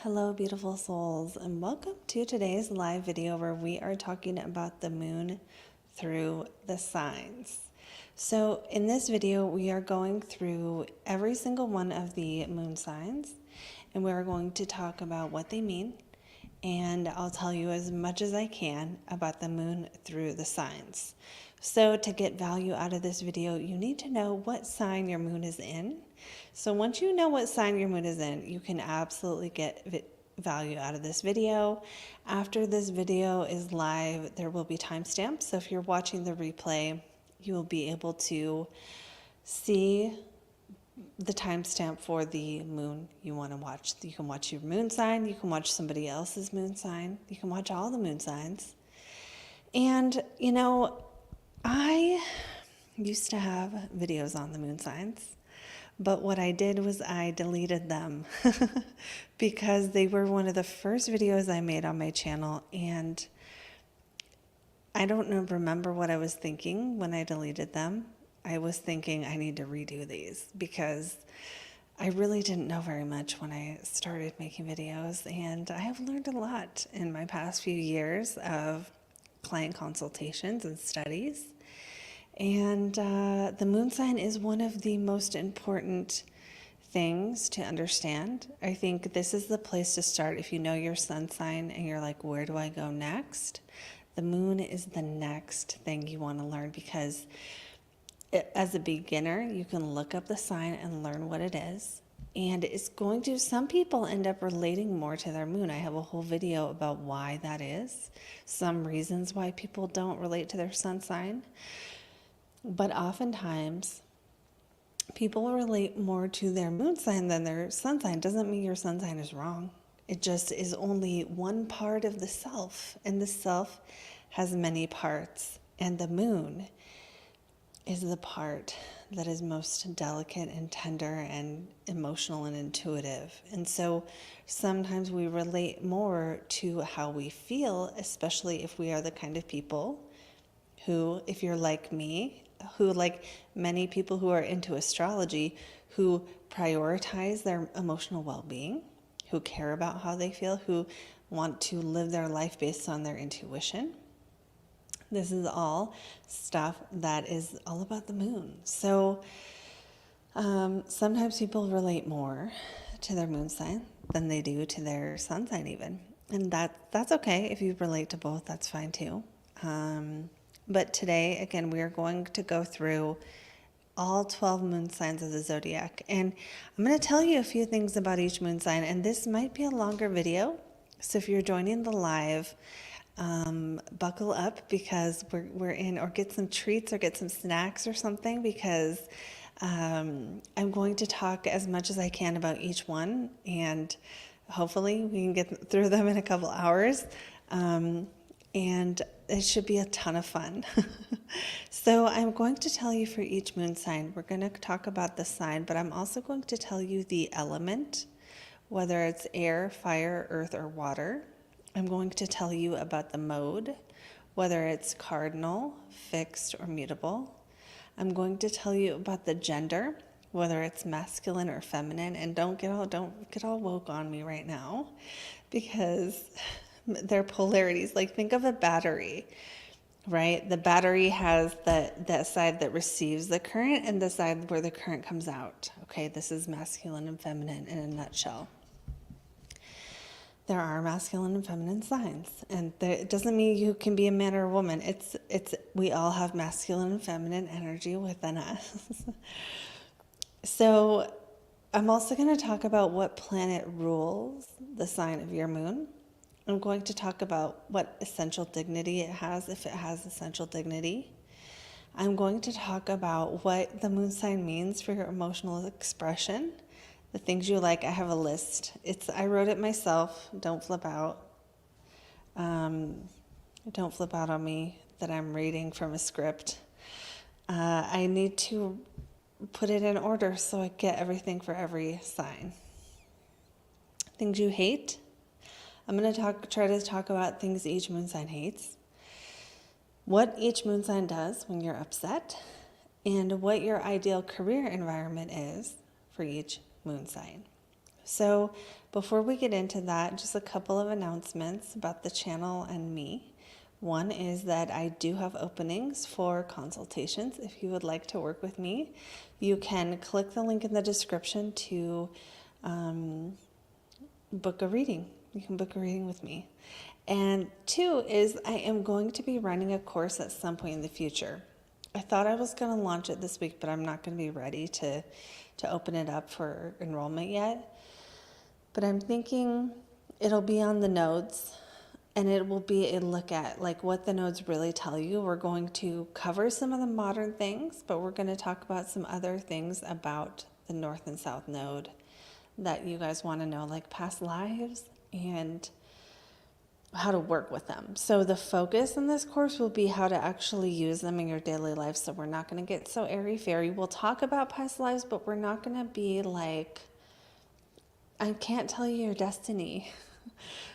Hello, beautiful souls, and welcome to today's live video where we are talking about the moon through the signs. So in this video, we are going through every single one of the moon signs, and we're going to talk about what they mean, and I'll tell you as much as I can about the moon through the signs. So to get value out of this video, you need to know what sign your moon is in. So once you know what sign your moon is in, you can absolutely get value out of this video. After this video is live, there will be timestamps. So if you're watching the replay, you will be able to see the timestamp for the moon you want to watch. You can watch your moon sign, you can watch somebody else's moon sign, you can watch all the moon signs. And you know, I used to have videos on the moon signs, but what I did was I deleted them because they were one of the first videos I made on my channel, and I don't remember what I was thinking when I deleted them. I was thinking I need to redo these because I really didn't know very much when I started making videos, and I have learned a lot in my past few years of client consultations and studies. And the moon sign is one of the most important things to understand. I think this is the place to start if you know your sun sign and you're like, where do I go next? The moon is the next thing you want to learn because as a beginner, you can look up the sign and learn what it is. And it's going to, some people end up relating more to their moon. I have a whole video about why that is, some reasons why people don't relate to their sun sign. But oftentimes, people relate more to their moon sign than their sun sign. Doesn't mean your sun sign is wrong. It just is only one part of the self, and the self has many parts, and the moon is the part that is most delicate and tender and emotional and intuitive. And so sometimes we relate more to how we feel, especially if we are the kind of people who, if you're like me, who, like many people who are into astrology, who prioritize their emotional well-being, who care about how they feel, who want to live their life based on their intuition. This is all stuff that is all about the moon. So sometimes people relate more to their moon sign than they do to their sun sign even. And that's okay. If you relate to both, that's fine too. But today, again, we are going to go through all 12 moon signs of the zodiac. And I'm going to tell you a few things about each moon sign. And this might be a longer video. So if you're joining the live, buckle up because we're in, or get some treats or get some snacks or something, because I'm going to talk as much as I can about each one. And hopefully we can get through them in a couple hours. And it should be a ton of fun. So I'm going to tell you for each moon sign, we're going to talk about the sign, but I'm also going to tell you the element, whether it's air, fire, earth, or water. I'm going to tell you about the mode, whether it's cardinal, fixed, or mutable. I'm going to tell you about the gender, whether it's masculine or feminine. And don't get all woke on me right now, because they're polarities. Like, think of a battery, right? The battery has that side that receives the current and the side where the current comes out. Okay, this is masculine and feminine in a nutshell. There are masculine and feminine signs, and it doesn't mean you can be a man or a woman. It's we all have masculine and feminine energy within us. So I'm also going to talk about what planet rules the sign of your moon. I'm going to talk about what essential dignity it has, if it has essential dignity. I'm going to talk about what the moon sign means for your emotional expression, the things you like. I have a list. I wrote it myself. Don't flip out. Don't flip out on me that I'm reading from a script. I need to put it in order so I get everything for every sign. Things you hate. I'm going to try to talk about things each moon sign hates, what each moon sign does when you're upset, and what your ideal career environment is for each moon sign. So before we get into that, just a couple of announcements about the channel and me. One is that I do have openings for consultations. If you would like to work with me, you can click the link in the description to book a reading. You can book a reading with me. And two is I am going to be running a course at some point in the future. I thought I was going to launch it this week, but I'm not going to be ready to open it up for enrollment yet. But I'm thinking it'll be on the nodes, and it will be a look at like what the nodes really tell you. We're going to cover some of the modern things, but we're going to talk about some other things about the North and South node that you guys want to know, like past lives and how to work with them. So the focus in this course will be how to actually use them in your daily life. So we're not going to get so airy-fairy. We'll talk about past lives, but we're not going to be like, I can't tell you your destiny.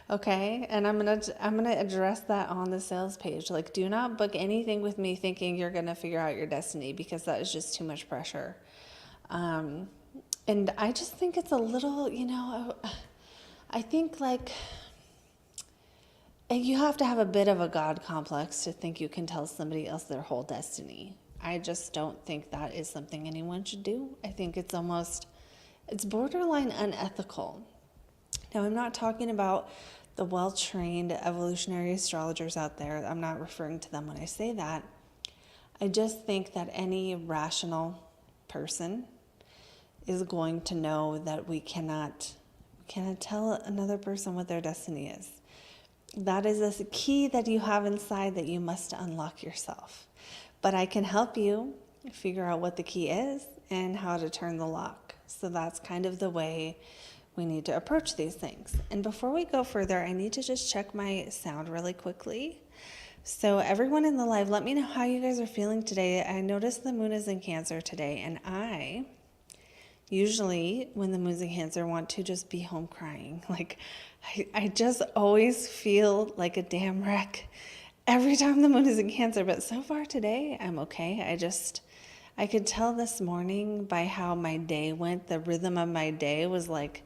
Okay? And I'm gonna address that on the sales page. Like, do not book anything with me thinking you're going to figure out your destiny, because that is just too much pressure. And I just think it's a little, I think like you have to have a bit of a God complex to think you can tell somebody else their whole destiny. I just don't think that is something anyone should do. I think it's borderline unethical. Now, I'm not talking about the well-trained evolutionary astrologers out there. I'm not referring to them when I say that. I just think that any rational person is going to know that we cannot tell another person what their destiny is. That is a key that you have inside that you must unlock yourself. But I can help you figure out what the key is and how to turn the lock. So that's kind of the way we need to approach these things. And before we go further, I need to just check my sound really quickly. So everyone in the live, let me know how you guys are feeling today. I noticed the moon is in Cancer today, and I usually, when the moon's in Cancer, want to just be home crying. Like, I just always feel like a damn wreck every time the moon is in Cancer. But so far today, I'm okay. I could tell this morning by how my day went, the rhythm of my day was like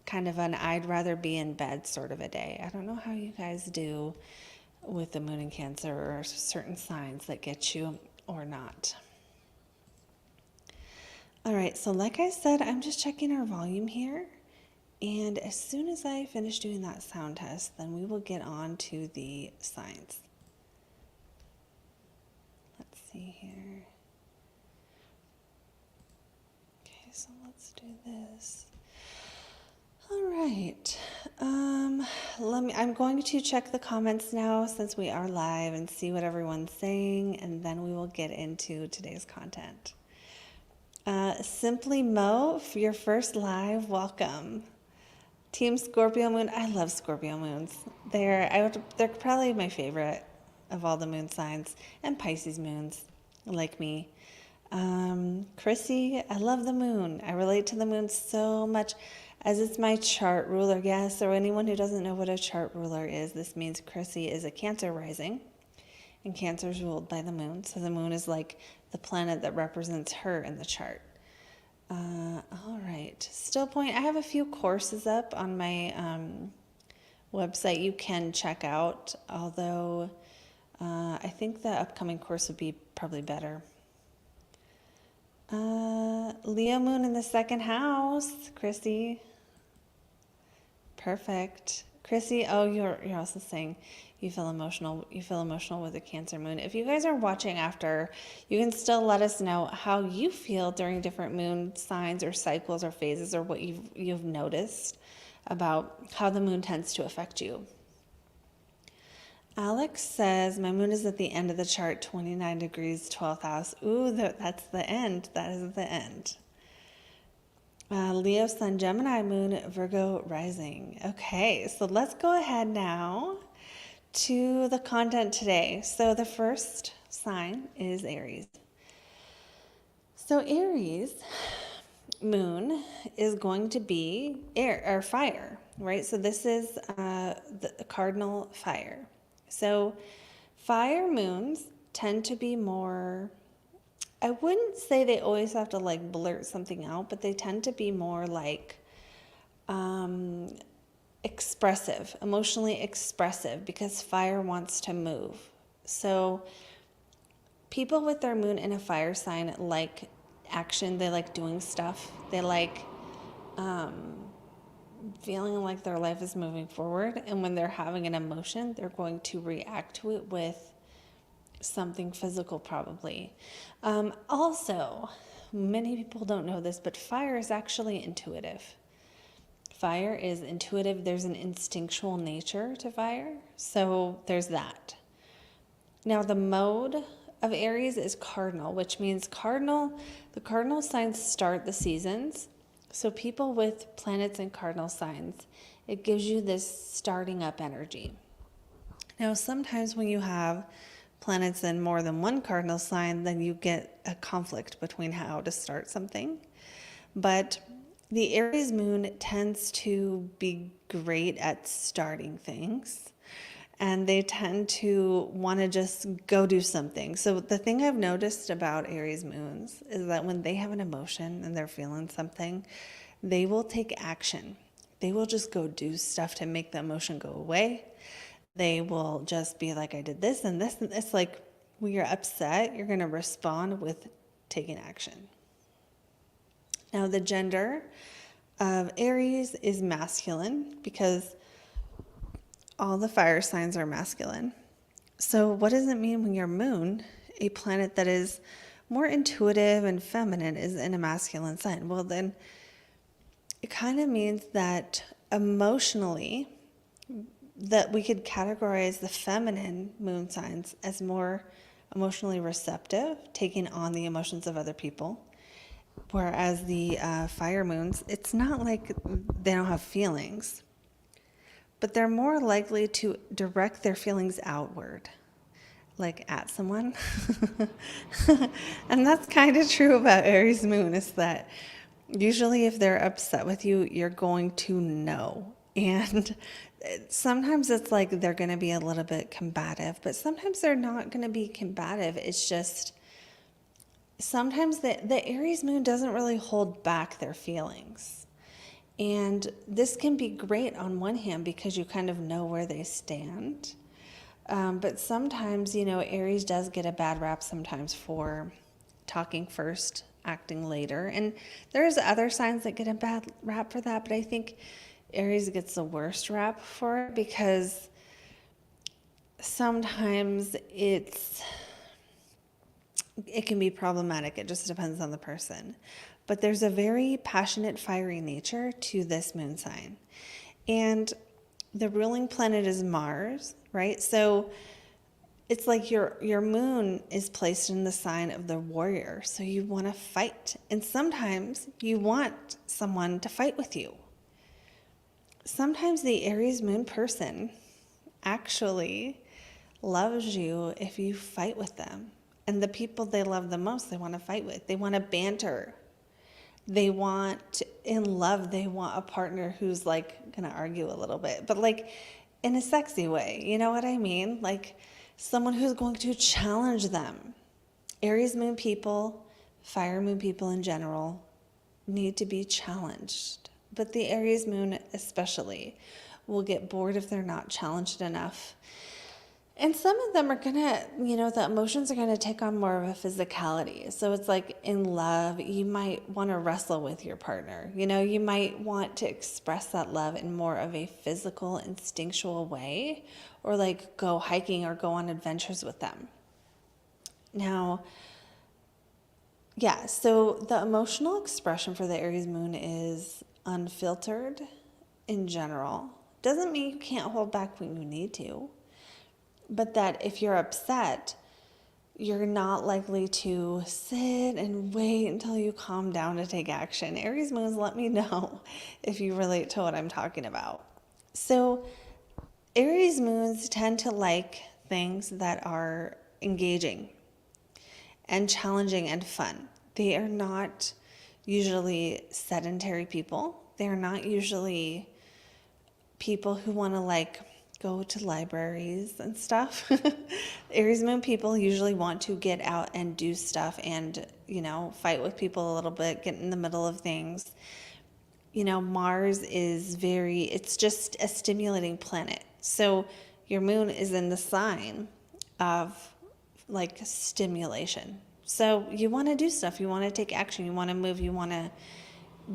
kind of an I'd rather be in bed sort of a day. I don't know how you guys do with the moon in Cancer, or certain signs that get you or not. All right, so like I said, I'm just checking our volume here. And as soon as I finish doing that sound test, then we will get on to the signs. Let's see here. Okay, so let's do this. All right. I'm going to check the comments now since we are live and see what everyone's saying, and then we will get into today's content. Simply Mo, for your first live, welcome. Team Scorpio Moon, I love Scorpio Moons. They're probably my favorite of all the moon signs, and Pisces Moons, like me. Chrissy, I love the moon. I relate to the moon so much as it's my chart ruler. Yes, or anyone who doesn't know what a chart ruler is, this means Chrissy is a Cancer rising, and Cancer is ruled by the moon. So the moon is like the planet that represents her in the chart. All right, Still Point. I have a few courses up on my website you can check out, although I think the upcoming course would be probably better. Leo Moon in the second house, Chrissy. Perfect. Chrissy, oh, you're also saying you feel emotional with the Cancer moon. If you guys are watching after, you can still let us know how you feel during different moon signs or cycles or phases, or what you've noticed about how the moon tends to affect you. Alex says, my moon is at the end of the chart, 29 degrees, 12th house. Ooh, that's the end. That is the end. Leo Sun, Gemini Moon, Virgo rising. Okay, so let's go ahead now to the content today. So the first sign is Aries. So Aries moon is going to be air or fire, right? So this is the cardinal fire. So fire moons tend to be more, I wouldn't say they always have to like blurt something out, but they tend to be more like expressive, emotionally expressive, because fire wants to move. So people with their moon in a fire sign like action. They like doing stuff. They like feeling like their life is moving forward. And when they're having an emotion, they're going to react to it with something physical, probably. Also, many people don't know this, but fire is actually intuitive. Fire is intuitive. There's an instinctual nature to fire. So there's that. Now, the mode of Aries is cardinal, which means the cardinal signs start the seasons. So people with planets in cardinal signs, it gives you this starting up energy. Now, sometimes when you have planets in more than one cardinal sign, then you get a conflict between how to start something. But the Aries moon tends to be great at starting things, and they tend to want to just go do something. So the thing I've noticed about Aries moons is that when they have an emotion and they're feeling something, they will take action. They will just go do stuff to make the emotion go away. They will just be like, I did this and this and this. Like, when you're upset, you're going to respond with taking action. Now, the gender of Aries is masculine, because all the fire signs are masculine. So what does it mean when your moon, a planet that is more intuitive and feminine, is in a masculine sign? Well, then it kind of means that emotionally, that we could categorize the feminine moon signs as more emotionally receptive, taking on the emotions of other people. Whereas the fire moons, it's not like they don't have feelings, but they're more likely to direct their feelings outward, like at someone. And that's kind of true about Aries moon, is that usually if they're upset with you, you're going to know. And sometimes it's like they're going to be a little bit combative, but sometimes they're not going to be combative. It's just sometimes the Aries moon doesn't really hold back their feelings. And this can be great on one hand because you kind of know where they stand. But sometimes, Aries does get a bad rap sometimes for talking first, acting later. And there's other signs that get a bad rap for that, but I think Aries gets the worst rap for it because sometimes it can be problematic. It just depends on the person. But there's a very passionate, fiery nature to this moon sign. And the ruling planet is Mars, right? So it's like your moon is placed in the sign of the warrior. So you want to fight. And sometimes you want someone to fight with you. Sometimes the Aries moon person actually loves you if you fight with them. And the people they love the most, they want to fight with. They want to banter. They want, in love, they want a partner who's like going to argue a little bit, but like in a sexy way. You know what I mean? Like someone who's going to challenge them. Aries moon people, fire moon people in general, need to be challenged. But the Aries moon especially will get bored if they're not challenged enough. And some of them are going to, the emotions are going to take on more of a physicality. So it's like in love, you might want to wrestle with your partner. You might want to express that love in more of a physical, instinctual way, or like go hiking or go on adventures with them. Now, yeah, so the emotional expression for the Aries moon is unfiltered in general. Doesn't mean you can't hold back when you need to. But that if you're upset, you're not likely to sit and wait until you calm down to take action. Aries moons, let me know if you relate to what I'm talking about. So Aries moons tend to like things that are engaging and challenging and fun. They are not usually sedentary people. They're not usually people who want to go to libraries and stuff. Aries moon people usually want to get out and do stuff and, fight with people a little bit, get in the middle of things. Mars is it's just a stimulating planet. So your moon is in the sign of like stimulation. So you want to do stuff, you want to take action, you want to move, you want to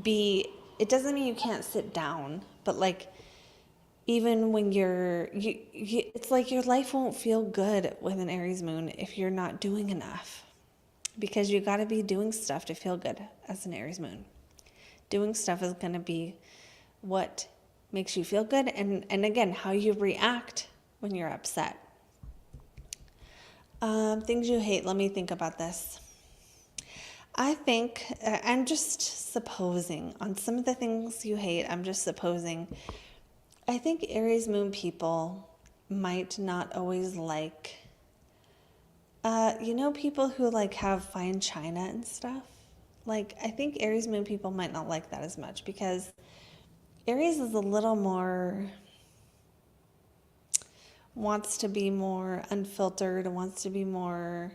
it doesn't mean you can't sit down, but like even when it's like your life won't feel good with an Aries moon if you're not doing enough, because you got to be doing stuff to feel good as an Aries moon. Doing stuff is going to be what makes you feel good, and again, how you react when you're upset. Things you hate, let me think about this. I think, I'm just supposing, on some of the things you hate, I'm just supposing. I think Aries moon people might not always like, people who like have fine china and stuff. Like, I think Aries moon people might not like that as much, because Aries is a little more, wants to be more unfiltered, wants to be more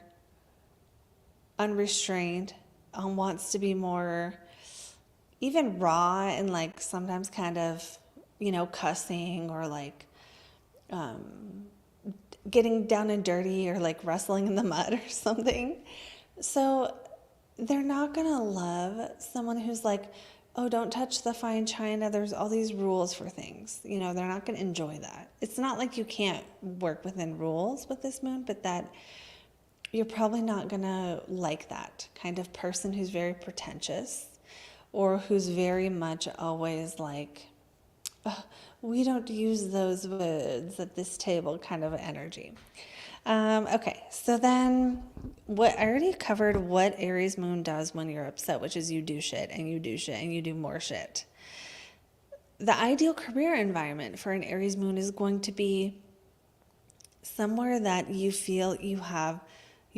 unrestrained, wants to be more even raw, and like sometimes kind of, cussing, or like getting down and dirty, or like wrestling in the mud or something. So they're not gonna love someone who's like, oh, don't touch the fine china, there's all these rules for things. They're not gonna enjoy that. It's not like you can't work within rules with this moon, but that you're probably not gonna like that kind of person who's very pretentious, or who's very much always like, oh, we don't use those words at this table kind of energy. Okay, so then I already covered what Aries moon does when you're upset, which is you do shit and you do shit and you do more shit. The ideal career environment for an Aries moon is going to be somewhere that you feel you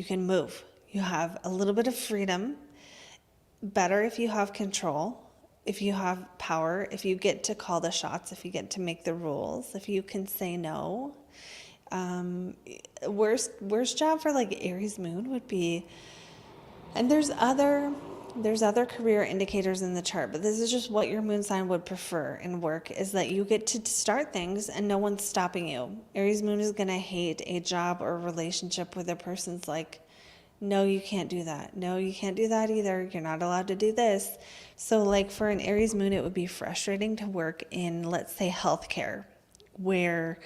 can move. You have a little bit of freedom. Better if you have control, if you have power, if you get to call the shots, if you get to make the rules, if you can say no. Worst job for like Aries moon would be, and there's other career indicators in the chart, but this is just what your moon sign would prefer in work, is that you get to start things and no one's stopping you. Aries moon is going to hate a job or relationship where the person's like, no, you can't do that. No, you can't do that either. You're not allowed to do this. So like for an Aries moon, it would be frustrating to work in, let's say, healthcare, where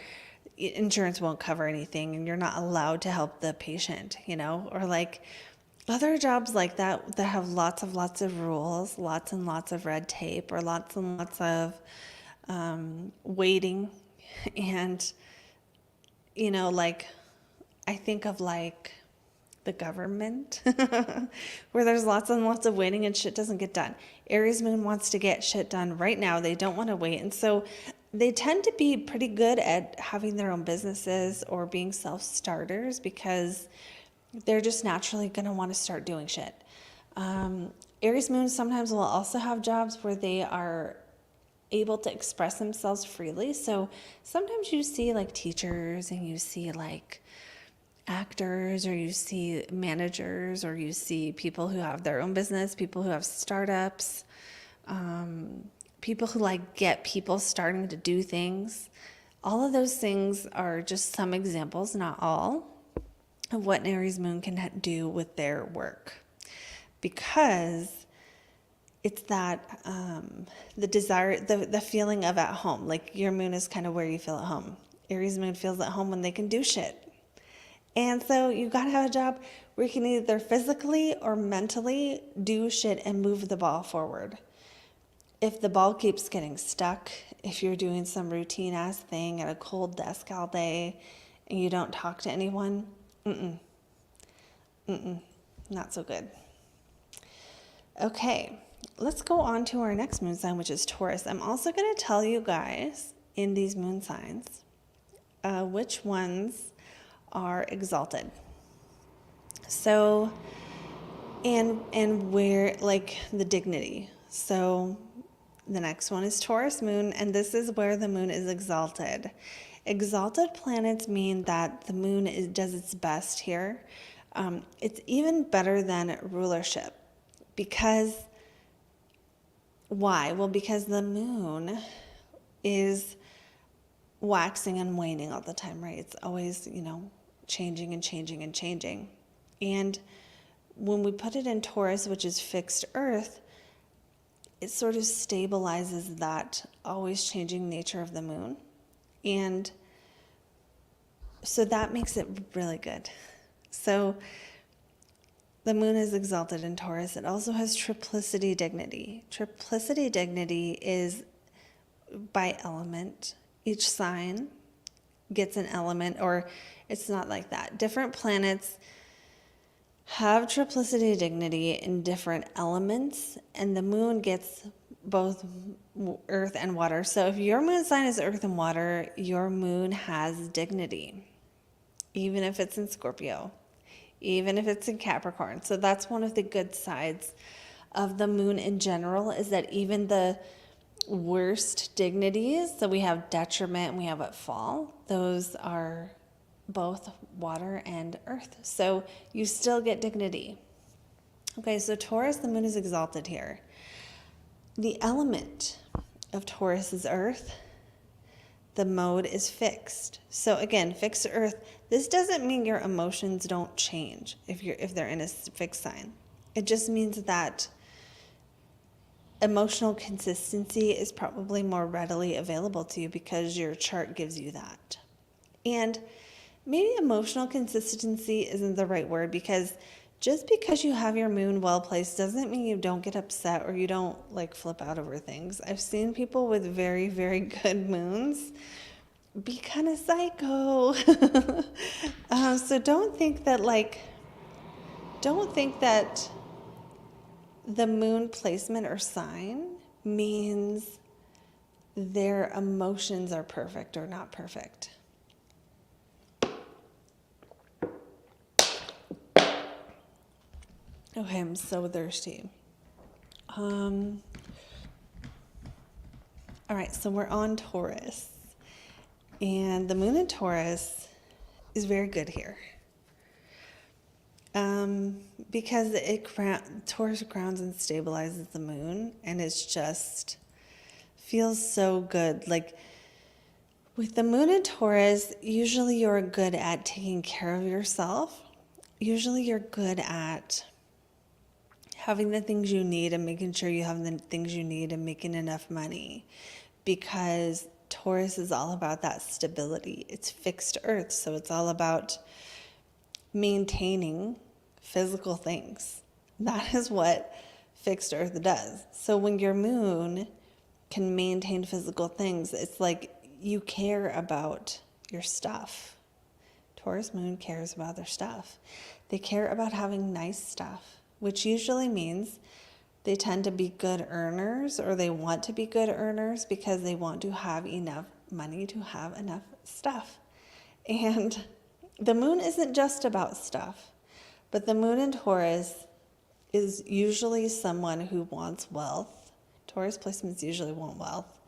insurance won't cover anything and you're not allowed to help the patient, or like other jobs like that have lots of rules, lots and lots of red tape, or lots and lots of waiting. And, like I think of like the government where there's lots and lots of waiting and shit doesn't get done. Aries moon wants to get shit done right now. They don't want to wait. And so they tend to be pretty good at having their own businesses or being self-starters, because they're just naturally going to want to start doing shit. Aries moon sometimes will also have jobs where they are able to express themselves freely. So sometimes you see like teachers, and you see like actors, or you see managers, or you see people who have their own business, people who have startups, people who like get people starting to do things. All of those things are just some examples, not all, of what an Aries moon can do with their work, because it's that the desire, the feeling of at home. Like your moon is kind of where you feel at home. Aries moon feels at home when they can do shit. And so you got to have a job where you can either physically or mentally do shit and move the ball forward. If the ball keeps getting stuck, if you're doing some routine ass thing at a cold desk all day and you don't talk to anyone, not so good. Okay, let's go on to our next moon sign, which is Taurus. I'm also going to tell you guys in these moon signs which ones are exalted. So, and where, like the dignity. So the next one is Taurus Moon, and this is where the moon is exalted. Exalted planets mean that the moon does its best here. It's even better than rulership, because Why? Well, because the moon is waxing and waning all the time, right? It's always, changing and changing and changing. And when we put it in Taurus, which is fixed earth, it sort of stabilizes that always changing nature of the moon. And so that makes it really good. So the moon is exalted in Taurus. It also has triplicity dignity. Triplicity dignity is by element. Each sign gets an element, or it's not like that. Different planets have triplicity dignity in different elements, and the moon gets both earth and water. So if your moon sign is earth and water, your moon has dignity, even if it's in Scorpio, even if it's in Capricorn. So that's one of the good sides of the moon in general, is that even the worst dignities, so we have detriment and we have at fall, those are both water and earth. So you still get dignity. Okay, so Taurus, the moon is exalted here. The element of Taurus is earth. The mode is fixed. So again, fixed earth. This doesn't mean your emotions don't change if they're in a fixed sign. It just means that emotional consistency is probably more readily available to you because your chart gives you that. And maybe emotional consistency isn't the right word, because just because you have your moon well placed doesn't mean you don't get upset or you don't flip out over things. I've seen people with very, very good moons be kind of psycho. So don't think that the moon placement or sign means their emotions are perfect or not perfect. Okay, I'm so thirsty. All right, so we're on Taurus. And the moon in Taurus is very good here. Because Taurus grounds and stabilizes the moon, and it's just feels so good. Like with the moon in Taurus, usually you're good at taking care of yourself. Usually you're good at having the things you need and making sure you have the things you need and making enough money, because Taurus is all about that stability. It's fixed earth, so it's all about maintaining physical things. That is what fixed earth does. So when your moon can maintain physical things, it's like you care about your stuff. Taurus moon cares about their stuff. They care about having nice stuff, which usually means they tend to be good earners, or they want to be good earners because they want to have enough money to have enough stuff. And the moon isn't just about stuff, but the moon in Taurus is usually someone who wants wealth. Taurus placements usually want wealth,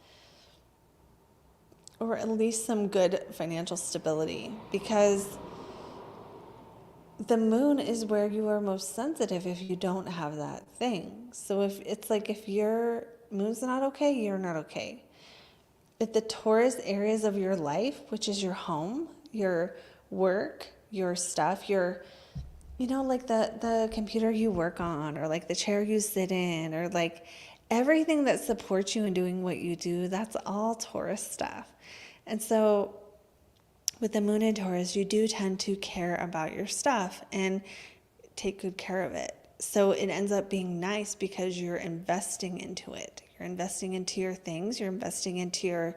or at least some good financial stability, because the moon is where you are most sensitive if you don't have that thing. So if your moon's not okay, you're not okay. If the Taurus areas of your life, which is your home, your work, your stuff, your, like the computer you work on, or like the chair you sit in, or like everything that supports you in doing what you do, that's all Taurus stuff. And so with the moon in Taurus, you do tend to care about your stuff and take good care of it. So it ends up being nice because you're investing into it. You're investing into your things, you're investing into your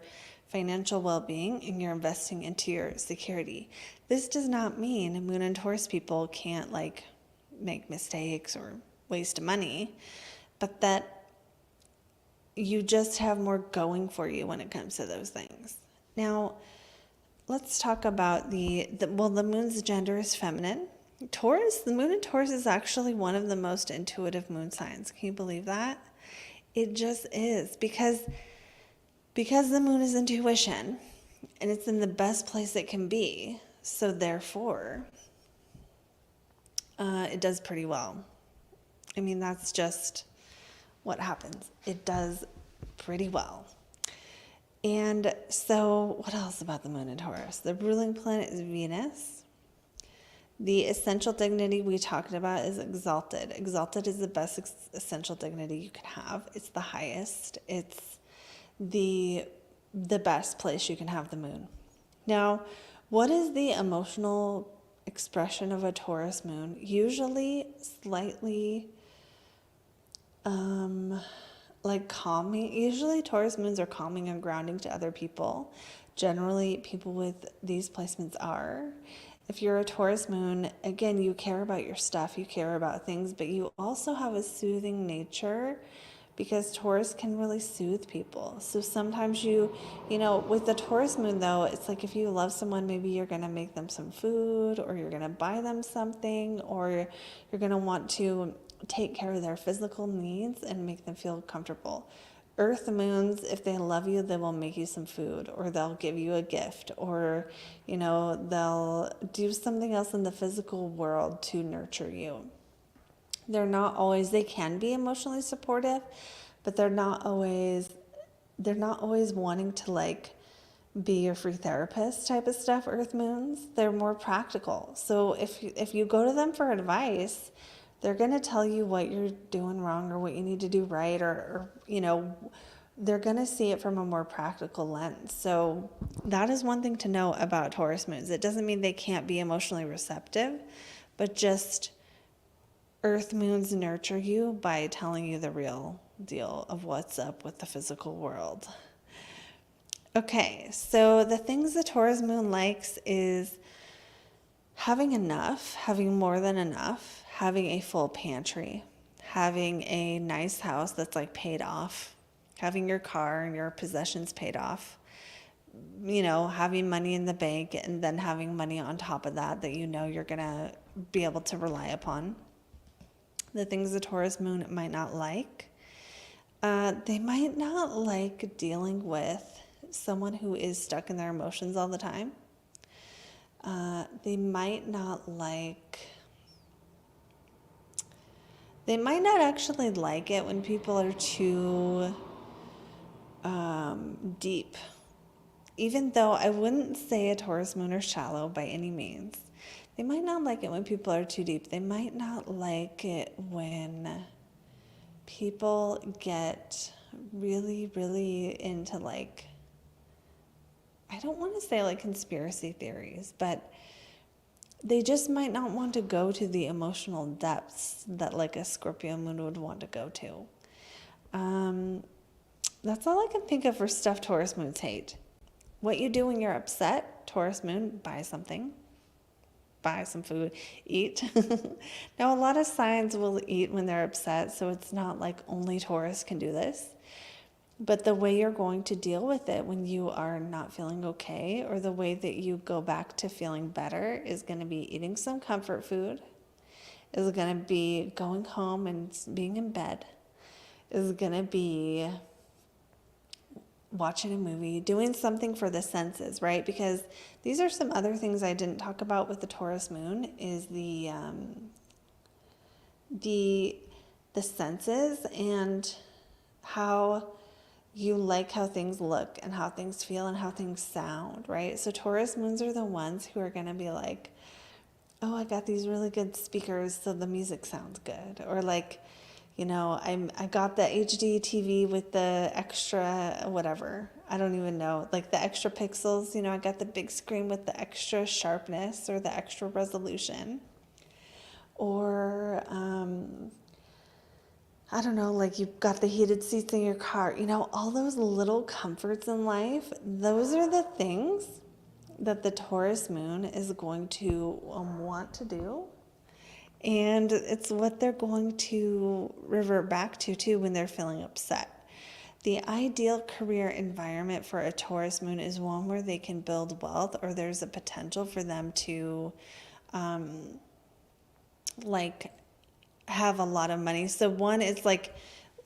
financial well-being, and you're investing into your security. This does not mean moon and Taurus people can't make mistakes or waste money, but that you just have more going for you when it comes to those things. Now, let's talk about the moon's gender is feminine. Taurus, the moon in Taurus is actually one of the most intuitive moon signs. Can you believe that? It just is, because the moon is intuition and it's in the best place it can be. So therefore, it does pretty well. I mean, that's just what happens? It does pretty well. And so what else about the moon in Taurus? The ruling planet is Venus. The essential dignity we talked about is exalted. Exalted is the best essential dignity you can have. It's the highest. It's the best place you can have the moon. Now, what is the emotional expression of a Taurus moon? Usually slightly like calming. Usually Taurus moons are calming and grounding to other people. Generally, people with these placements are. If you're a Taurus moon, again, you care about your stuff, you care about things, but you also have a soothing nature because Taurus can really soothe people. So sometimes with the Taurus moon though, it's like if you love someone, maybe you're going to make them some food, or you're going to buy them something, or you're going to want to take care of their physical needs and make them feel comfortable. Earth moons, if they love you, they will make you some food, or they'll give you a gift, or they'll do something else in the physical world to nurture you. They can be emotionally supportive, but they're not always wanting to like be your free therapist type of stuff. Earth moons, they're more practical. So if you go to them for advice, they're going to tell you what you're doing wrong or what you need to do right, or they're going to see it from a more practical lens. So that is one thing to know about Taurus moons. It doesn't mean they can't be emotionally receptive, but just Earth moons nurture you by telling you the real deal of what's up with the physical world. Okay, so the things the Taurus moon likes is having enough, having more than enough, having a full pantry, having a nice house that's like paid off, having your car and your possessions paid off, having money in the bank, and then having money on top of that you're going to be able to rely upon. The things the Taurus moon might not like, they might not like dealing with someone who is stuck in their emotions all the time. They might not actually like it when people are too deep. Even though I wouldn't say a Taurus moon are shallow by any means. They might not like it when people are too deep. They might not like it when people get really, really into I don't want to say conspiracy theories, but they just might not want to go to the emotional depths that a Scorpio moon would want to go to. That's all I can think of for stuff Taurus moons hate. What you do when you're upset, Taurus moon, buy something. Buy some food, eat. Now, a lot of signs will eat when they're upset, so it's not like only Taurus can do this. But the way you're going to deal with it when you are not feeling okay, or the way that you go back to feeling better, is going to be eating some comfort food, is going to be going home and being in bed, is going to be watching a movie, doing something for the senses, right? Because these are some other things I didn't talk about with the Taurus moon is the senses and how you like how things look and how things feel and how things sound, right? So Taurus moons are the ones who are going to be like, oh, I got these really good speakers so the music sounds good, or I got the HD TV with the extra whatever. I don't even know. The extra pixels. I got the big screen with the extra sharpness or the extra resolution. Or, I don't know, you've got the heated seats in your car. All those little comforts in life, those are the things that the Taurus moon is going to want to do. And it's what they're going to revert back to too when they're feeling upset. The ideal career environment for a Taurus moon is one where they can build wealth, or there's a potential for them to have a lot of money. So one is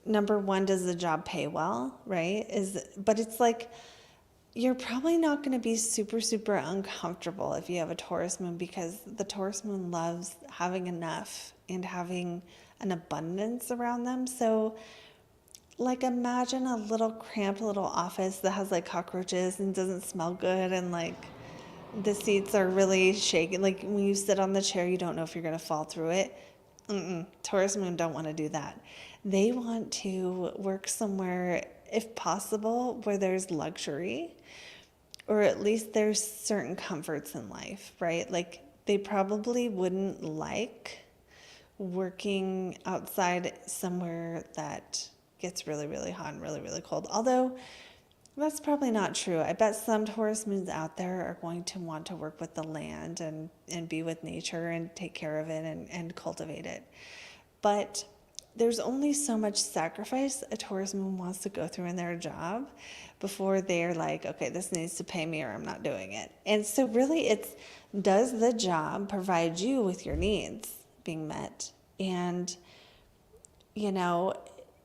number one, does the job pay well, right? But it's you're probably not going to be super, super uncomfortable if you have a Taurus moon, because the Taurus moon loves having enough and having an abundance around them. So like imagine a little cramped little office that has like cockroaches and doesn't smell good, and like the seats are really shaky. Like when you sit on the chair, you don't know if you're going to fall through it. Taurus Moon don't want to do that. They want to work somewhere, if possible, where there's luxury, or at least there's certain comforts in life, right? Like they probably wouldn't like working outside somewhere that gets really, really hot and really, really cold. Although that's probably not true. I bet some Taurus moons out there are going to want to work with the land and be with nature and take care of it and cultivate it. But there's only so much sacrifice a Taurus moon wants to go through in their job before they're like, okay, this needs to pay me or I'm not doing it. And so really it's, does the job provide you with your needs being met? And, you know,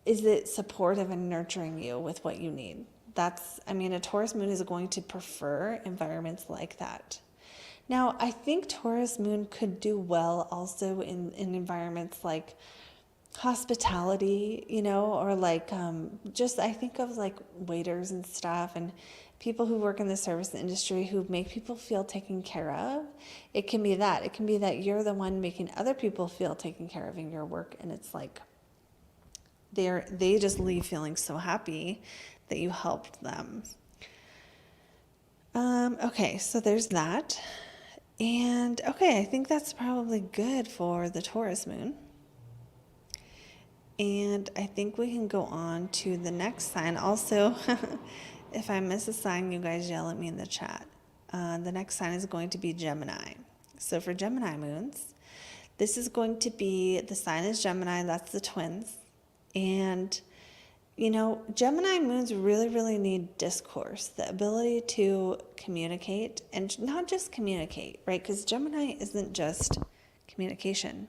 is it supportive and nurturing you with what you need? That's, I mean, a Taurus moon is going to prefer environments like that. Now, I think Taurus moon could do well also in environments like hospitality, you know, or like just, I think of like waiters and stuff and people who work in the service industry who make people feel taken care of. It can be that. It can be that you're the one making other people feel taken care of in your work, and it's like they just leave feeling so happy that you helped them. Okay, so there's that. And okay, I think that's probably good for the Taurus moon. And I think we can go on to the next sign. Also, if I miss a sign, you guys yell at me in the chat. The next sign is going to be Gemini. So for Gemini moons, this is going to be, the sign is Gemini, that's the twins. And, you know, Gemini moons really, really need discourse, the ability to communicate, and not just communicate, right? Because Gemini isn't just communication.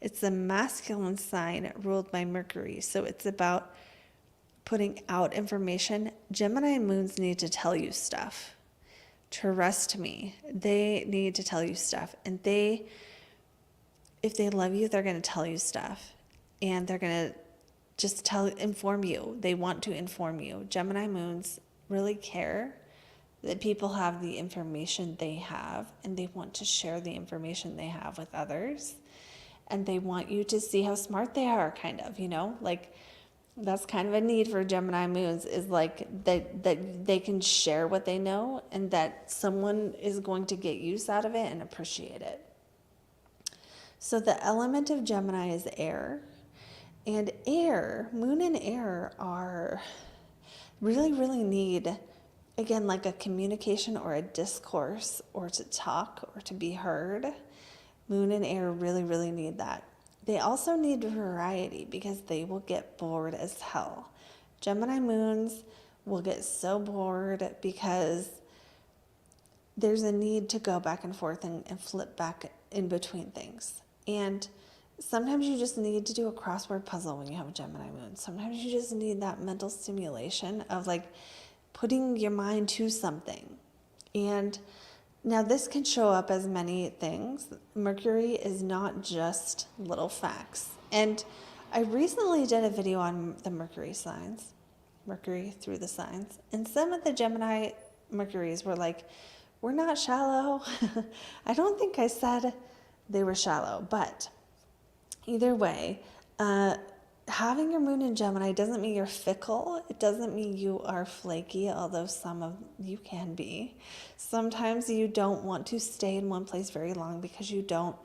It's the masculine sign ruled by Mercury. So it's about putting out information. Gemini moons need to tell you stuff. Trust me, they need to tell you stuff. And if they love you, they're going to tell you stuff. And they're going to just inform you. They want to inform you. Gemini moons really care that people have the information they have, and they want to share the information they have with others. And they want you to see how smart they are, kind of, you know, like that's kind of a need for Gemini moons, is like that they can share what they know, and that someone is going to get use out of it and appreciate it. So the element of Gemini is air, and air, moon and air are really, really need, again, like a communication or a discourse, or to talk or to be heard. Moon and air really, really need that. They also need variety because they will get bored as hell. Gemini moons will get so bored because there's a need to go back and forth and flip back in between things. And sometimes you just need to do a crossword puzzle when you have a Gemini moon. Sometimes you just need that mental stimulation of like putting your mind to something. And now this can show up as many things. Mercury is not just little facts. And I recently did a video on the Mercury signs, Mercury through the signs. And some of the Gemini Mercuries were like, we're not shallow. I don't think I said they were shallow, but either way, having your moon in Gemini doesn't mean you're fickle. It doesn't mean you are flaky, although some of you can be. Sometimes you don't want to stay in one place very long because you don't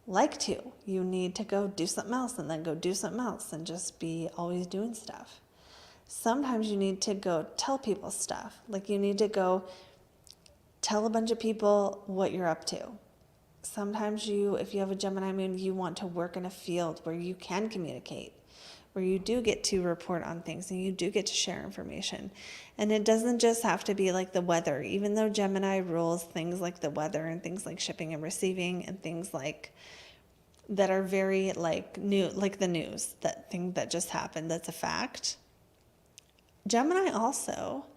like to. You need to go do something else and then go do something else and just be always doing stuff. Sometimes you need to go tell people stuff. Like you need to go tell a bunch of people what you're up to. Sometimes if you have a Gemini moon, you want to work in a field where you can communicate, where you do get to report on things and you do get to share information. And it doesn't just have to be like the weather, even though Gemini rules things like the weather and things like shipping and receiving and things like that are very like new, like the news, that thing that just happened, that's a fact. Gemini also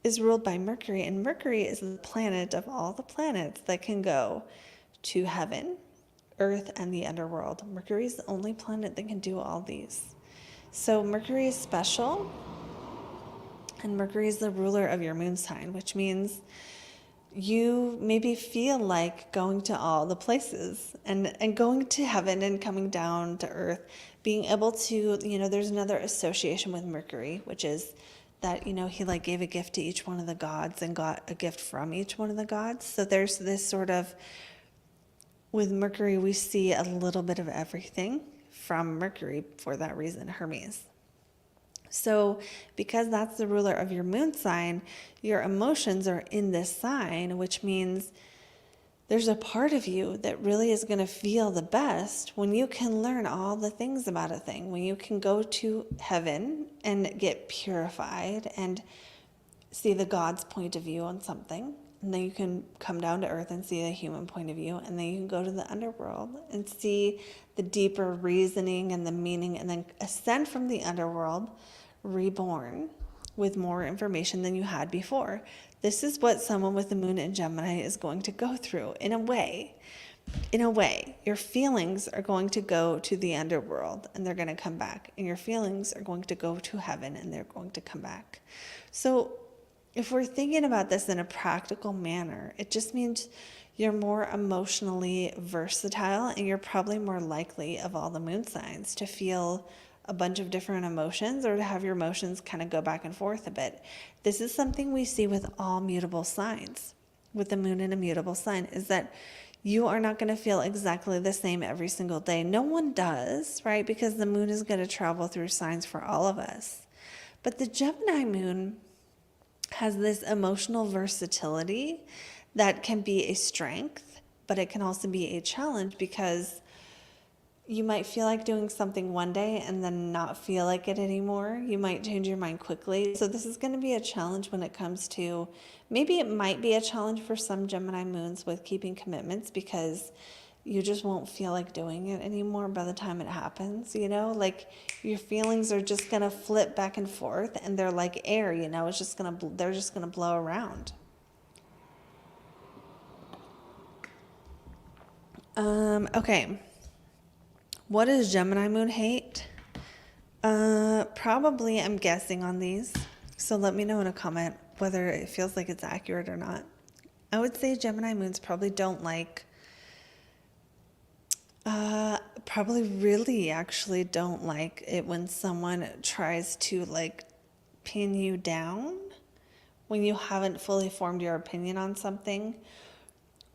is ruled by Mercury, and Mercury is the planet of all the planets that can go to heaven, earth, and the underworld. Mercury is the only planet that can do all these. So Mercury is special, and Mercury is the ruler of your moon sign, which means you maybe feel like going to all the places and going to heaven and coming down to earth, being able to, there's another association with Mercury, which is that, he like gave a gift to each one of the gods and got a gift from each one of the gods. So there's this sort of, with Mercury, we see a little bit of everything from Mercury for that reason, Hermes. So because that's the ruler of your moon sign, your emotions are in this sign, which means there's a part of you that really is going to feel the best when you can learn all the things about a thing, when you can go to heaven and get purified and see the God's point of view on something. And then you can come down to earth and see the human point of view. And then you can go to the underworld and see the deeper reasoning and the meaning, and then ascend from the underworld, reborn with more information than you had before. This is what someone with the moon in Gemini is going to go through in a way. In a way, your feelings are going to go to the underworld and they're going to come back. And your feelings are going to go to heaven and they're going to come back. So if we're thinking about this in a practical manner, it just means you're more emotionally versatile, and you're probably more likely of all the moon signs to feel a bunch of different emotions, or to have your emotions kind of go back and forth a bit. This is something we see with all mutable signs. With the moon in a mutable sign, is that you are not going to feel exactly the same every single day. No one does, right? Because the moon is going to travel through signs for all of us. But the Gemini moon has this emotional versatility that can be a strength, but it can also be a challenge, because you might feel like doing something one day and then not feel like it anymore. You might change your mind quickly. So this is going to be a challenge when it comes to, maybe it might be a challenge for some Gemini moons with keeping commitments, because you just won't feel like doing it anymore by the time it happens, like your feelings are just going to flip back and forth, and they're like air, it's just going to, they're just going to blow around. Okay. What does Gemini moon hate? Probably, I'm guessing on these. So let me know in a comment whether it feels like it's accurate or not. I would say Gemini moons probably don't like, probably really actually don't like it when someone tries to like pin you down when you haven't fully formed your opinion on something,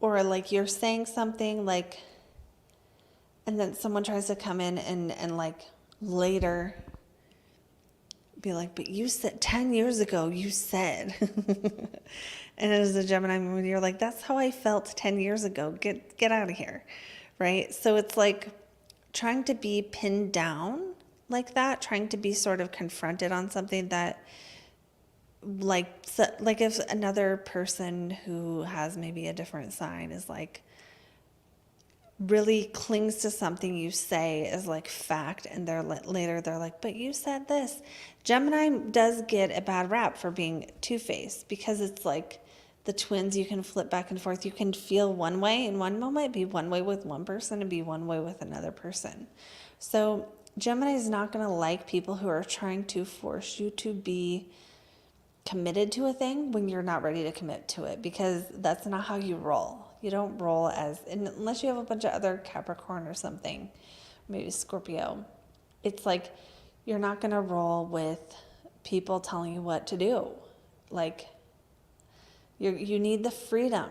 or like you're saying something like, and then someone tries to come in and like later be like, but you said 10 years ago, you said, and as a Gemini moon, you're like, that's how I felt 10 years ago. Get out of here. Right? So it's like trying to be pinned down like that, trying to be sort of confronted on something that, like if another person who has maybe a different sign is like, really clings to something you say as like fact, and later they're like, but you said this. Gemini does get a bad rap for being two-faced, because it's like the twins, you can flip back and forth. You can feel one way in one moment, be one way with one person, and be one way with another person. So Gemini is not going to like people who are trying to force you to be committed to a thing when you're not ready to commit to it, because that's not how you roll. You don't roll unless you have a bunch of other Capricorn or something, maybe Scorpio. It's like you're not going to roll with people telling you what to do. Like you need the freedom,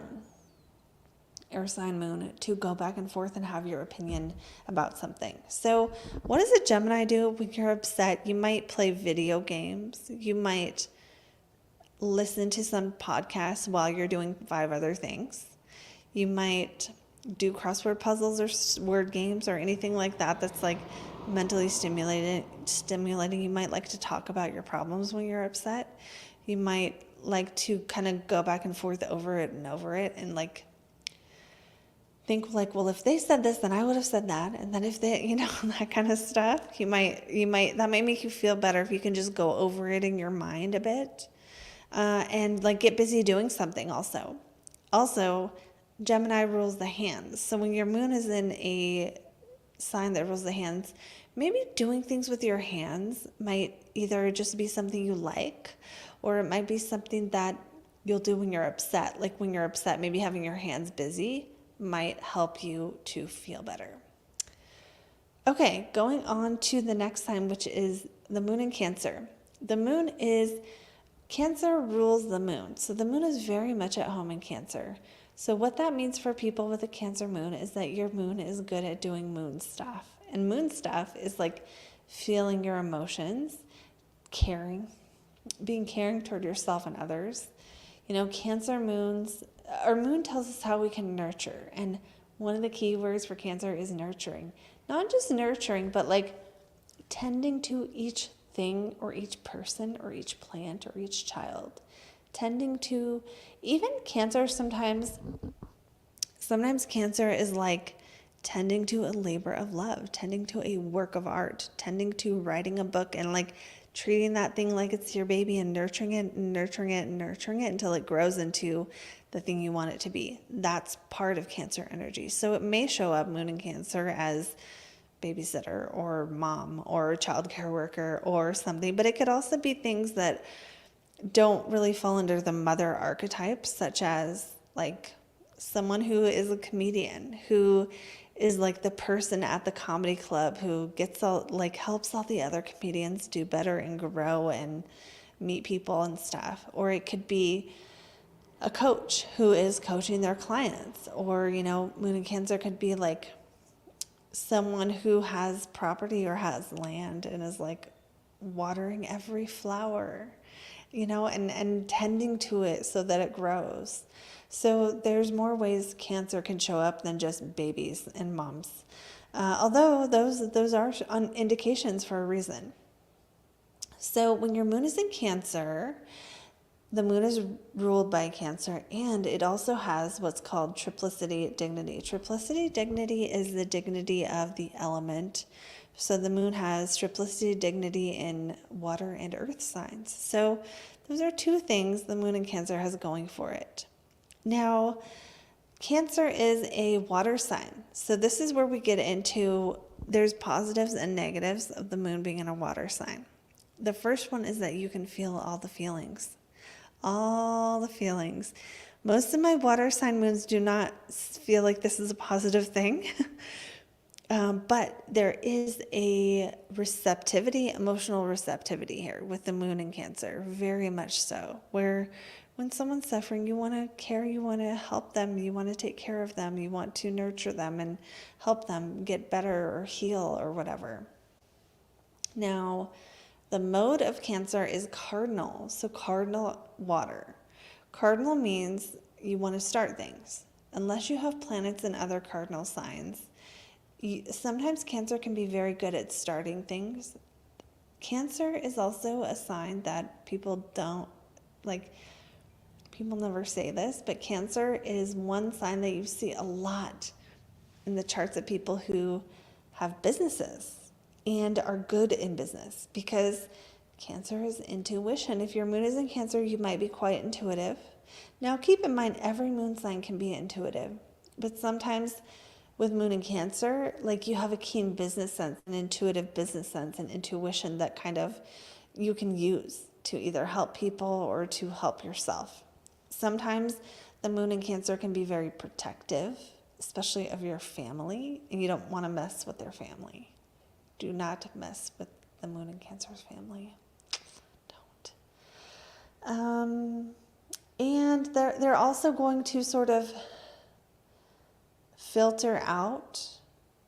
air sign moon, to go back and forth and have your opinion about something. So what does a Gemini do when you're upset? You might play video games. You might listen to some podcasts while you're doing 5 other things. You might do crossword puzzles or word games or anything like that that's like mentally stimulating. You might like to talk about your problems when you're upset. You might like to kind of go back and forth over it and like think like, well, if they said this, then I would have said that. And then if they, that kind of stuff, that might make you feel better if you can just go over it in your mind a bit, and like get busy doing something Also, Gemini rules the hands. So when your moon is in a sign that rules the hands, maybe doing things with your hands might either just be something you like, or it might be something that you'll do when you're upset. Like when you're upset, maybe having your hands busy might help you to feel better. Okay, going on to the next sign, which is the moon in Cancer. The moon is, Cancer rules the moon. So the moon is very much at home in Cancer. So what that means for people with a Cancer moon is that your moon is good at doing moon stuff. And moon stuff is like feeling your emotions, caring, being caring toward yourself and others. You know, Cancer moons, our moon tells us how we can nurture. And one of the key words for Cancer is nurturing. Not just nurturing, but like tending to each thing or each person or each plant or each child. Tending to, even Cancer sometimes Cancer is like tending to a labor of love, tending to a work of art, tending to writing a book and like treating that thing like it's your baby and nurturing it and nurturing it and nurturing it until it grows into the thing you want it to be. That's part of Cancer energy. So it may show up, moon in Cancer, as babysitter or mom or childcare worker or something, but it could also be things that don't really fall under the mother archetype, such as like someone who is a comedian, who is like the person at the comedy club who gets all, like helps all the other comedians do better and grow and meet people and stuff. Or it could be a coach who is coaching their clients, or, you know, moon in Cancer could be like someone who has property or has land and is like watering every flower, you know, and tending to it so that it grows. So there's more ways Cancer can show up than just babies and moms. Although those are indications for a reason. So when your moon is in Cancer, the moon is ruled by Cancer, and it also has what's called triplicity dignity. Triplicity dignity is the dignity of the element. So the moon has triplicity dignity in water and earth signs. So those are two things the moon in Cancer has going for it. Now, Cancer is a water sign. So this is where we get into, there's positives and negatives of the moon being in a water sign. The first one is that you can feel all the feelings. All the feelings. Most of my water sign moons do not feel like this is a positive thing. But there is a receptivity, emotional receptivity here with the moon in Cancer, very much so, where when someone's suffering, you want to care, you want to help them, you want to take care of them, you want to nurture them and help them get better or heal or whatever. Now, the mode of Cancer is cardinal, so cardinal water. Cardinal means you want to start things. Unless you have planets in other cardinal signs, sometimes Cancer can be very good at starting things. Cancer is also a sign that people don't, like, people never say this, but Cancer is one sign that you see a lot in the charts of people who have businesses and are good in business, because Cancer is intuition. If your moon is in Cancer, you might be quite intuitive. Now, keep in mind, every moon sign can be intuitive, but sometimes with moon in Cancer, like you have a keen business sense, an intuitive business sense, and intuition that kind of you can use to either help people or to help yourself. Sometimes the moon in Cancer can be very protective, especially of your family, and you don't want to mess with their family. Do not mess with the moon in Cancer's family. Don't. And they're also going to sort of filter out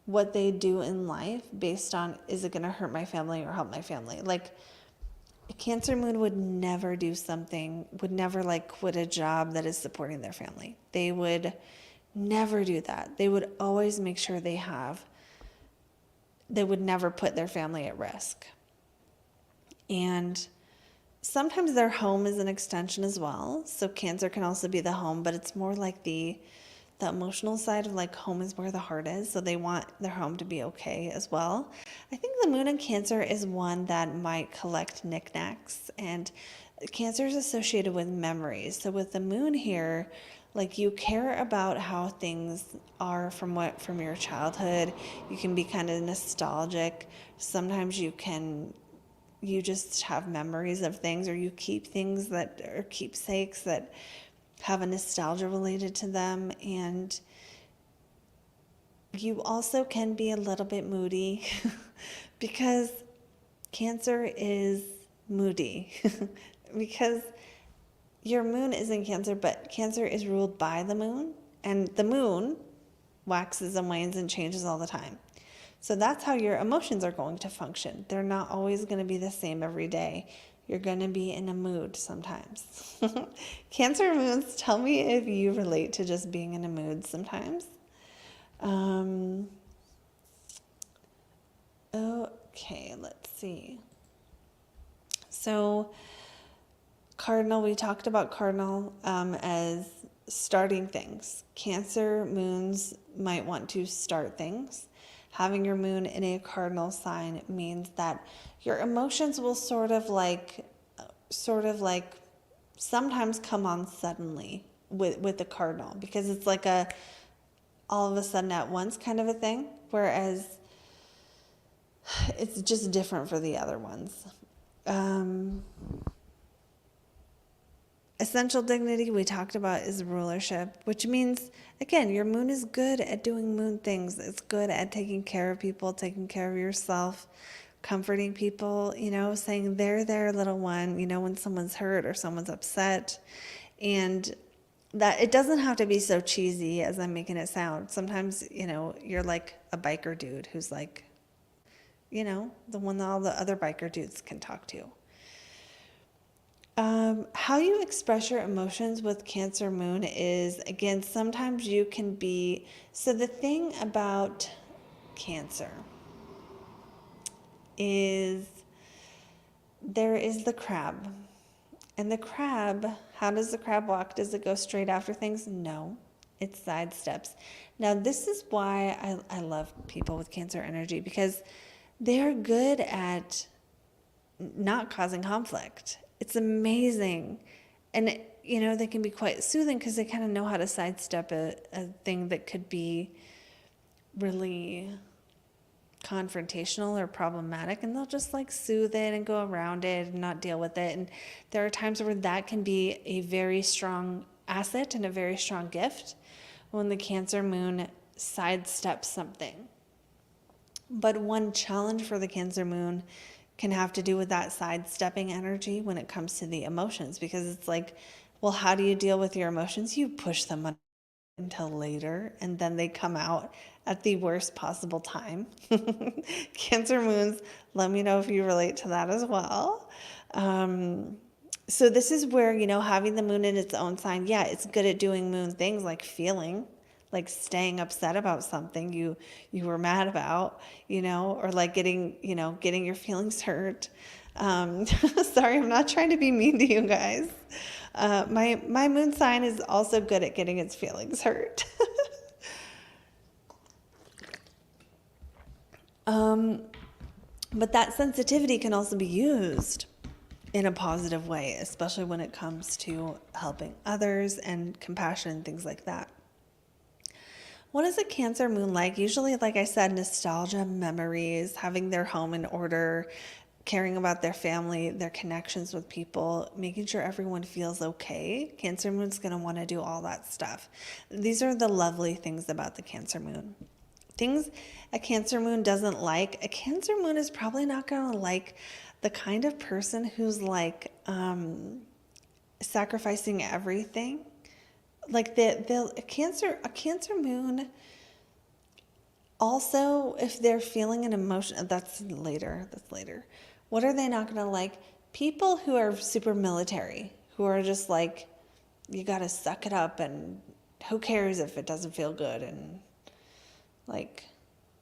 what they do in life based on, is it going to hurt my family or help my family? Like, a Cancer moon would never do something, would never like quit a job that is supporting their family. They would never do that. They would always make sure they would never put their family at risk. And sometimes their home is an extension as well. So Cancer can also be the home, but it's more like the emotional side of like home is where the heart is. So they want their home to be okay as well. I think the moon in Cancer is one that might collect knickknacks, and Cancer is associated with memories. So with the moon here, Like you care about how things are from your childhood. You can be kind of nostalgic. Sometimes you just have memories of things, or you keep things that are keepsakes that have a nostalgia related to them. And you also can be a little bit moody because Cancer is moody because your moon is in Cancer, but Cancer is ruled by the moon, and the moon waxes and wanes and changes all the time. So that's how your emotions are going to function. They're not always going to be the same every day. You're going to be in a mood sometimes. Cancer moons, tell me if you relate to just being in a mood sometimes. Okay, let's see. So cardinal, we talked about cardinal as starting things. Cancer moons might want to start things. Having your moon in a cardinal sign means that your emotions will sort of like sometimes come on suddenly with the cardinal, because it's like a all of a sudden at once kind of a thing, whereas it's just different for the other ones. Essential dignity we talked about is rulership, which means, again, your moon is good at doing moon things. It's good at taking care of people, taking care of yourself, comforting people, saying they're their little one, when someone's hurt or someone's upset. And that it doesn't have to be so cheesy as I'm making it sound. Sometimes, you're like a biker dude who's like, the one that all the other biker dudes can talk to. How you express your emotions with Cancer moon is, again, sometimes you can be, so the thing about Cancer is there is the crab. And the crab, how does the crab walk? Does it go straight after things? No, it sidesteps. Now, this is why I love people with Cancer energy, because they're good at not causing conflict. It's amazing. And, they can be quite soothing because they kind of know how to sidestep a thing that could be really confrontational or problematic, and they'll just like soothe it and go around it and not deal with it. And there are times where that can be a very strong asset and a very strong gift when the Cancer moon sidesteps something. But one challenge for the Cancer moon can have to do with that sidestepping energy when it comes to the emotions, because it's like, well, how do you deal with your emotions? You push them until later, and then they come out at the worst possible time. Cancer moons, let me know if you relate to that as well. So this is where, having the moon in its own sign, yeah, it's good at doing moon things like feeling, like staying upset about something you were mad about, or like getting your feelings hurt. Sorry, I'm not trying to be mean to you guys. My moon sign is also good at getting its feelings hurt. But that sensitivity can also be used in a positive way, especially when it comes to helping others and compassion and things like that. What is a Cancer moon like? Usually, like I said, nostalgia, memories, having their home in order, caring about their family, their connections with people, making sure everyone feels okay. Cancer moon's going to want to do all that stuff. These are the lovely things about the Cancer moon. Things a Cancer moon doesn't like. A Cancer moon is probably not going to like the kind of person who's like sacrificing everything. Like a Cancer moon, also, if they're feeling an emotion, that's later. What are they not going to like? People who are super military, who are just like, you got to suck it up, and who cares if it doesn't feel good, and like,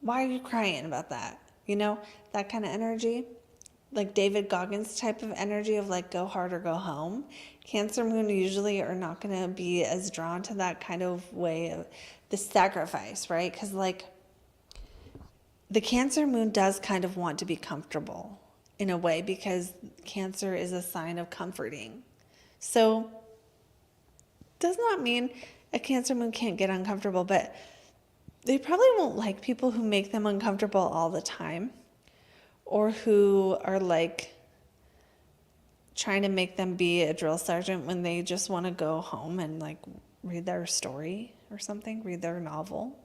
why are you crying about that? That kind of energy. Like David Goggins type of energy of like, go hard or go home. Cancer moon usually are not going to be as drawn to that kind of way of the sacrifice, right? Because like the Cancer moon does kind of want to be comfortable in a way, because Cancer is a sign of comforting. So does not mean a Cancer Moon can't get uncomfortable, but they probably won't like people who make them uncomfortable all the time, or who are like trying to make them be a drill sergeant when they just want to go home and like read their story or something, read their novel.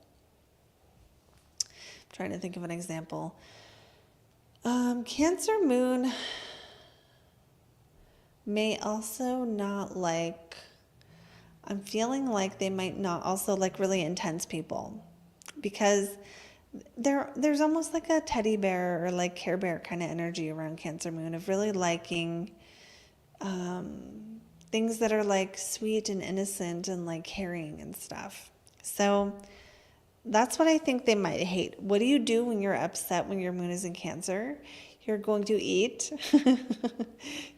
I'm trying to think of an example. Cancer Moon may also not like, I'm feeling like they might not also like really intense people, because there's almost like a teddy bear or like Care Bear kind of energy around Cancer Moon of really liking things that are like sweet and innocent and like caring and stuff. So that's what I think they might hate. What do you do when you're upset when your moon is in Cancer? You're going to eat.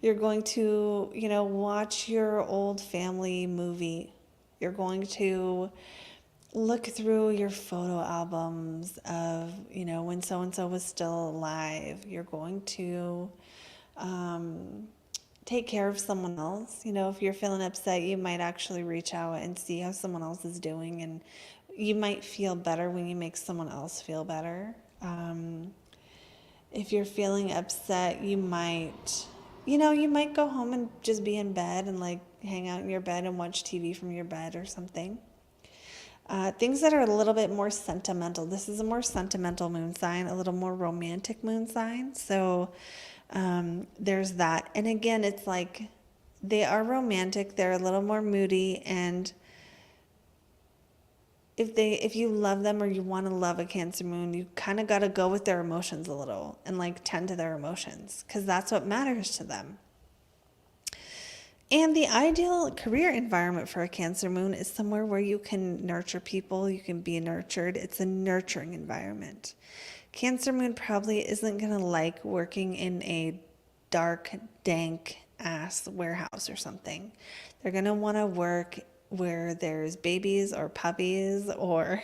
You're going to, watch your old family movie. You're going to look through your photo albums of, when so-and-so was still alive. You're going to take care of someone else. If you're feeling upset, you might actually reach out and see how someone else is doing, and you might feel better when you make someone else feel better. If you're feeling upset, you might go home and just be in bed and like hang out in your bed and watch TV from your bed or something. Things that are a little bit more sentimental. This is a more sentimental moon sign, a little more romantic moon sign. So there's that. And again, it's like they are romantic. They're a little more moody, and if you love them or you want to love a Cancer Moon, you kind of got to go with their emotions a little and like tend to their emotions, because that's what matters to them. And the ideal career environment for a Cancer Moon is somewhere where you can nurture people, you can be nurtured. It's a nurturing environment. Cancer Moon probably isn't going to like working in a dark, dank ass warehouse or something. They're going to want to work where there's babies or puppies, or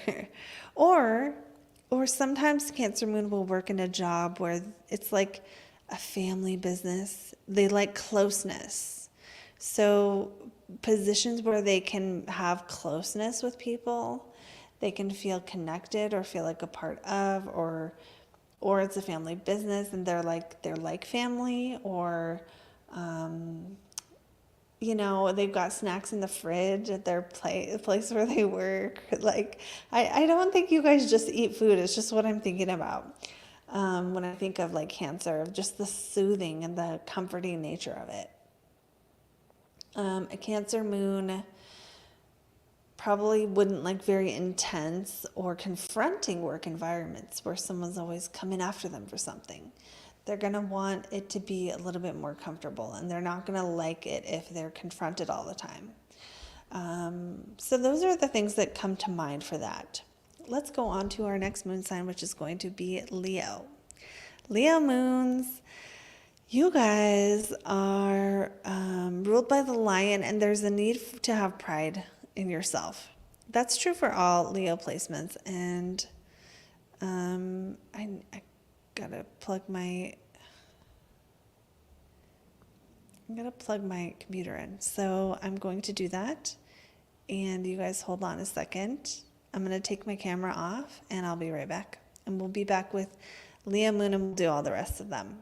sometimes Cancer Moon will work in a job where it's like a family business. They like closeness. So positions where they can have closeness with people, they can feel connected or feel like a part of, or it's a family business and they're like family, or they've got snacks in the fridge at their place where they work. Like, I don't think you guys just eat food. It's just what I'm thinking about when I think of like Cancer, of just the soothing and the comforting nature of it. A Cancer Moon probably wouldn't like very intense or confronting work environments where someone's always coming after them for something. They're going to want it to be a little bit more comfortable, and they're not going to like it if they're confronted all the time. So those are the things that come to mind for that. Let's go on to our next moon sign, which is going to be Leo. Leo moons, you guys are ruled by the lion, and there's a need to have pride in yourself. That's true for all Leo placements. And I gotta plug my computer in. So I'm going to do that. And you guys hold on a second. I'm going to take my camera off and I'll be right back. And we'll be back with Leo Moon and we'll do all the rest of them.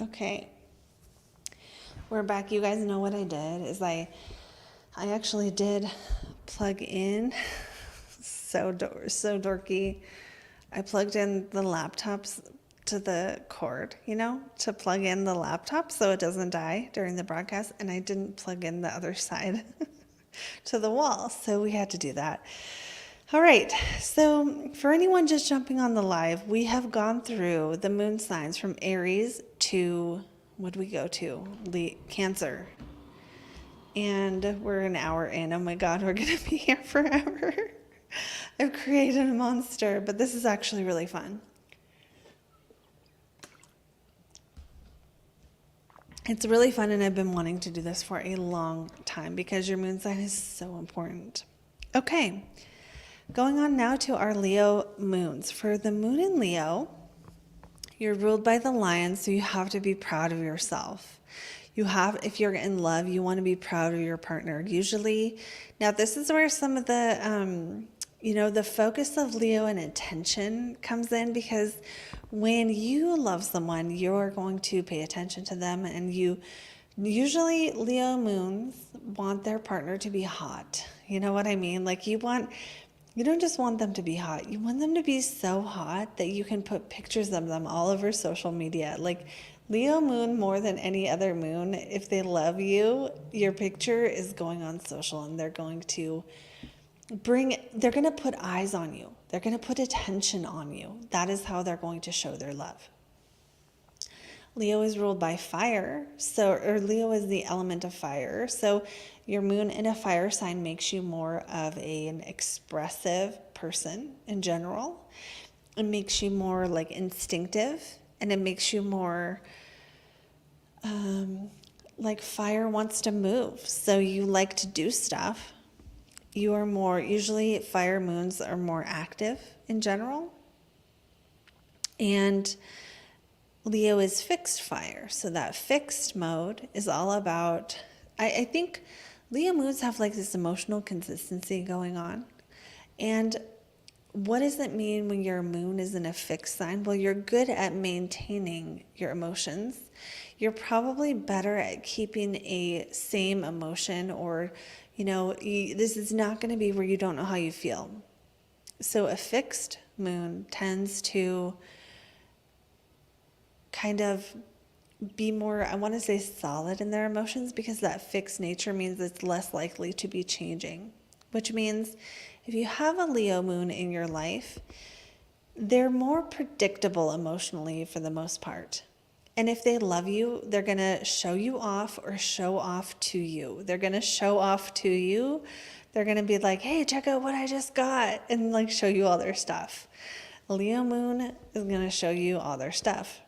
Okay, we're back. You guys know what I did is I actually did plug in, so dorky. I plugged in the laptops to the cord, to plug in the laptop so it doesn't die during the broadcast, and I didn't plug in the other side to the wall, so we had to do that. All right, so for anyone just jumping on the live, we have gone through the moon signs from Aries to, what did we go to? Cancer. And we're an hour in. Oh my God, we're going to be here forever. I've created a monster, but this is actually really fun. It's really fun, and I've been wanting to do this for a long time because your moon sign is so important. Okay, going on now to our Leo moons. For the moon in Leo, you're ruled by the lion, so you have to be proud of yourself. If you're in love, you want to be proud of your partner. Usually, now this is where some of the, the focus of Leo and attention comes in, because when you love someone, you're going to pay attention to them, and usually Leo moons want their partner to be hot. You know what I mean? Like you don't just want them to be hot. You want them to be so hot that you can put pictures of them all over social media. Like Leo moon, more than any other moon, if they love you, your picture is going on social, and they're going to put eyes on you. They're going to put attention on you. That is how they're going to show their love. Leo is ruled by fire, or Leo is the element of fire. So your moon in a fire sign makes you more of an expressive person in general. It makes you more like instinctive, and it makes you more like fire wants to move. So you like to do stuff. Usually fire moons are more active in general. And Leo is fixed fire. So that fixed mode is all about, I think Leo moons have like this emotional consistency going on. And what does it mean when your moon is in a fixed sign? Well, you're good at maintaining your emotions. You're probably better at keeping a same emotion, or, this is not going to be where you don't know how you feel. So a fixed moon tends to kind of be more, I want to say, solid in their emotions, because that fixed nature means it's less likely to be changing, which means if you have a Leo moon in your life, they're more predictable emotionally for the most part. And if they love you, they're going to show you off or show off to you. They're going to show off to you. They're going to be like, hey, check out what I just got, and like show you all their stuff. Leo moon is going to show you all their stuff.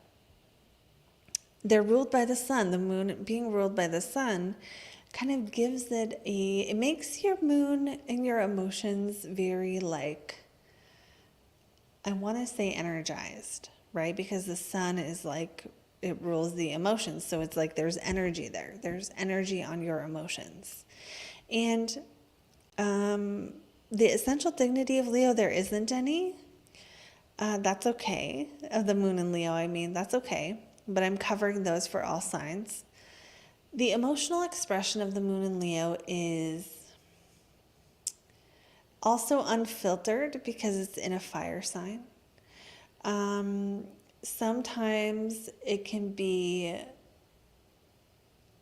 They're ruled by the sun. The moon being ruled by the sun kind of gives it makes your moon and your emotions very like, I want to say energized, right? Because the sun is like, it rules the emotions. So it's like there's energy there. There's energy on your emotions. And the essential dignity of Leo, there isn't any. That's okay. Of the moon in Leo, I mean, that's okay. But I'm covering those for all signs. The emotional expression of the moon in Leo is also unfiltered because it's in a fire sign. Sometimes it can be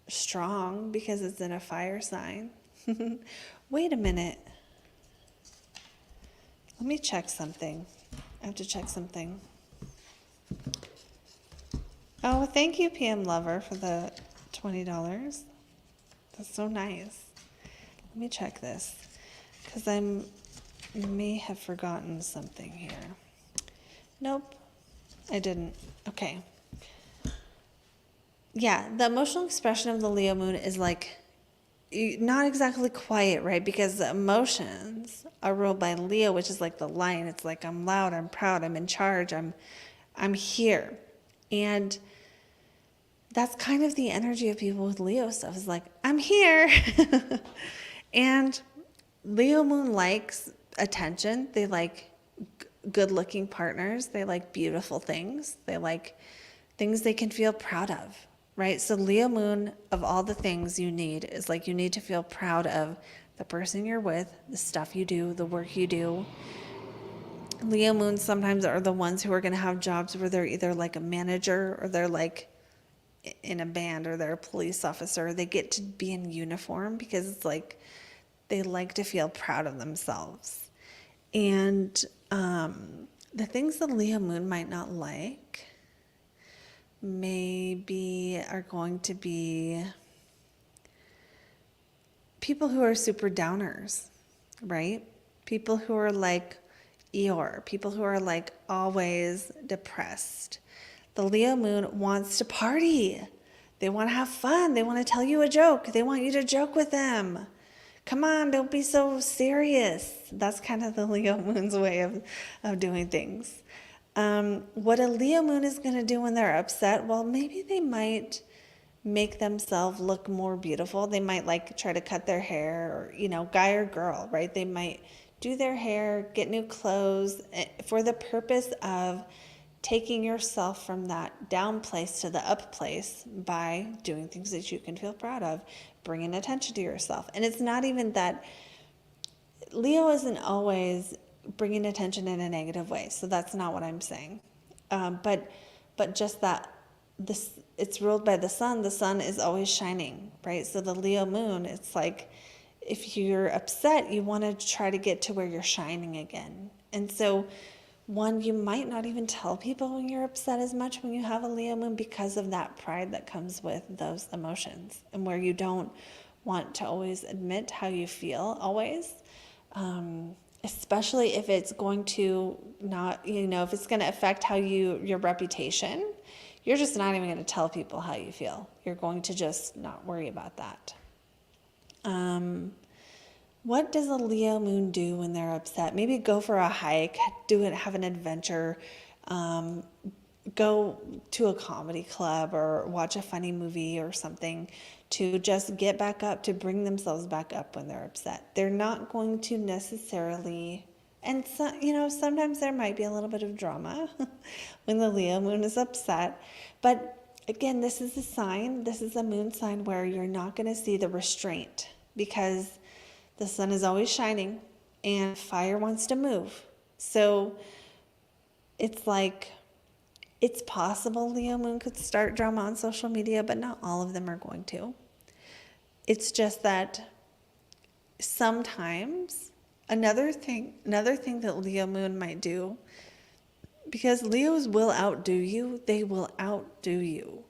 strong because it's in a fire sign. Wait a minute. Let me check something. I have to check something. Oh, thank you, PM Lover, for the $20. That's so nice. Let me check this, because I may have forgotten something here. Nope, I didn't. Okay. Yeah, the emotional expression of the Leo moon is like not exactly quiet, right? Because the emotions are ruled by Leo, which is like the lion. It's like, I'm loud, I'm proud, I'm in charge, I'm here. And that's kind of the energy of people with Leo stuff, is like, I'm here. And Leo moon likes attention. They like good-looking partners. They like beautiful things. They like things they can feel proud of, right? So Leo moon, of all the things you need, is like you need to feel proud of the person you're with, the stuff you do, the work you do. Leo moons sometimes are the ones who are going to have jobs where they're either like a manager, or they're like in a band, or they're a police officer. They get to be in uniform because it's like they like to feel proud of themselves. And the things the Leo moon might not like maybe are going to be people who are super downers, right? People who are like Eeyore, people who are like always depressed. The Leo moon wants to party. They want to have fun. They want to tell you a joke. They want you to joke with them. Come on, don't be so serious. That's kind of the Leo moon's way of doing things. What a Leo moon is going to do when they're upset, well, maybe they might make themselves look more beautiful. They might like try to cut their hair, or, guy or girl, right? They might do their hair, get new clothes for the purpose of taking yourself from that down place to the up place by doing things that you can feel proud of, bringing attention to yourself. And it's not even that Leo isn't always bringing attention in a negative way. So that's not what I'm saying. But just that it's ruled by the sun. The sun is always shining, right? So the Leo moon, it's like if you're upset, you want to try to get to where you're shining again. And so you might not even tell people when you're upset as much when you have a Leo moon because of that pride that comes with those emotions, and where you don't want to always admit how you feel always, especially if it's going to if it's going to affect your reputation. You're just not even going to tell people how you feel. You're going to just not worry about that. What does a Leo moon do when they're upset? Maybe go for a hike, have an adventure, go to a comedy club or watch a funny movie or something to just get back up, to bring themselves back up when they're upset. They're not going to necessarily, and sometimes there might be a little bit of drama when the Leo moon is upset. But again, this is a moon sign where you're not going to see the restraint, because the sun is always shining and fire wants to move. So it's like, it's possible Leo moon could start drama on social media, but not all of them are going to. It's just that sometimes another thing that Leo moon might do, because Leos will outdo you, they will outdo you.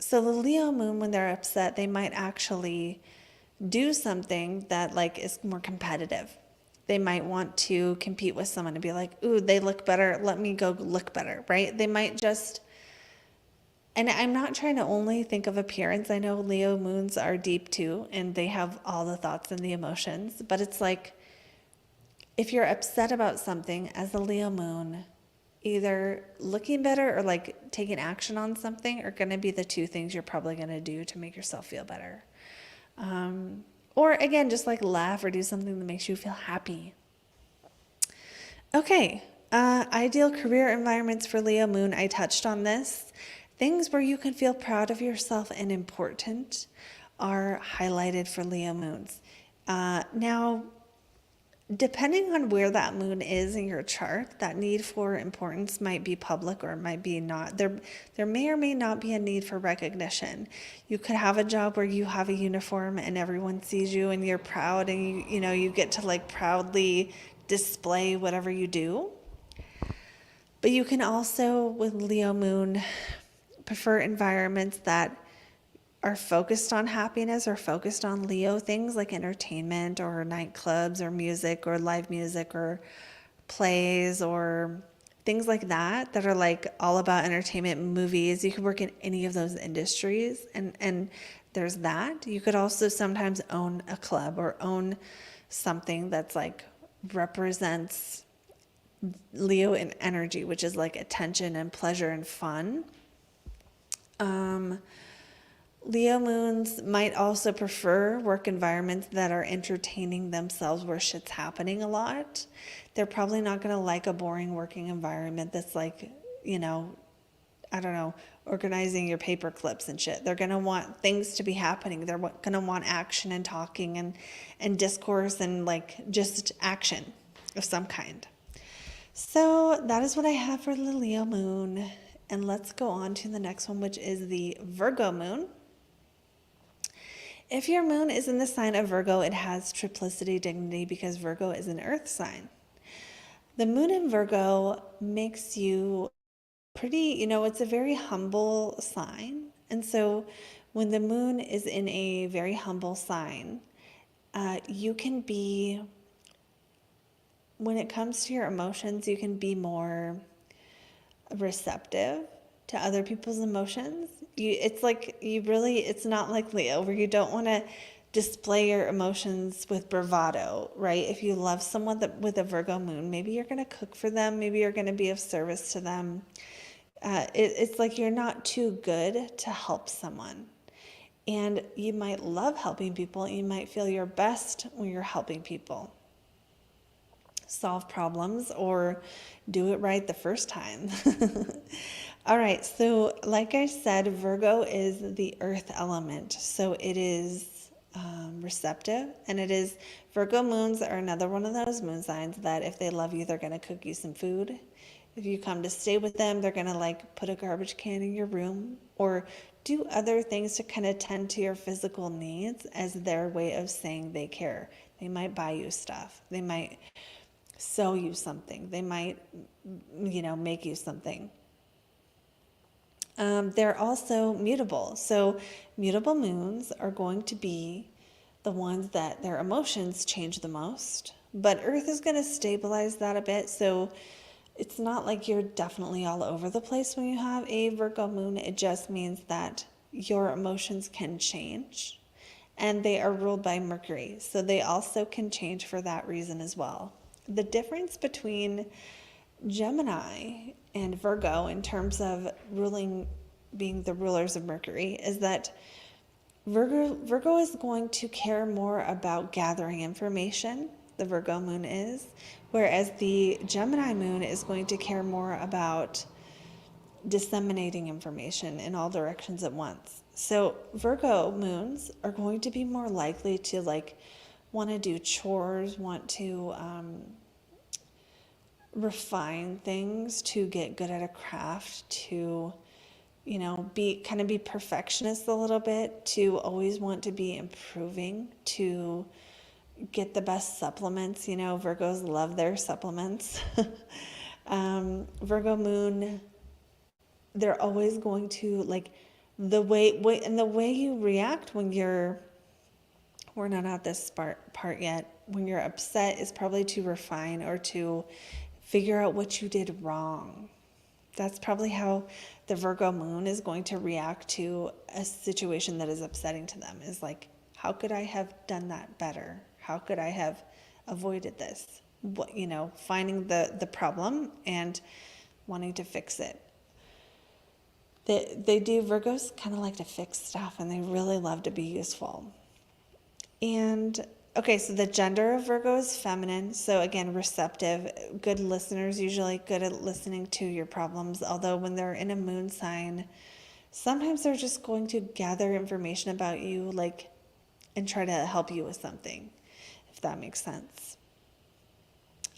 So the Leo moon, when they're upset, they might actually do something that is more competitive. They might want to compete with someone and be like, ooh, they look better, let me go look better, right? They might just, and I'm not trying to only think of appearance. I know Leo moons are deep too, and they have all the thoughts and the emotions, but it's like, if you're upset about something as a Leo moon, either looking better or taking action on something are going to be the two things you're probably going to do to make yourself feel better. Or again, just laugh or do something that makes you feel happy. Okay. Ideal career environments for Leo moon. I touched on this. Things where you can feel proud of yourself and important are highlighted for Leo moons. Now, depending on where that moon is in your chart, that need for importance might be public or it might be not. There may or may not be a need for recognition. You could have a job where you have a uniform and everyone sees you and you're proud, and you get to proudly display whatever you do. But you can also, with Leo moon, prefer environments that are focused on happiness or focused on Leo things like entertainment or nightclubs or music or live music or plays or things like that are all about entertainment, movies. You could work in any of those industries, and there's that. You could also sometimes own a club or own something that's represents Leo in energy, which is attention and pleasure and fun. Leo moons might also prefer work environments that are entertaining themselves, where shit's happening a lot. They're probably not going to like a boring working environment that's organizing your paper clips and shit. They're going to want things to be happening. They're going to want action and talking and discourse and just action of some kind. So that is what I have for the Leo moon. And let's go on to the next one, which is the Virgo moon. If your moon is in the sign of Virgo, it has triplicity dignity because Virgo is an earth sign. The moon in Virgo makes you pretty, it's a very humble sign. And so when the moon is in a very humble sign, you can be, when it comes to your emotions, you can be more receptive to other people's emotions. It's not like Leo, where you don't want to display your emotions with bravado, right? If you love someone with a Virgo moon, maybe you're going to cook for them, maybe you're going to be of service to them. It's like you're not too good to help someone. And you might love helping people. You might feel your best when you're helping people solve problems or do it right the first time. All right, so like I said, Virgo is the earth element. So it is receptive, and it is, Virgo moons are another one of those moon signs that if they love you, they're going to cook you some food. If you come to stay with them, they're going to like put a garbage can in your room or do other things to kind of tend to your physical needs as their way of saying they care. They might buy you stuff. They might sew you something. They might, make you something. They're also mutable. So mutable moons are going to be the ones that their emotions change the most. But Earth is going to stabilize that a bit. So it's not like you're definitely all over the place when you have a Virgo moon. It just means that your emotions can change. And they are ruled by Mercury. So they also can change for that reason as well. The difference between Gemini and Virgo in terms of being the rulers of Mercury is that Virgo is going to care more about gathering information, the Virgo moon is, whereas the Gemini moon is going to care more about disseminating information in all directions at once. So Virgo moons are going to be more likely to want to do chores, want to refine things, to get good at a craft, to be perfectionist a little bit, to always want to be improving, to get the best supplements. Virgos love their supplements. Virgo moon, they're always going to the way you react when we're not at this part yet. When you're upset is probably to refine or to figure out what you did wrong. That's probably how the Virgo moon is going to react to a situation that is upsetting to them, is like, how could I have done that better? How could I have avoided this? Finding the problem and wanting to fix it. Virgos kind of like to fix stuff, and they really love to be useful. And okay, so the gender of Virgo is feminine. So again, receptive, good listeners, usually good at listening to your problems. Although when they're in a moon sign, sometimes they're just going to gather information about you, and try to help you with something, if that makes sense.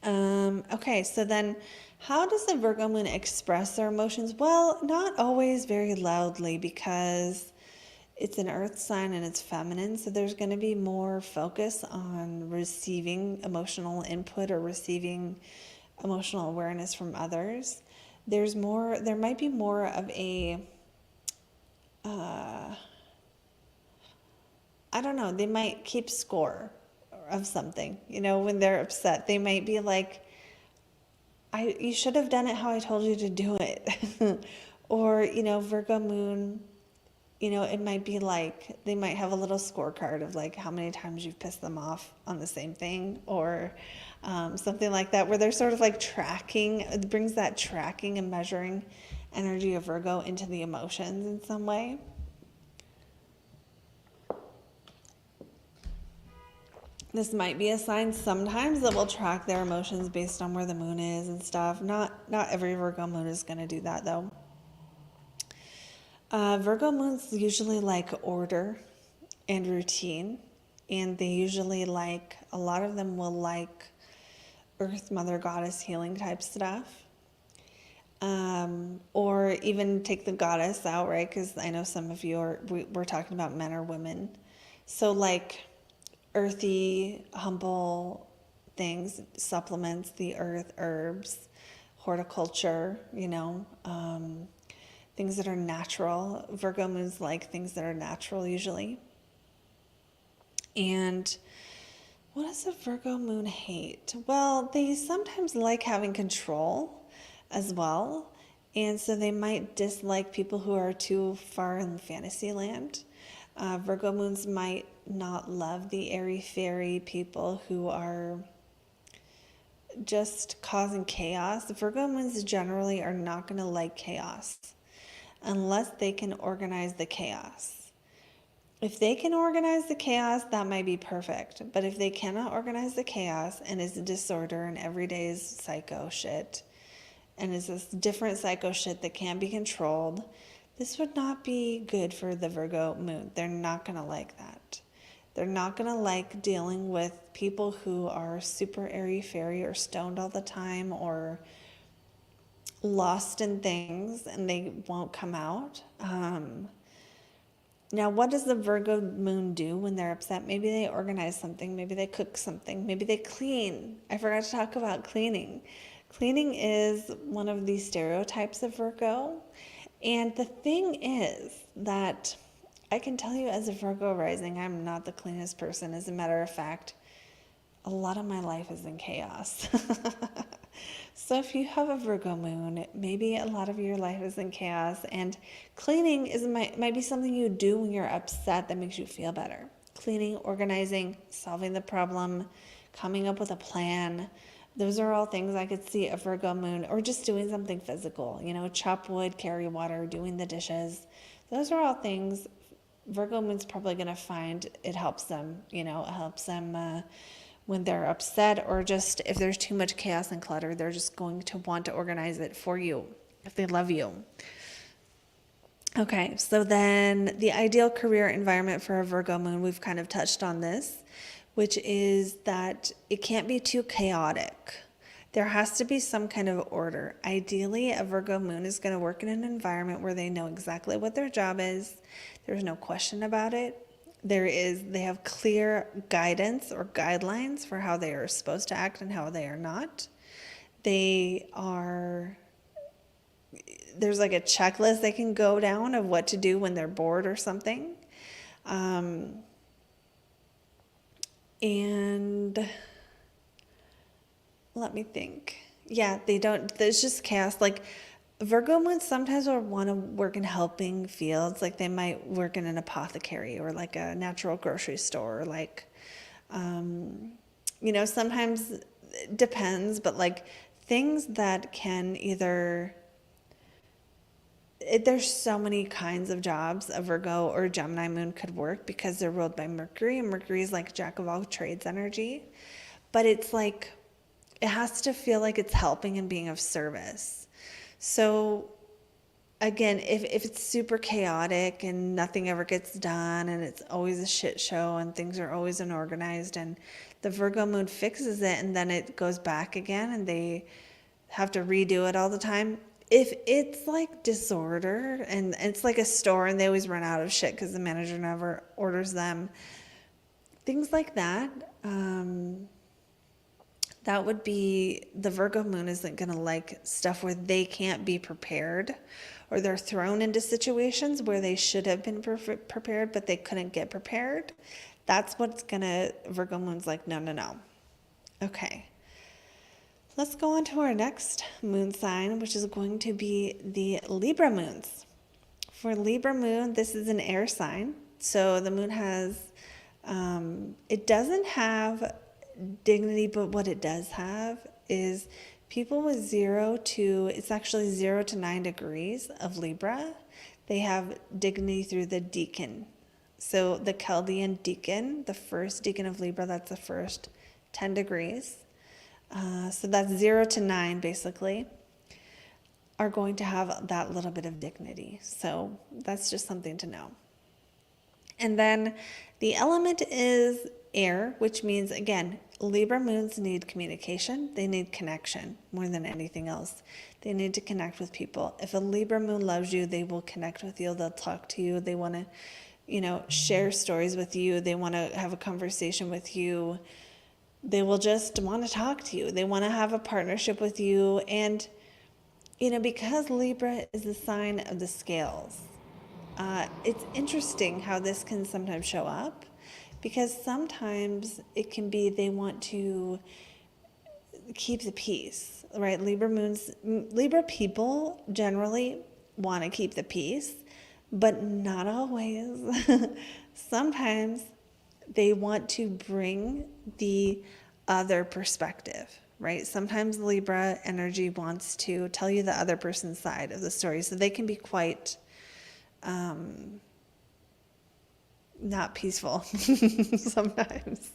Okay, so then how does the Virgo moon express their emotions? Well, not always very loudly, because it's an earth sign and it's feminine, so there's going to be more focus on receiving emotional input or receiving emotional awareness from others. There might be more of a, I don't know, they might keep score of something. When they're upset, they might be like, you should have done it how I told you to do it. Or, Virgo moon, it might be like they might have a little scorecard of how many times you've pissed them off on the same thing, or something like that, where they're sort of tracking. It brings that tracking and measuring energy of Virgo into the emotions in some way. This might be a sign sometimes that will track their emotions based on where the moon is and stuff. Not every Virgo moon is going to do that, though. Virgo moons usually like order and routine, and they usually a lot of them will like Earth, Mother, Goddess, healing type stuff. Or even take the goddess out, right? Because I know some of you we're talking about men or women. So earthy, humble things, supplements, the earth, herbs, horticulture, things that are natural. Virgo moons like things that are natural usually. And what does a Virgo moon hate? Well, they sometimes like having control as well. And so they might dislike people who are too far in fantasy land. Virgo moons might not love the airy-fairy people who are just causing chaos. Virgo moons generally are not going to like chaos unless they can organize the chaos. If they can organize the chaos, that might be perfect. But if they cannot organize the chaos and is a disorder and every day is psycho shit and is this different psycho shit that can't be controlled, this would not be good for the Virgo moon. They're not going to like that. They're not going to like dealing with people who are super airy-fairy or stoned all the time or lost in things and they won't come out. Now, what does the Virgo moon do when they're upset? Maybe they organize something. Maybe they cook something. Maybe they clean. I forgot to talk about cleaning. Cleaning is one of the stereotypes of Virgo. And the thing is that I can tell you as a Virgo rising, I'm not the cleanest person. As a matter of fact, a lot of my life is in chaos. So if you have a Virgo moon, maybe a lot of your life is in chaos, and cleaning might be something you do when you're upset that makes you feel better. Cleaning, organizing, solving the problem, coming up with a plan. Those are all things I could see a Virgo moon, or just doing something physical, chop wood, carry water, doing the dishes. Those are all things Virgo moon's probably going to find it helps them, when they're upset, or just if there's too much chaos and clutter, they're just going to want to organize it for you if they love you. Okay, so then the ideal career environment for a Virgo moon, we've kind of touched on this, which is that it can't be too chaotic. There has to be some kind of order. Ideally, a Virgo moon is going to work in an environment where they know exactly what their job is. There's no question about it. They have clear guidance or guidelines for how they are supposed to act and how they are not. There's like a checklist they can go down of what to do when they're bored or something. And let me think. Yeah, there's just chaos. Like Virgo moons sometimes will want to work in helping fields. Like they might work in an apothecary or like a natural grocery store. Like, sometimes it depends, but like things that can there's so many kinds of jobs a Virgo or Gemini moon could work because they're ruled by Mercury, and Mercury is like jack of all trades energy. But it's like, it has to feel like it's helping and being of service. So again, if it's super chaotic and nothing ever gets done and it's always a shit show and things are always unorganized and the Virgo moon fixes it and then it goes back again and they have to redo it all the time. If it's like disorder and it's like a store and they always run out of shit because the manager never orders them, things like that, that would be, the Virgo moon isn't going to like stuff where they can't be prepared or they're thrown into situations where they should have been prepared but they couldn't get prepared. That's what's going to, Virgo moon's like, no. Okay. Let's go on to our next moon sign, which is going to be the Libra moons. For Libra moon, this is an air sign. So the moon has, it doesn't have dignity, but what it does have is people with it's actually 0 to 9 degrees of Libra. They have dignity through the decan. So the Chaldean decan, the first decan of Libra, that's the first 10 degrees. So that's 0 to 9 basically, are going to have that little bit of dignity. So that's just something to know. And then the element is air, which means, again, Libra moons need communication. They need connection more than anything else. They need to connect with people. If a Libra moon loves you, they will connect with you. They'll talk to you. They want to, share stories with you. They want to have a conversation with you. They will just want to talk to you. They want to have a partnership with you. And, because Libra is the sign of the scales, it's interesting how this can sometimes show up, because sometimes it can be they want to keep the peace, right? Libra people generally want to keep the peace, but not always. Sometimes they want to bring the other perspective, right? Sometimes Libra energy wants to tell you the other person's side of the story, so they can be quite not peaceful sometimes.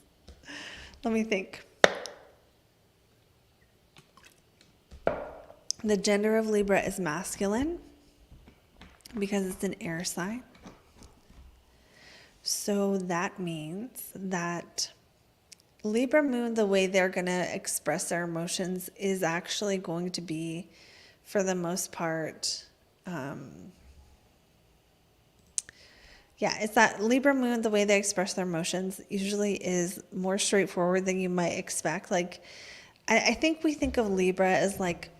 Let me think. The gender of Libra is masculine because it's an air sign. So that means that Libra Moon, the way they're going to express their emotions is actually going to be, for the most part, it's that Libra Moon, the way they express their emotions usually is more straightforward than you might expect. Like, I think we think of Libra as like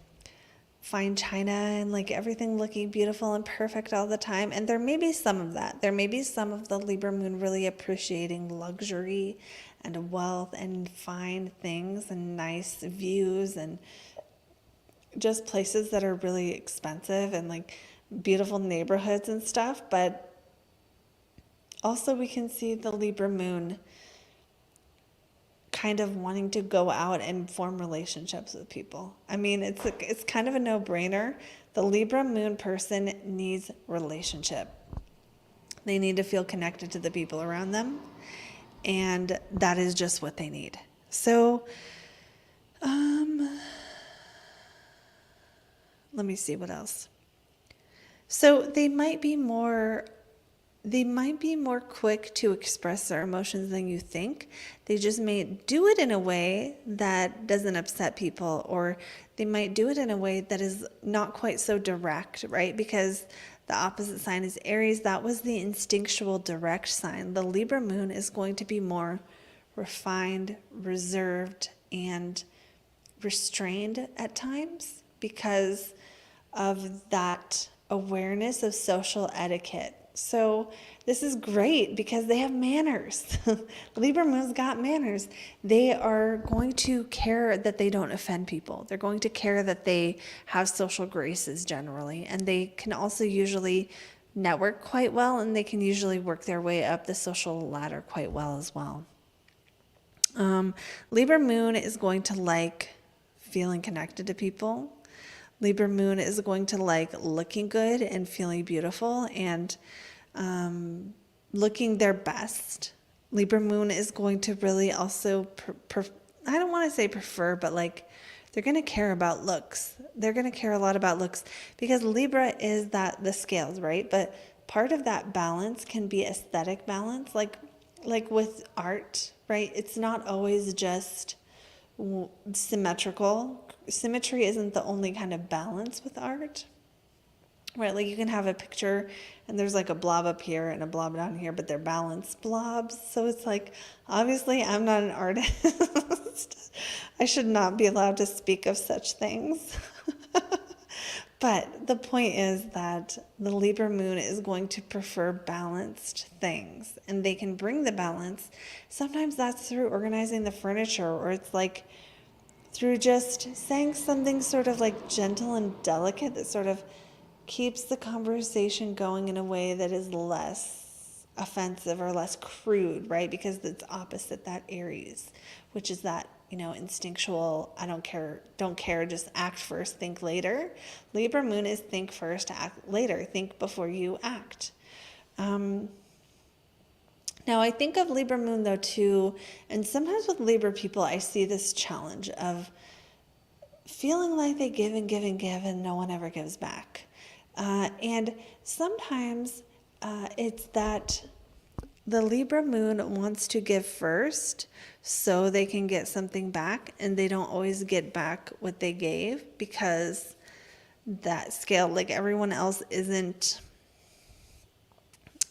fine china and like everything looking beautiful and perfect all the time. And there may be some of that. There may be some of the Libra Moon really appreciating luxury and wealth and fine things and nice views and just places that are really expensive and like beautiful neighborhoods and stuff. But also we can see the Libra Moon kind of wanting to go out and form relationships with people. I mean, it's kind of a no-brainer. The Libra Moon person needs relationship. They need to feel connected to the people around them, and that is just what they need. So, let me see what else. So they might be more quick to express their emotions than you think. They just may do it in a way that doesn't upset people, or they might do it in a way that is not quite so direct, right? Because the opposite sign is Aries. That was the instinctual direct sign. The Libra Moon is going to be more refined, reserved, and restrained at times because of that awareness of social etiquette. So this is great because they have manners. Libra Moon's got manners. They are going to care that they don't offend people. They're going to care that they have social graces generally. And they can also usually network quite well, and they can usually work their way up the social ladder quite well as well. Libra Moon is going to like feeling connected to people. Libra Moon is going to like looking good and feeling beautiful and looking their best. Libra Moon is going to really also, I don't want to say prefer, but like they're going to care about looks. They're going to care a lot about looks because Libra is the scales, right? But part of that balance can be aesthetic balance, like with art, right? It's not always just symmetrical. Symmetry isn't the only kind of balance with art, right? Like you can have a picture and there's like a blob up here and a blob down here, but they're balanced blobs. So it's like, obviously I'm not an artist. I should not be allowed to speak of such things. But the point is that the Libra Moon is going to prefer balanced things, and they can bring the balance. Sometimes that's through organizing the furniture, or it's like through just saying something sort of like gentle and delicate that sort of keeps the conversation going in a way that is less offensive or less crude, right? Because it's opposite that Aries, which is that, instinctual, I don't care, just act first, think later. Libra Moon is think first, act later, think before you act. Now I think of Libra Moon though too, and sometimes with Libra people I see this challenge of feeling like they give and give and give and no one ever gives back. And sometimes it's that the Libra Moon wants to give first so they can get something back, and they don't always get back what they gave because that scale, like everyone else, isn't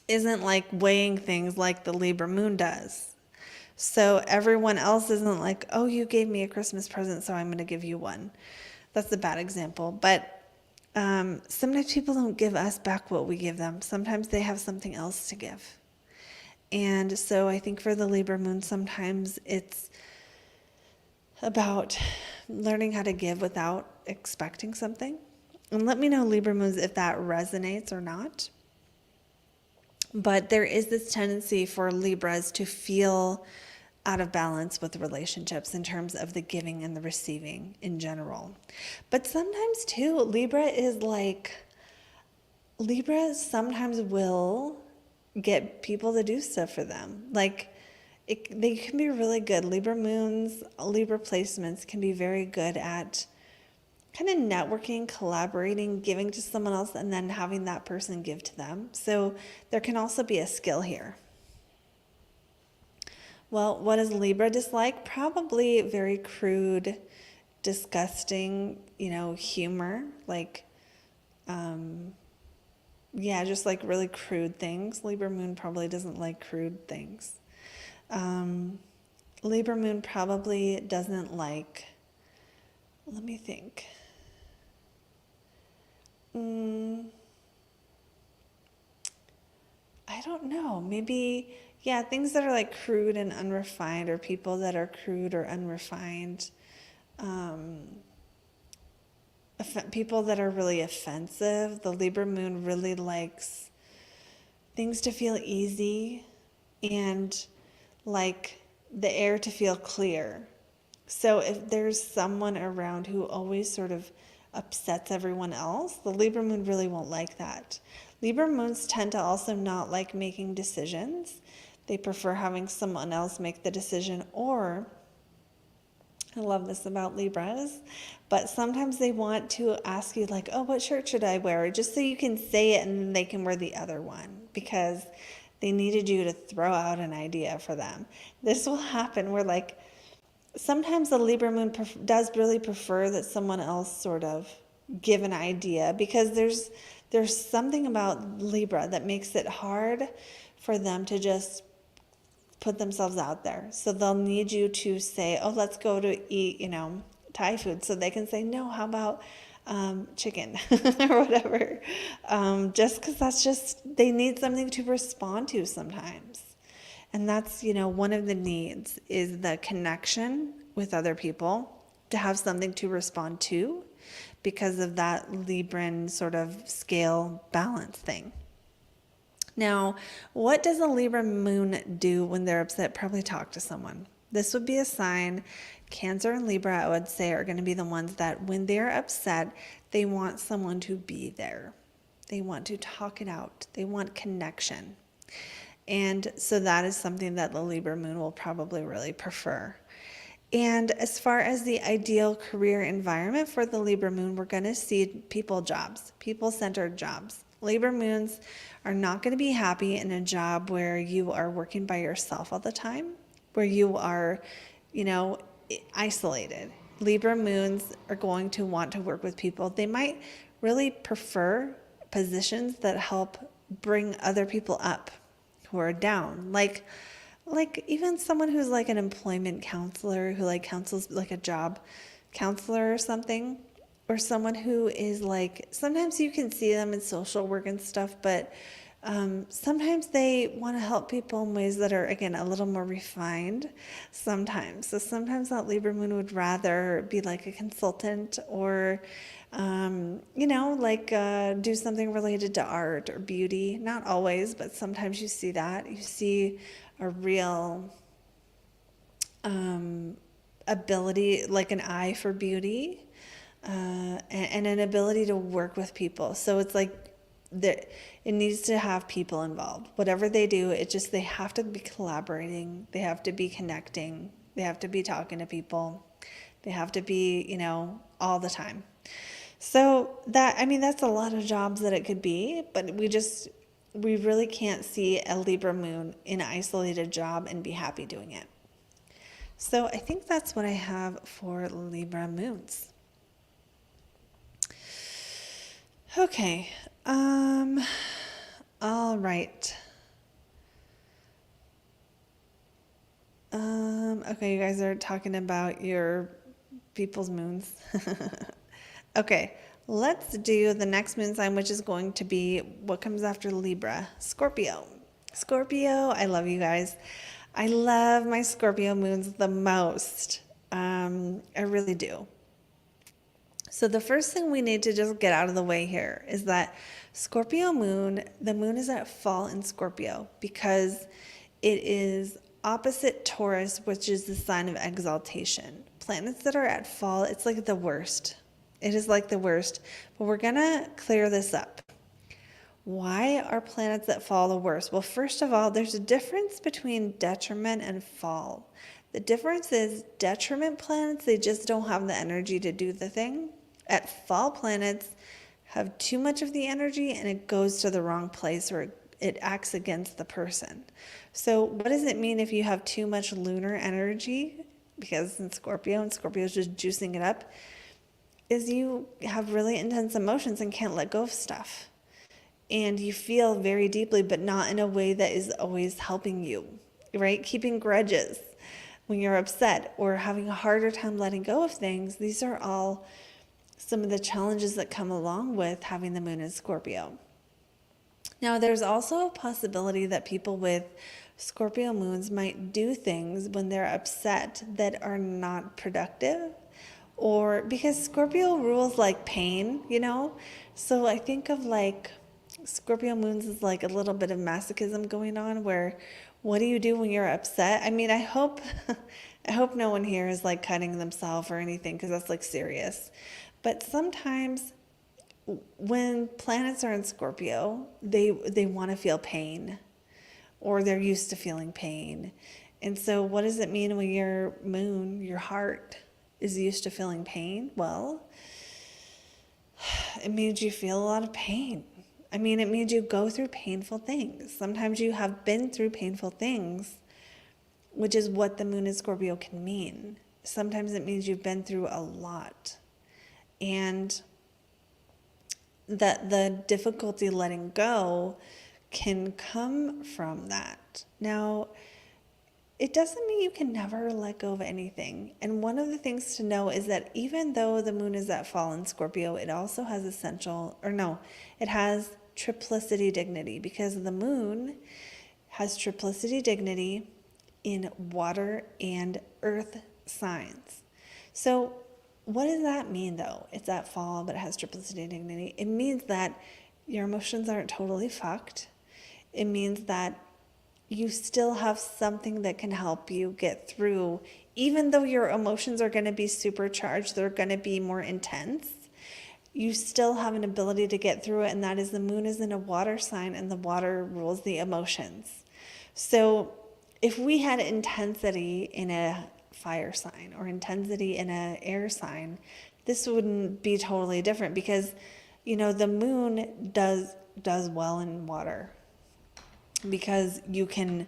like weighing things like the Libra Moon does. So everyone else isn't like, oh, you gave me a Christmas present, so I'm going to give you one. That's a bad example. But sometimes people don't give us back what we give them. Sometimes they have something else to give. And so I think for the Libra Moon, sometimes it's about learning how to give without expecting something. And let me know, Libra Moons, if that resonates or not. But there is this tendency for Libras to feel out of balance with relationships in terms of the giving and the receiving in general. But sometimes too, Libra sometimes will get people to do stuff for them. Like they can be really good. Libra moons, Libra placements can be very good at kind of networking, collaborating, giving to someone else, and then having that person give to them. So there can also be a skill here. Well, what does Libra dislike? Probably very crude, disgusting, humor. Just like really crude things. Libra Moon probably doesn't like crude things. Libra Moon probably doesn't like, let me think. I don't know. Maybe, things that are like crude and unrefined, or people that are crude or unrefined. People that are really offensive. The Libra Moon really likes things to feel easy and like the air to feel clear. So if there's someone around who always sort of upsets everyone else, the Libra Moon really won't like that. Libra Moons tend to also not like making decisions. They prefer having someone else make the decision, or, I love this about Libras, but sometimes they want to ask you like, oh, what shirt should I wear? Just so you can say it and then they can wear the other one, because they needed you to throw out an idea for them. This will happen where like, sometimes the Libra Moon does really prefer that someone else sort of give an idea, because there's something about Libra that makes it hard for them to just put themselves out there. So they'll need you to say, oh, let's go to eat, Thai food. So they can say, no, how about chicken or whatever. Just because they need something to respond to sometimes. And that's, one of the needs is the connection with other people, to have something to respond to because of that Libran sort of scale balance thing. Now, what does a Libra moon do when they're upset? Probably talk to someone. This would be a sign. Cancer and Libra, I would say, are going to be the ones that when they're upset, they want someone to be there. They want to talk it out. They want connection. And so that is something that the Libra moon will probably really prefer. And as far as the ideal career environment for the Libra moon, we're going to see people-centered jobs. Libra moons are not going to be happy in a job where you are working by yourself all the time, where you are, isolated. Libra moons are going to want to work with people. They might really prefer positions that help bring other people up who are down. Like even someone who's like an employment counselor who like counsels, like a job counselor or something, or someone who is like, sometimes you can see them in social work and stuff, but sometimes they want to help people in ways that are, again, a little more refined sometimes. So sometimes that Libra moon would rather be like a consultant or, do something related to art or beauty. Not always, but sometimes you see that. You see a real ability, like an eye for beauty, and an ability to work with people. So it's like it needs to have people involved. Whatever they do, they have to be collaborating. They have to be connecting. They have to be talking to people. They have to be, all the time. So that's a lot of jobs that it could be, but we really can't see a Libra moon in an isolated job and be happy doing it. So I think that's what I have for Libra moons. Okay. All right. Okay, you guys are talking about your people's moons. Okay, let's do the next moon sign, which is going to be what comes after Libra, Scorpio. Scorpio, I love you guys. I love my Scorpio moons the most. I really do. So the first thing we need to just get out of the way here is that Scorpio moon, the moon is at fall in Scorpio because it is opposite Taurus, which is the sign of exaltation. Planets that are at fall, it's like the worst. It is like the worst, but we're gonna clear this up. Why are planets that fall the worst? Well, first of all, there's a difference between detriment and fall. The difference is detriment planets, they just don't have the energy to do the thing. At fall, planets have too much of the energy and it goes to the wrong place or it acts against the person. So what does it mean if you have too much lunar energy? Because in Scorpio, and Scorpio is just juicing it up, is you have really intense emotions and can't let go of stuff. And you feel very deeply, but not in a way that is always helping you, right? Keeping grudges when you're upset or having a harder time letting go of things. These are all some of the challenges that come along with having the moon in Scorpio. Now, there's also a possibility that people with Scorpio moons might do things when they're upset that are not productive, or because Scorpio rules like pain, you know? So I think of like Scorpio moons is like a little bit of masochism going on where what do you do when you're upset? I mean, I hope no one here is like cutting themselves or anything because that's like serious. But sometimes when planets are in Scorpio, they want to feel pain or they're used to feeling pain. And so what does it mean when your moon, your heart, is used to feeling pain? Well, it means you feel a lot of pain. I mean, it means you go through painful things. Sometimes you have been through painful things, which is what the moon in Scorpio can mean. Sometimes it means you've been through a lot. And that the difficulty letting go can come from that. Now, it doesn't mean you can never let go of anything. And one of the things to know is that even though the moon is at fall in Scorpio, it also has it has triplicity dignity because the moon has triplicity dignity in water and earth signs. So what does that mean though? It's at fall, but it has triplicity dignity. It means that your emotions aren't totally fucked. It means that you still have something that can help you get through, even though your emotions are going to be supercharged, they're going to be more intense. You still have an ability to get through it, and that is the moon is in a water sign, and the water rules the emotions. So if we had intensity in a fire sign or intensity in an air sign, this wouldn't be totally different because, you know, the moon does well in water because you can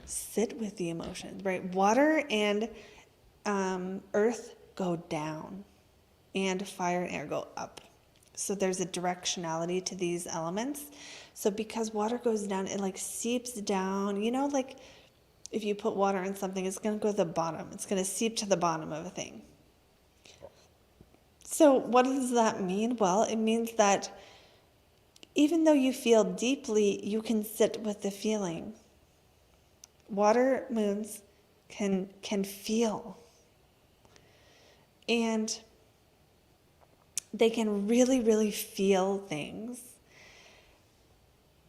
sit with the emotions, right? Water and earth go down and fire and air go up. So there's a directionality to these elements. So because water goes down, it like seeps down, you know, like if you put water in something, it's going to go to the bottom. It's going to seep to the bottom of a thing. So what does that mean? Well, it means that even though you feel deeply, you can sit with the feeling. Water moons can feel. And they can really, really feel things.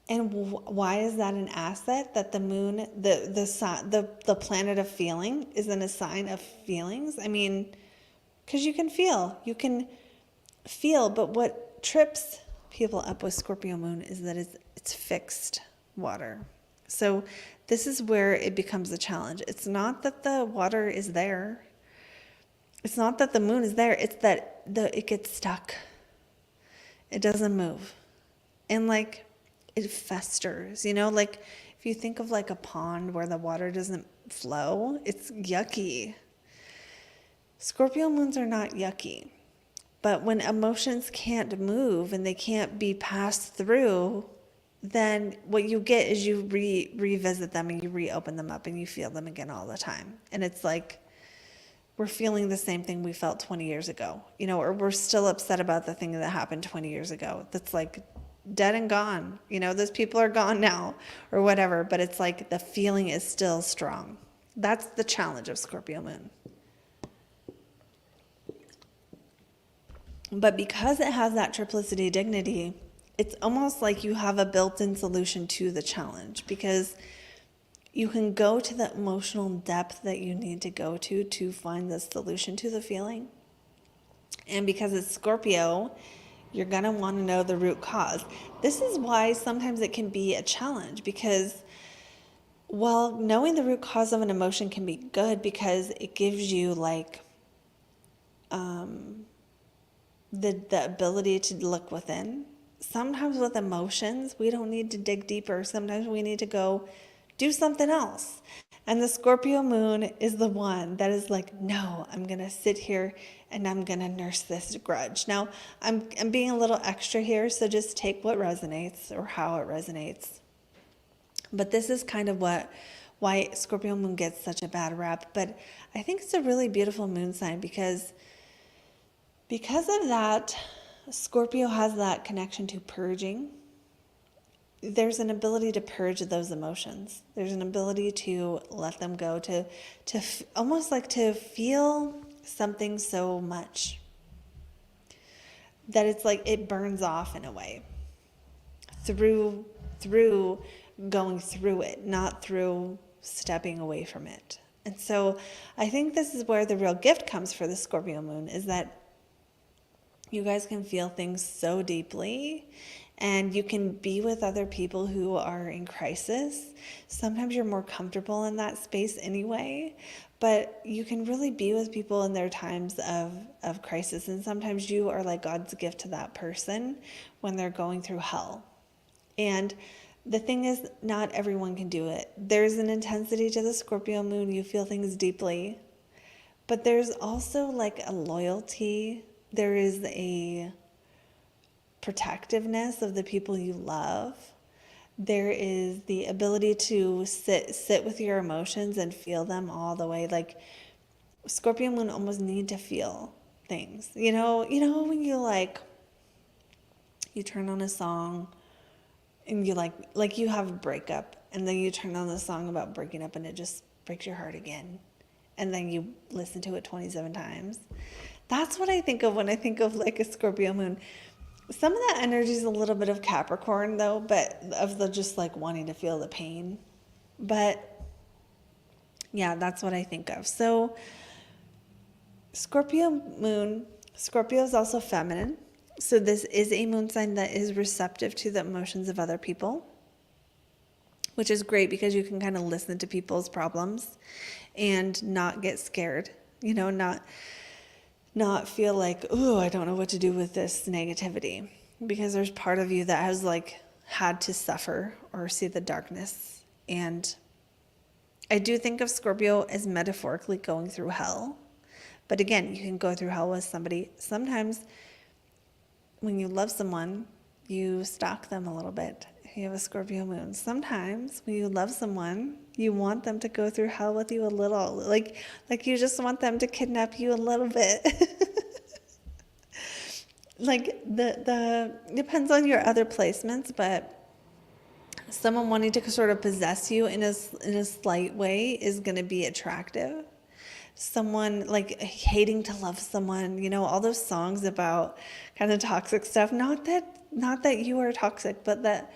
And why is that an asset? That the moon, the planet of feeling, is in a sign of feelings? I mean, because you can feel, but what trips people up with Scorpio moon is that it's fixed water. So this is where it becomes a challenge. It's not that the water is there. It's not that the moon is there. It's that it gets stuck. It doesn't move. And like it festers, you know, like if you think of like a pond where the water doesn't flow, it's yucky. Scorpio moons are not yucky. But when emotions can't move and they can't be passed through, then what you get is you revisit them and you reopen them up and you feel them again all the time. And it's like we're feeling the same thing we felt 20 years ago, you know, or we're still upset about the thing that happened 20 years ago. That's like dead and gone, you know, those people are gone now or whatever, but it's like the feeling is still strong. That's the challenge of Scorpio Moon. But because it has that triplicity dignity, it's almost like you have a built-in solution to the challenge, because you can go to the emotional depth that you need to go to find the solution to the feeling. And because it's Scorpio, you're going to want to know the root cause. This is why sometimes it can be a challenge, because while knowing the root cause of an emotion can be good because it gives you like the ability to look within. Sometimes with emotions, we don't need to dig deeper. Sometimes we need to go do something else. And the Scorpio moon is the one that is like, no, I'm going to sit here and I'm going to nurse this grudge. Now, I'm being a little extra here, so just take what resonates or how it resonates. But this is kind of why Scorpio moon gets such a bad rap. But I think it's a really beautiful moon sign because of that, Scorpio has that connection to purging. There's an ability to purge those emotions. There's an ability to let them go, to almost like to feel something so much that it's like it burns off in a way through going through it, not through stepping away from it. And so I think this is where the real gift comes for the Scorpio moon, is that you guys can feel things so deeply, and you can be with other people who are in crisis. Sometimes you're more comfortable in that space anyway, but you can really be with people in their times of crisis. And sometimes you are like God's gift to that person when they're going through hell. And the thing is, not everyone can do it. There's an intensity to the Scorpio moon. You feel things deeply, but there's also like a loyalty. There is a protectiveness of the people you love. There is the ability to sit with your emotions and feel them all the way. Like Scorpio moon almost need to feel things. You know when you turn on a song and you like you have a breakup, and then you turn on the song about breaking up and it just breaks your heart again. And then you listen to it 27 times. That's what I think of when I think of like a Scorpio moon. Some of that energy is a little bit of Capricorn though, but of the just like wanting to feel the pain. But yeah, that's what I think of. So Scorpio moon, Scorpio is also feminine. So this is a moon sign that is receptive to the emotions of other people, which is great because you can kind of listen to people's problems and not get scared, not feel like, oh, I don't know what to do with this negativity, because there's part of you that has like had to suffer or see the darkness. And I do think of Scorpio as metaphorically going through hell. But again, you can go through hell with somebody. Sometimes when you love someone, you stalk them a little bit. You have a Scorpio moon. Sometimes when you love someone, you want them to go through hell with you a little. Like you just want them to kidnap you a little bit. Like the depends on your other placements, but someone wanting to sort of possess you in a slight way is going to be attractive. Someone like hating to love someone, all those songs about kind of toxic stuff. Not that you are toxic, but that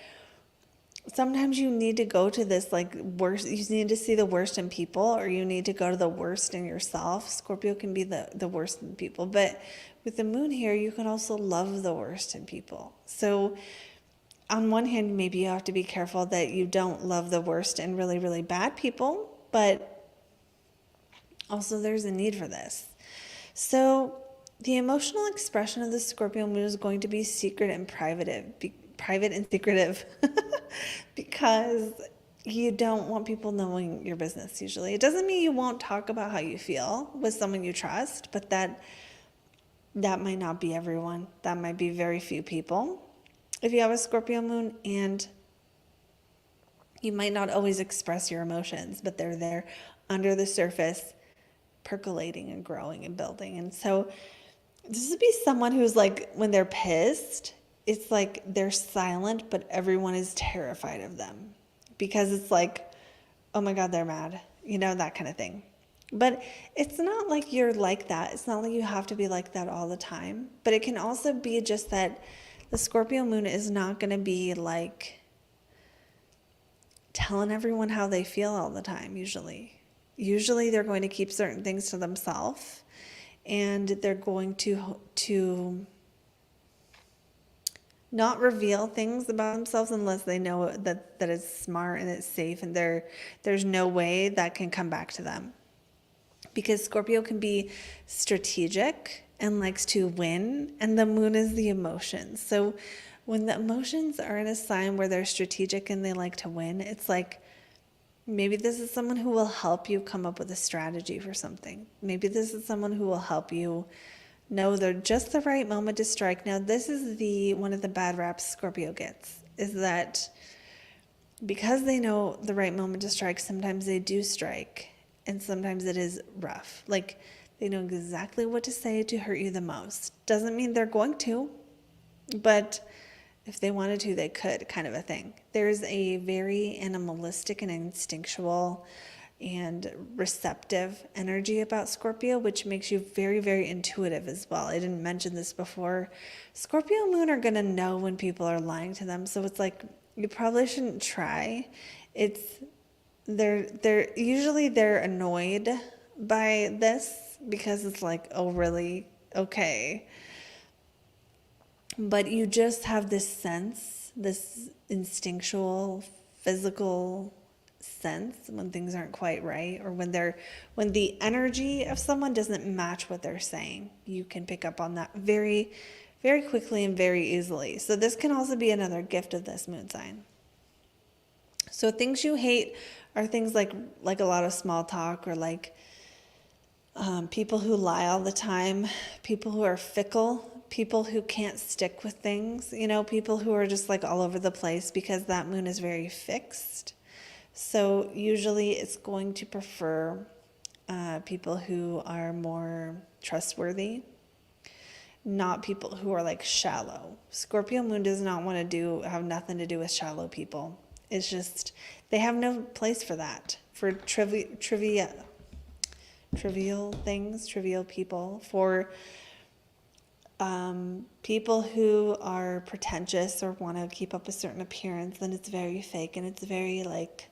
sometimes you need to go to this like worst. You need to see the worst in people, or you need to go to the worst in yourself. Scorpio can be the worst in people, but with the moon here, you can also love the worst in people. So on one hand, maybe you have to be careful that you don't love the worst in really, really bad people, but also there's a need for this. So the emotional expression of the Scorpio moon is going to be secret and private and secretive because you don't want people knowing your business usually. It doesn't mean you won't talk about how you feel with someone you trust, but that might not be everyone. That might be very few people. If you have a Scorpio moon and You might not always express your emotions, but they're there under the surface, percolating and growing and building. And so this would be someone who's like, when they're pissed, it's like they're silent, but everyone is terrified of them because it's like, oh my God, they're mad, that kind of thing. But it's not like you're like that. It's not like you have to be like that all the time. But it can also be just that the Scorpio moon is not going to be like telling everyone how they feel all the time, usually. Usually they're going to keep certain things to themselves, and they're going to not reveal things about themselves unless they know that it's smart and it's safe, and there's no way that can come back to them. Because Scorpio can be strategic and likes to win, and the moon is the emotions. So when the emotions are in a sign where they're strategic and they like to win, it's like maybe this is someone who will help you come up with a strategy for something. Maybe this is someone who will help you know they're just the right moment to strike. Now, this is one of the bad raps Scorpio gets, is that because they know the right moment to strike, sometimes they do strike, and sometimes it is rough. Like, they know exactly what to say to hurt you the most. Doesn't mean they're going to, but if they wanted to, they could, kind of a thing. There's a very animalistic and instinctual and receptive energy about Scorpio, which makes you very, very intuitive as well. I didn't mention this before. Scorpio moon are going to know when people are lying to them. So it's like, you probably shouldn't try. They're usually annoyed by this because it's like, oh, really? Okay. But you just have this sense, this instinctual, physical sense when things aren't quite right, or when the energy of someone doesn't match what they're saying. You can pick up on that very, very quickly and very easily. So this can also be another gift of this moon sign. So things you hate are things like a lot of small talk, or like people who lie all the time, people who are fickle, people who can't stick with things, people who are just like all over the place, because that moon is very fixed. So usually it's going to prefer people who are more trustworthy, not people who are like shallow. Scorpio moon does not want to have nothing to do with shallow people. It's just, they have no place for that, for trivial things, trivial people, for people who are pretentious or want to keep up a certain appearance. Then it's very fake, and it's very like,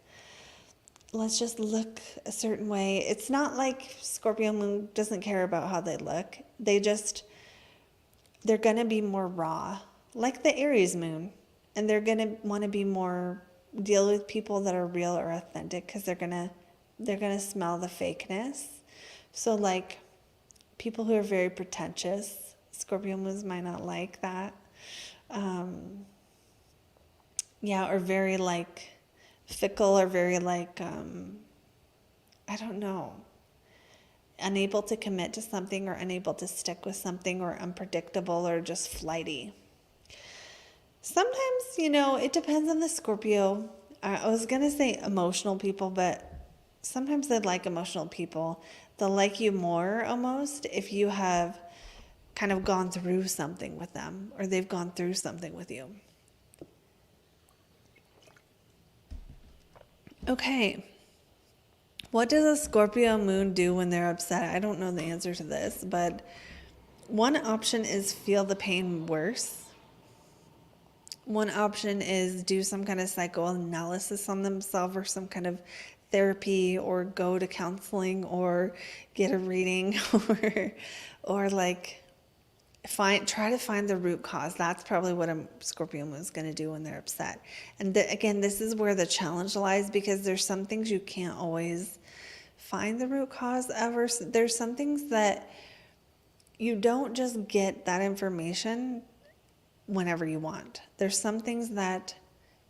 let's just look a certain way. It's not like Scorpio moon doesn't care about how they look. They're going to be more raw, like the Aries moon, and they're going to want to be more, deal with people that are real or authentic, because they're going to smell the fakeness. So like people who are very pretentious, Scorpio moons might not like that. Or very like fickle, or very like, I don't know, unable to commit to something, or unable to stick with something, or unpredictable, or just flighty. Sometimes, it depends on the Scorpio. I was going to say emotional people, but sometimes they like emotional people. They'll like you more almost if you have kind of gone through something with them, or they've gone through something with you. Okay. What does a Scorpio moon do when they're upset? I don't know the answer to this, but one option is feel the pain worse. One option is do some kind of psychoanalysis on themselves, or some kind of therapy, or go to counseling, or get a reading, or like try to find the root cause. That's probably what a Scorpio moon is going to do when they're upset. And again, this is where the challenge lies, because there's some things you can't always find the root cause of. There's some things that you don't just get that information whenever you want. There's some things that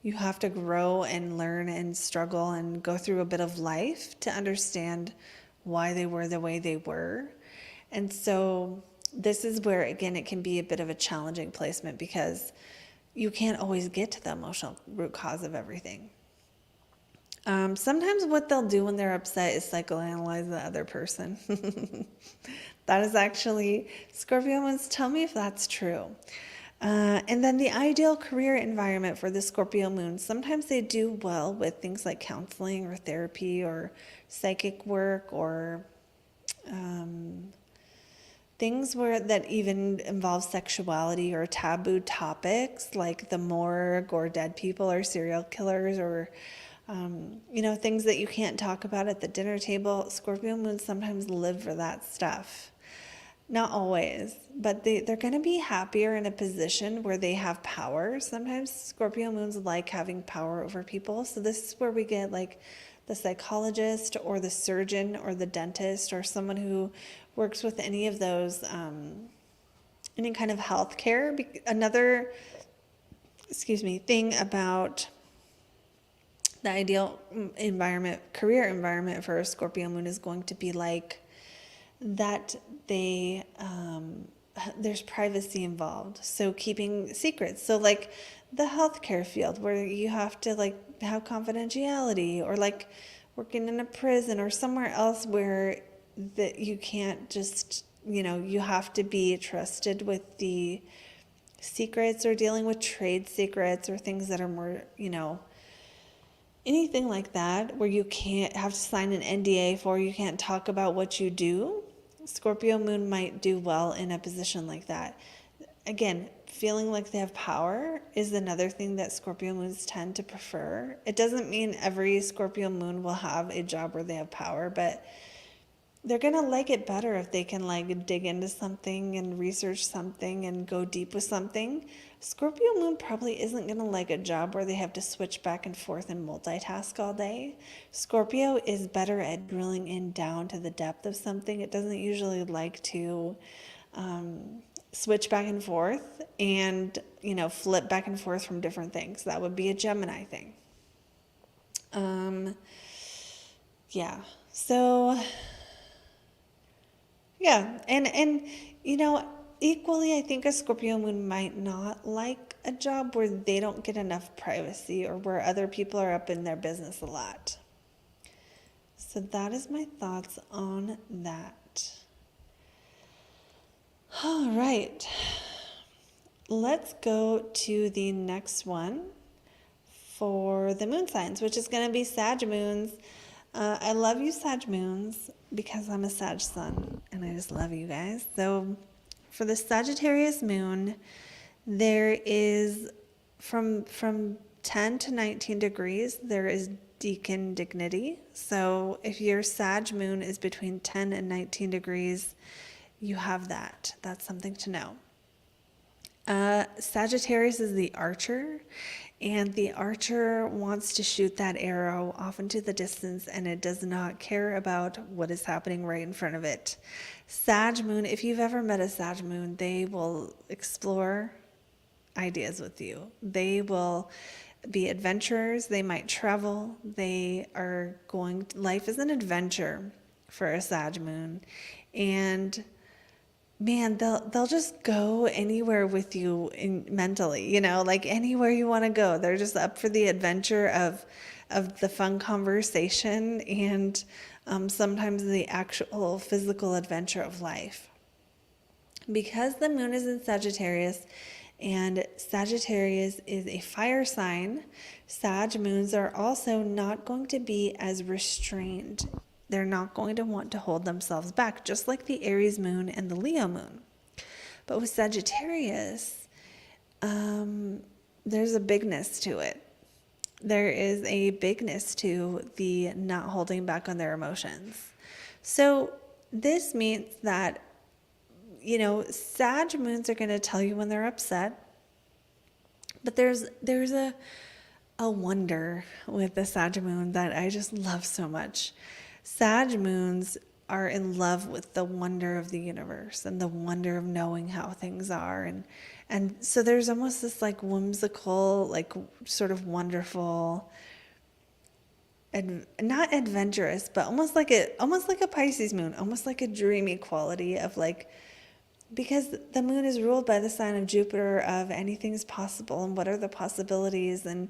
you have to grow and learn and struggle and go through a bit of life to understand why they were the way they were. And so this is where, again, it can be a bit of a challenging placement, because you can't always get to the emotional root cause of everything. Sometimes what they'll do when they're upset is psychoanalyze the other person. That is actually, Scorpio ones, tell me if that's true. And then the ideal career environment for the Scorpio moon, sometimes they do well with things like counseling or therapy or psychic work or things where that even involve sexuality or taboo topics like the morgue or dead people or serial killers or things that you can't talk about at the dinner table. Scorpio moons sometimes live for that stuff. Not always, but they're going to be happier in a position where they have power. Sometimes Scorpio moons like having power over people. So this is where we get like the psychologist or the surgeon or the dentist or someone who works with any of those, any kind of health care. Another, thing about the ideal environment, career environment for a Scorpio moon is going to be like that there's privacy involved. So keeping secrets. So like the healthcare field where you have to like have confidentiality, or like working in a prison or somewhere else where that you can't just, you have to be trusted with the secrets, or dealing with trade secrets or things that are more, anything like that where you can't have to sign an NDA for, you can't talk about what you do. Scorpio moon might do well in a position like that. Again, feeling like they have power is another thing that Scorpio moons tend to prefer. It doesn't mean every Scorpio moon will have a job where they have power, but they're going to like it better if they can like dig into something and research something and go deep with something. Scorpio moon probably isn't going to like a job where they have to switch back and forth and multitask all day. Scorpio is better at drilling in down to the depth of something. It doesn't usually like to switch back and forth and, flip back and forth from different things. That would be a Gemini thing. Yeah. So, yeah. And equally, I think a Scorpio moon might not like a job where they don't get enough privacy or where other people are up in their business a lot. So that is my thoughts on that. All right. Let's go to the next one for the moon signs, which is going to be Sag moons. I love you, Sag moons, because I'm a Sag sun, and I just love you guys. So for the Sagittarius moon, there is from 10 to 19 degrees, there is decan dignity. So if your Sag moon is between 10 and 19 degrees, you have that. That's something to know. Sagittarius is the archer, and the archer wants to shoot that arrow off into the distance, and it does not care about what is happening right in front of it. Sag moon, if you've ever met a Sag moon, they will explore ideas with you. They will be adventurers. They might travel. Life is an adventure for a Sag moon. And man, they'll just go anywhere with you mentally, like anywhere you want to go. They're just up for the adventure of the fun conversation and sometimes the actual physical adventure of life. Because the moon is in Sagittarius, and Sagittarius is a fire sign, Sag moons are also not going to be as restrained. They're not going to want to hold themselves back, just like the Aries moon and the Leo moon. But with Sagittarius, there's a bigness to it. There is a bigness to the not holding back on their emotions. So this means that, Sag moons are going to tell you when they're upset, but there's a wonder with the Sag moon that I just love so much. Sag moons are in love with the wonder of the universe and the wonder of knowing how things are. And so there's almost this like whimsical, like sort of wonderful, not adventurous, but almost like a Pisces moon, almost like a dreamy quality of like, because the moon is ruled by the sign of Jupiter of anything's possible and what are the possibilities, and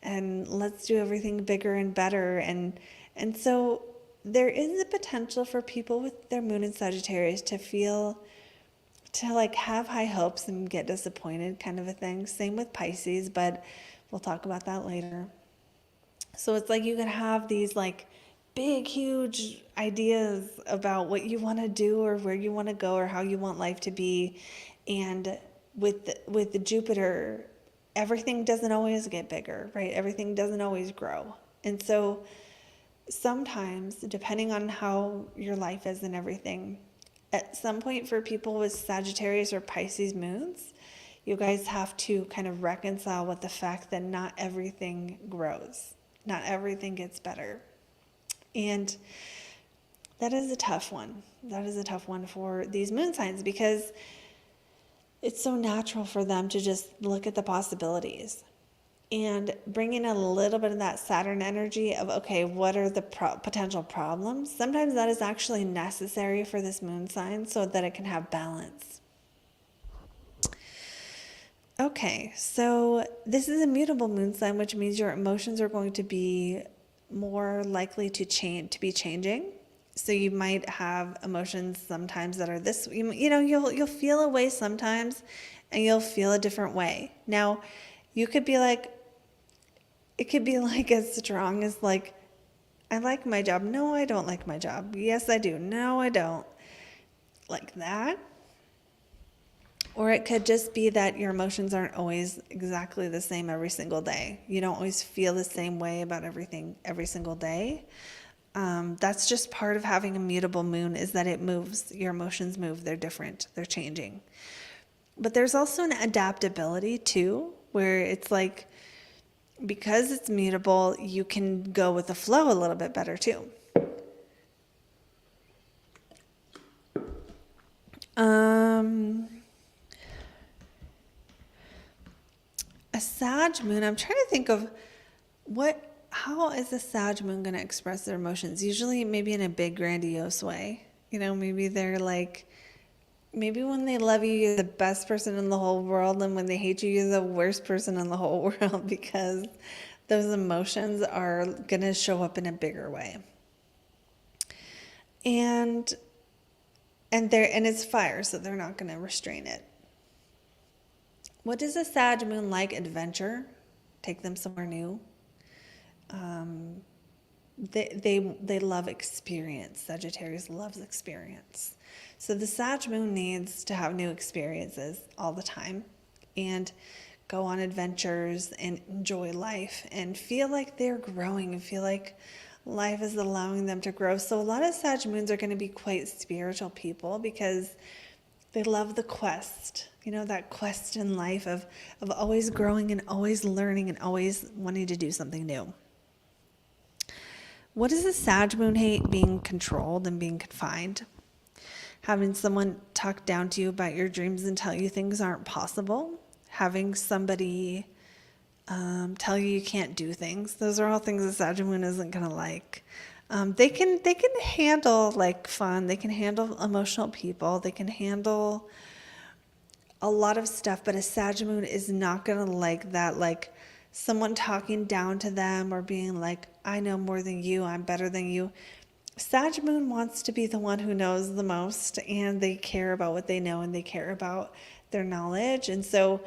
and let's do everything bigger and better. And so there is a potential for people with their moon in Sagittarius to like have high hopes and get disappointed, kind of a thing. Same with Pisces, but we'll talk about that later. So it's like you can have these like big, huge ideas about what you want to do or where you want to go or how you want life to be. And with the Jupiter, everything doesn't always get bigger, right? Everything doesn't always grow. And so sometimes, depending on how your life is and everything, at some point for people with Sagittarius or Pisces moons, you guys have to kind of reconcile with the fact that not everything grows. Not everything gets better. And that is a tough one. That is a tough one for these moon signs because it's so natural for them to just look at the possibilities and bring in a little bit of that Saturn energy of, okay, what are the potential problems? Sometimes that is actually necessary for this moon sign so that it can have balance. Okay, so this is a mutable moon sign, which means your emotions are going to be more likely to be changing. So you might have emotions sometimes that are this, you'll feel a way sometimes and you'll feel a different way. Now, you could be like, it could be like as strong as like, I like my job. No, I don't like my job. Yes, I do. No, I don't. Like that. Or it could just be that your emotions aren't always exactly the same every single day. You don't always feel the same way about everything every single day. That's just part of having a mutable moon, is that it moves. Your emotions move. They're different. They're changing. But there's also an adaptability too, where it's like, because it's mutable, you can go with the flow a little bit better too. A Sag moon, I'm trying to think of how is a Sag moon going to express their emotions? Usually maybe in a big grandiose way. Maybe they're like, maybe when they love you, you're the best person in the whole world, and when they hate you, you're the worst person in the whole world, because those emotions are going to show up in a bigger way. And it's fire, so they're not going to restrain it. What does a Sag moon like? Adventure. Take them somewhere new. They love experience. Sagittarius loves experience. So the Sag moon needs to have new experiences all the time and go on adventures and enjoy life and feel like they're growing and feel like life is allowing them to grow. So a lot of Sag moons are going to be quite spiritual people because they love the quest, that quest in life of always growing and always learning and always wanting to do something new. What does a Sag moon hate? Being controlled and being confined. Having someone talk down to you about your dreams and tell you things aren't possible. Having somebody tell you can't do things. Those are all things a Sag moon isn't going to like. They can handle like fun. They can handle emotional people. They can handle a lot of stuff, but a Sag moon is not going to like that, like someone talking down to them or being like, I know more than you, I'm better than you. Sag moon wants to be the one who knows the most, and they care about what they know and they care about their knowledge. And so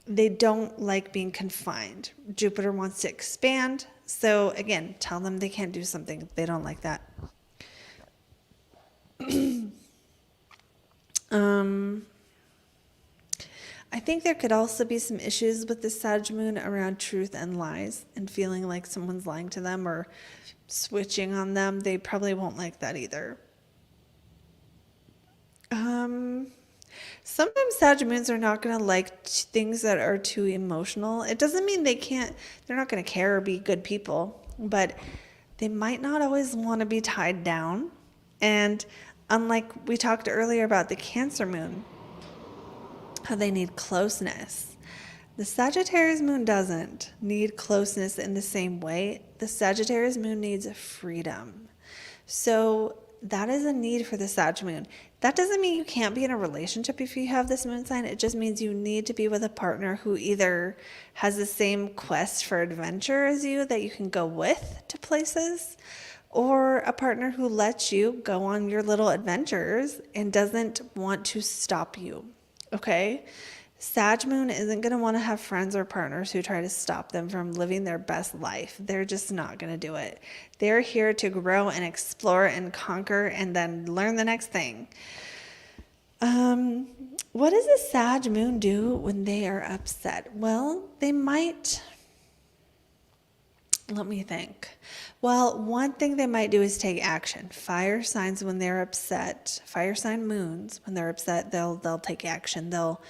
they don't like being confined. Jupiter wants to expand. So again, tell them they can't do something. They don't like that. I think there could also be some issues with the Sag moon around truth and lies and feeling like someone's lying to them or switching on them. They probably won't like that either. Sometimes Sag moons are not going to like things that are too emotional. It doesn't mean they're not going to care or be good people, but they might not always want to be tied down. And unlike we talked earlier about the Cancer moon, how they need closeness. The Sagittarius moon doesn't need closeness in the same way. The Sagittarius moon needs freedom. So that is a need for the Sag moon. That doesn't mean you can't be in a relationship if you have this moon sign. It just means you need to be with a partner who either has the same quest for adventure as you that you can go with to places, or a partner who lets you go on your little adventures and doesn't want to stop you. Okay? Sag Moon isn't going to want to have friends or partners who try to stop them from living their best life. They're just not going to do it. They're here to grow and explore and conquer and then learn the next thing. What does a Sag Moon do when they are upset? Well, they might... Let me think. Well, one thing they might do is take action. Fire signs, when they're upset, fire sign moons, when they're upset, they'll take action. They'll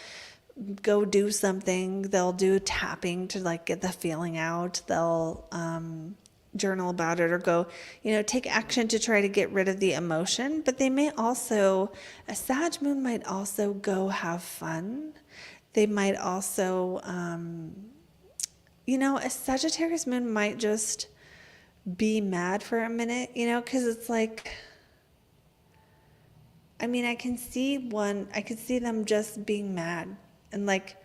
go do something. They'll do tapping to like get the feeling out. They'll journal about it or go, take action to try to get rid of the emotion. But they may also, a Sag Moon might also go have fun. They might also, a Sagittarius Moon might just be mad for a minute, because it's like, I can see them just being mad and like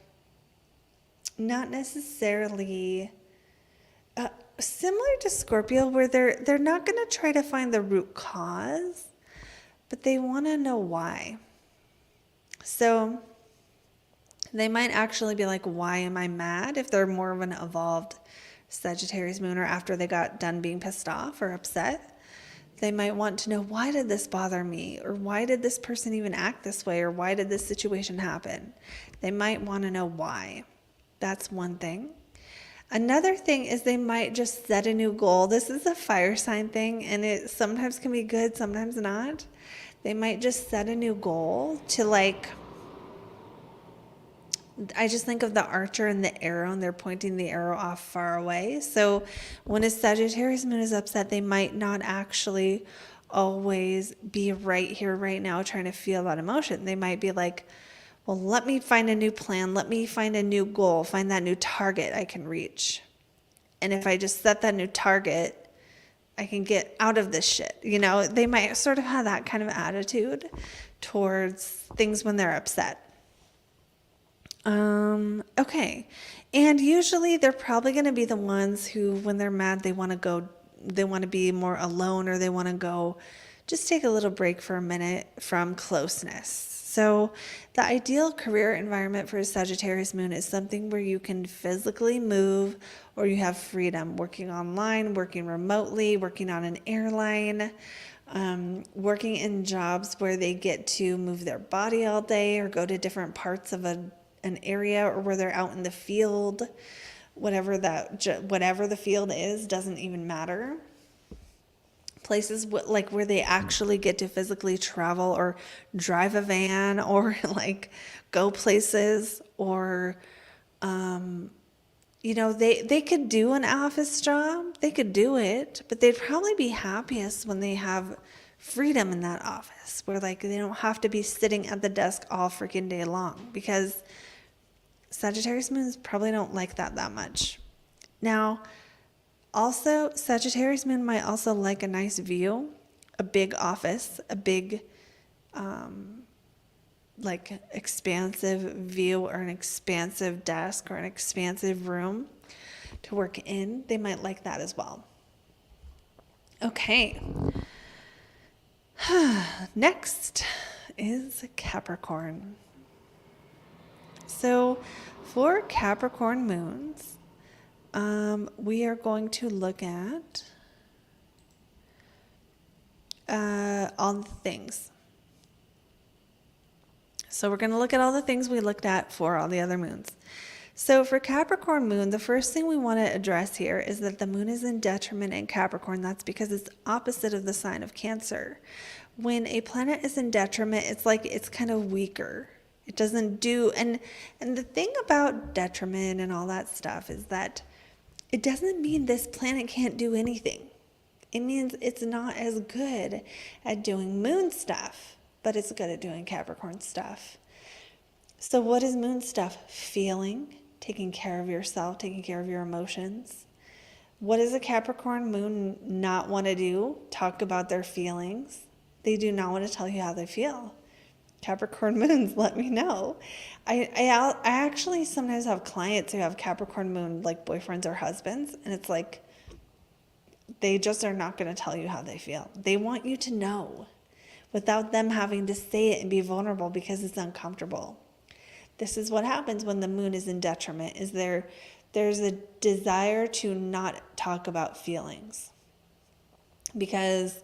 not necessarily similar to Scorpio, where they're not going to try to find the root cause, but they want to know why. So they might actually be like, why am I mad? If they're more of an evolved Sagittarius Moon, or after they got done being pissed off or upset, they might want to know, why did this bother me? Or why did this person even act this way? Or why did this situation happen? They might want to know why. That's one thing. Another thing is they might just set a new goal. This is a fire sign thing, and it sometimes can be good, sometimes not. They might just set a new goal to I just think of the archer and the arrow, and they're pointing the arrow off far away. So when a Sagittarius Moon is upset, they might not actually always be right here, right now, trying to feel that emotion. They might be like, well, let me find a new plan. Let me find a new goal, find that new target I can reach. And if I just set that new target, I can get out of this shit. They might sort of have that kind of attitude towards things when they're upset. Okay. And usually they're probably going to be the ones who, when they're mad, they want to be more alone, or they want to go just take a little break for a minute from closeness. So the ideal career environment for a Sagittarius Moon is something where you can physically move, or you have freedom, working online, working remotely, working on an airline, working in jobs where they get to move their body all day, or go to different parts of an area, or where they're out in the field. Whatever the field is, doesn't even matter. Places where they actually get to physically travel, or drive a van, or go places, or they could do an office job. They could do it, but they'd probably be happiest when they have freedom in that office, where they don't have to be sitting at the desk all freaking day long, because Sagittarius Moons probably don't like that much. Now, also, Sagittarius Moon might also like a nice view, a big office, a big, expansive view, or an expansive desk, or an expansive room to work in. They might like that as well. Okay. Next is Capricorn. So for Capricorn moons, we are going to look at all the things. So we're going to look at all the things we looked at for all the other moons. So for Capricorn Moon, the first thing we want to address here is that the moon is in detriment in Capricorn. That's because it's opposite of the sign of Cancer. When a planet is in detriment, it's kind of weaker. It doesn't do, and the thing about detriment and all that stuff is that it doesn't mean this planet can't do anything. It means it's not as good at doing moon stuff, but it's good at doing Capricorn stuff. So what is moon stuff? Feeling, taking care of yourself, taking care of your emotions. What does a Capricorn moon not want to do? Talk about their feelings. They do not want to tell you how they feel. Capricorn moons, let me know. I actually sometimes have clients who have Capricorn moon, like boyfriends or husbands, and it's like they just are not going to tell you how they feel. They want you to know without them having to say it and be vulnerable because it's uncomfortable. This is what happens when the moon is in detriment, is there's a desire to not talk about feelings, because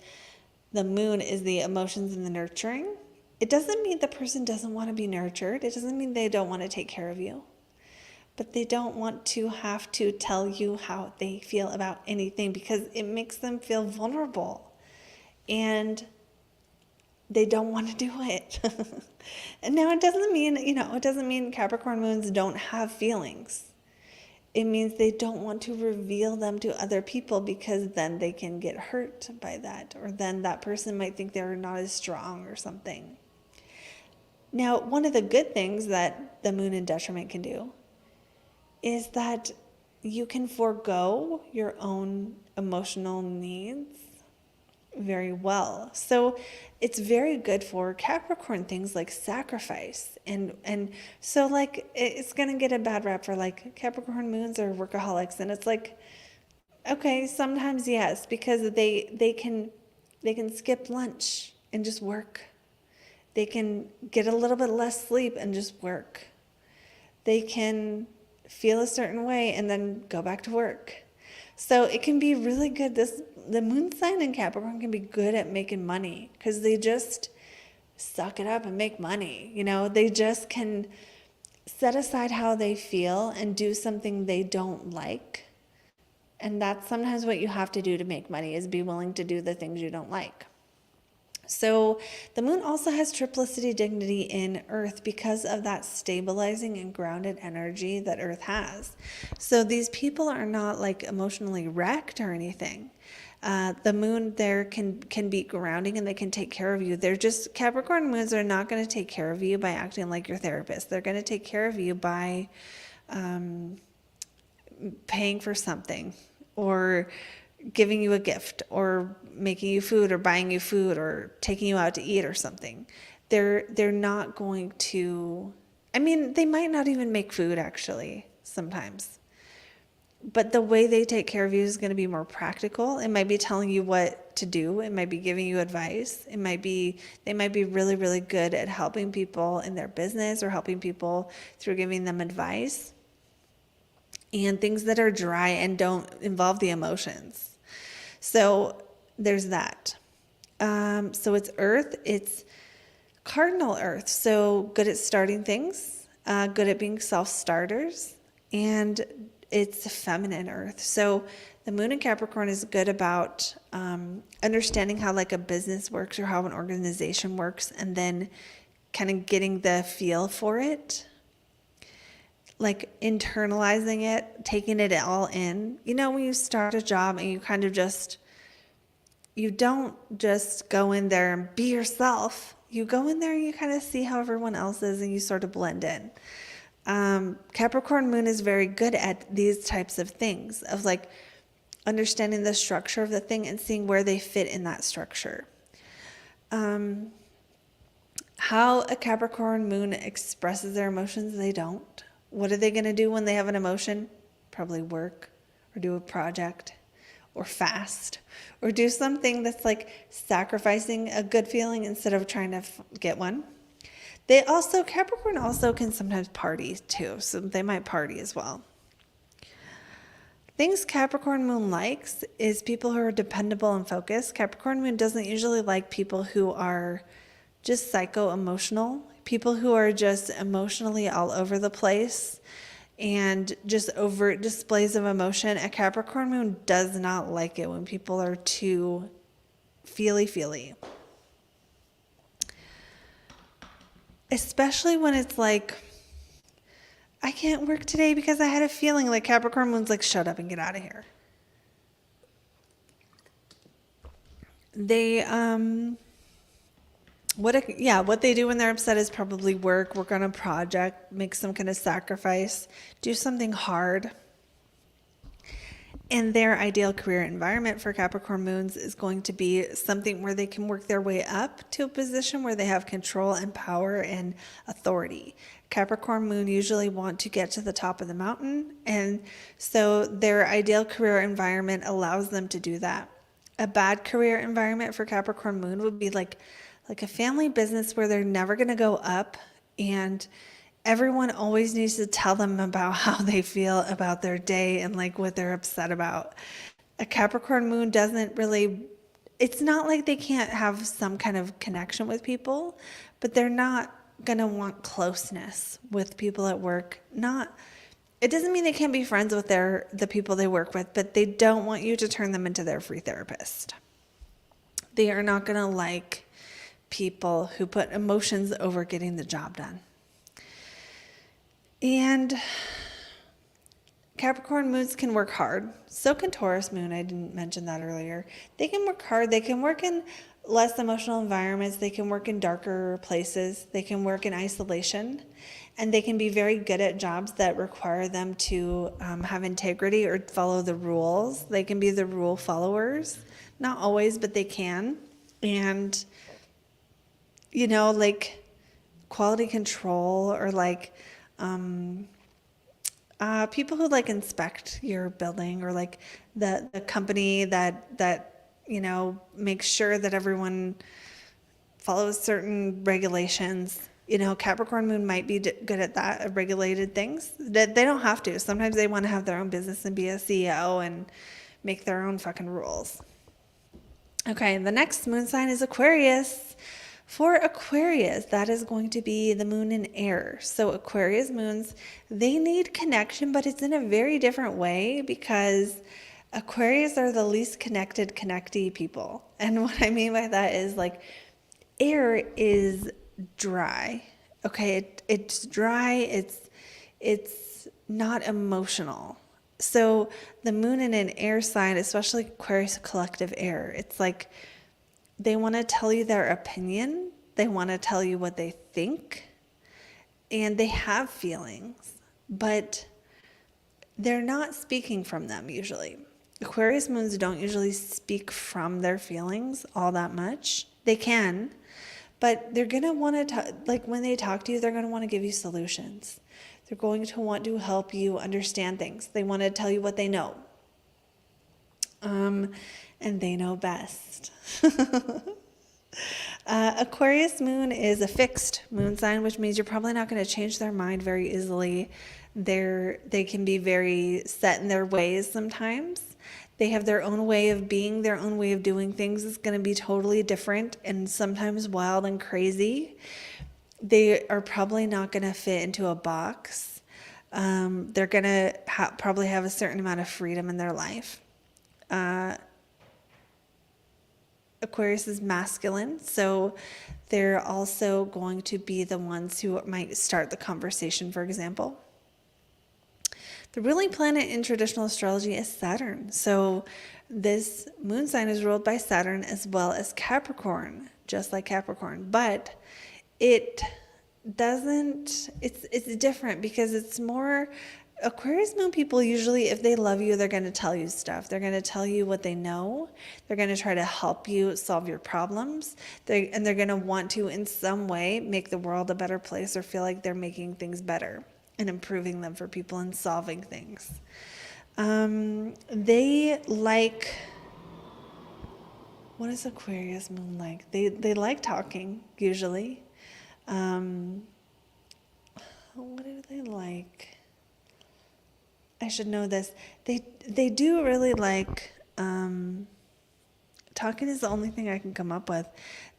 the moon is the emotions and the nurturing. It doesn't mean the person doesn't want to be nurtured. It doesn't mean they don't want to take care of you. But they don't want to have to tell you how they feel about anything because it makes them feel vulnerable. And they don't want to do it. And now it doesn't mean, it doesn't mean Capricorn moons don't have feelings. It means they don't want to reveal them to other people because then they can get hurt by that, or then that person might think they're not as strong or something. Now, one of the good things that the moon in detriment can do is that you can forego your own emotional needs very well. So it's very good for Capricorn things like sacrifice. And so like it's going to get a bad rap for like Capricorn moons or workaholics. And it's like, okay, sometimes yes, because they can skip lunch and just work. They can get a little bit less sleep and just work. They can feel a certain way and then go back to work. So it can be really good. The moon sign in Capricorn can be good at making money because they just suck it up and make money. They just can set aside how they feel and do something they don't like. And that's sometimes what you have to do to make money, is be willing to do the things you don't like. So the moon also has triplicity dignity in Earth because of that stabilizing and grounded energy that Earth has. So these people are not like emotionally wrecked or anything. The moon there can be grounding and they can take care of you. They're just, Capricorn moons are not going to take care of you by acting like your therapist. They're going to take care of you by paying for something, or giving you a gift, or making you food, or buying you food, or taking you out to eat or something. They're not going to, they might not even make food actually sometimes. But the way they take care of you is going to be more practical. It might be telling you what to do. It might be giving you advice. They might be really, really good at helping people in their business, or helping people through giving them advice and things that are dry and don't involve the emotions. So there's that. So it's Earth. It's cardinal Earth. So good at starting things, good at being self-starters, and it's feminine Earth. So the moon in Capricorn is good about understanding how like a business works or how an organization works, and then kind of getting the feel for it, like internalizing it, taking it all in. When you start a job and you kind of you don't just go in there and be yourself. You go in there and you kind of see how everyone else is and you sort of blend in. Capricorn moon is very good at these types of things, of like understanding the structure of the thing and seeing where they fit in that structure. How a Capricorn moon expresses their emotions, they don't. What are they going to do when they have an emotion? Probably work, or do a project, or fast, or do something that's like sacrificing a good feeling instead of trying to get one. Capricorn also can sometimes party too, so they might party as well. Things Capricorn moon likes is people who are dependable and focused. Capricorn moon doesn't usually like people who are just psycho-emotional, people who are just emotionally all over the place and just overt displays of emotion. A Capricorn moon does not like it when people are too feely. Especially when it's like, I can't work today because I had a feeling. Like Capricorn moon's like, shut up and get out of here. They, what they do when they're upset is probably work on a project, make some kind of sacrifice, do something hard. And their ideal career environment for Capricorn moons is going to be something where they can work their way up to a position where they have control and power and authority. Capricorn moon usually want to get to the top of the mountain, and so their ideal career environment allows them to do that. A bad career environment for Capricorn moon would be like a family business where they're never going to go up, and everyone always needs to tell them about how they feel about their day and like what they're upset about. A Capricorn moon doesn't really, it's not like they can't have some kind of connection with people, but they're not going to want closeness with people at work. It doesn't mean they can't be friends with the people they work with, but they don't want you to turn them into their free therapist. They are not going to like people who put emotions over getting the job done. And Capricorn moons can work hard. So can Taurus moon. I didn't mention that earlier. They can work hard. They can work in less emotional environments. They can work in darker places. They can work in isolation. And they can be very good at jobs that require them to have integrity or follow the rules. They can be the rule followers. Not always, but they can. And, like quality control or like people who like inspect your building, or like the company that makes sure that everyone follows certain regulations. Capricorn moon might be good at that, regulated things. They don't have to. Sometimes they want to have their own business and be a CEO and make their own fucking rules. Okay, the next moon sign is Aquarius. For Aquarius, that is going to be the moon in air. So Aquarius moons, they need connection, but it's in a very different way, because Aquarius are the least connectedy people. And what I mean by that is like air is dry. Okay, it's dry, it's not emotional. So the moon in an air sign, especially Aquarius collective air, it's like they want to tell you their opinion. They want to tell you what they think. And they have feelings, but they're not speaking from them usually. Aquarius moons don't usually speak from their feelings all that much. They can, but they're going to want to, like when they talk to you, they're going to want to give you solutions. They're going to want to help you understand things. They want to tell you what they know. And they know best. Aquarius moon is a fixed moon sign, which means you're probably not going to change their mind very easily. They can be very set in their ways sometimes. They have their own way of being, their own way of doing things is going to be totally different and sometimes wild and crazy. They are probably not going to fit into a box. They're going to probably have a certain amount of freedom in their life. Aquarius is masculine, so they're also going to be the ones who might start the conversation, for example. The ruling planet in traditional astrology is Saturn. So this moon sign is ruled by Saturn as well as Capricorn, just like Capricorn. But it's different because it's more, Aquarius moon people usually, if they love you, they're going to tell you stuff. They're going to tell you what they know. They're going to try to help you solve your problems. They're going to want to, in some way, make the world a better place or feel like they're making things better and improving them for people and solving things. They like, what is Aquarius moon like? They like talking, usually. What do they like? I should know this. They do really like, talking is the only thing I can come up with.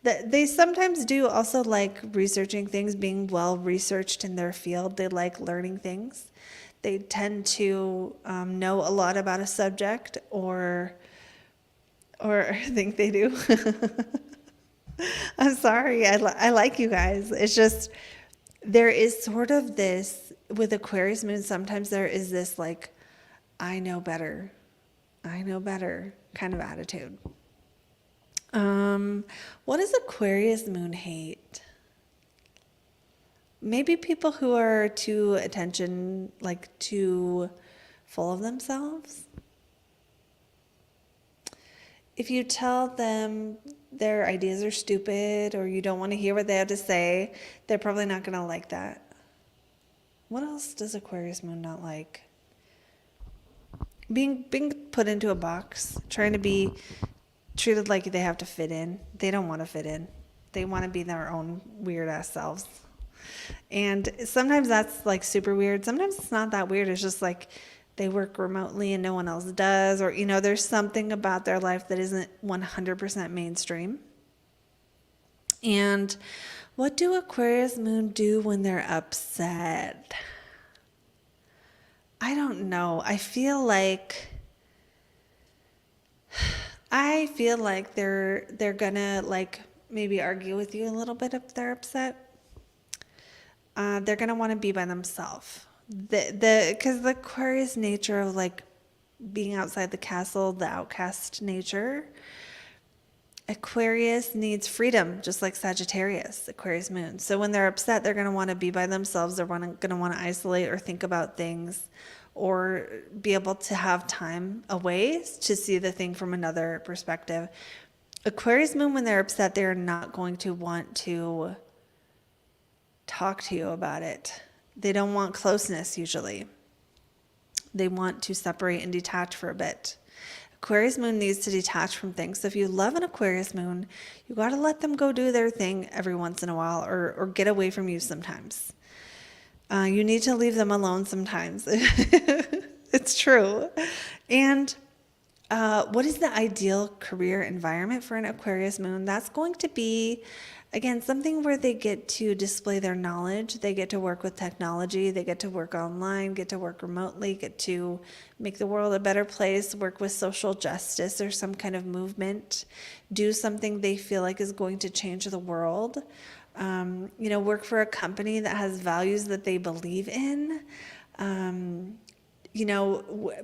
They sometimes do also like researching things, being well researched in their field. They like learning things. They tend to know a lot about a subject, or I think they do. I'm sorry. I like you guys. It's just, there is sort of this, with Aquarius moon, sometimes there is this like, I know better kind of attitude. What does Aquarius moon hate? Maybe people who are too attention, like too full of themselves. if you tell them their ideas are stupid or you don't want to hear what they have to say, they're probably not going to like that. What else does Aquarius Moon not like? Being put into a box, trying to be treated like they have to fit in. They don't want to fit in. They want to be their own weird ass selves. And sometimes that's like super weird. Sometimes it's not that weird. It's just like they work remotely and no one else does, or there's something about their life that isn't 100% mainstream. And what do Aquarius Moon do when they're upset? I don't know. I feel like they're gonna like maybe argue with you a little bit if they're upset. They're gonna want to be by themselves. Because the Aquarius nature of like being outside the castle, the outcast nature. Aquarius needs freedom, just like Sagittarius, Aquarius Moon. So when they're upset, they're going to want to be by themselves. They're going to want to isolate or think about things or be able to have time away to see the thing from another perspective. Aquarius Moon, when they're upset, they're not going to want to talk to you about it. They don't want closeness usually. They want to separate and detach for a bit. Aquarius Moon needs to detach from things. So if you love an Aquarius Moon, you got to let them go do their thing every once in a while or get away from you sometimes. You need to leave them alone sometimes. It's true. And what is the ideal career environment for an Aquarius Moon? That's going to be, again, something where they get to display their knowledge. They get to work with technology. They get to work online, get to work remotely, get to make the world a better place, work with social justice or some kind of movement, do something they feel like is going to change the world. Work for a company that has values that they believe in.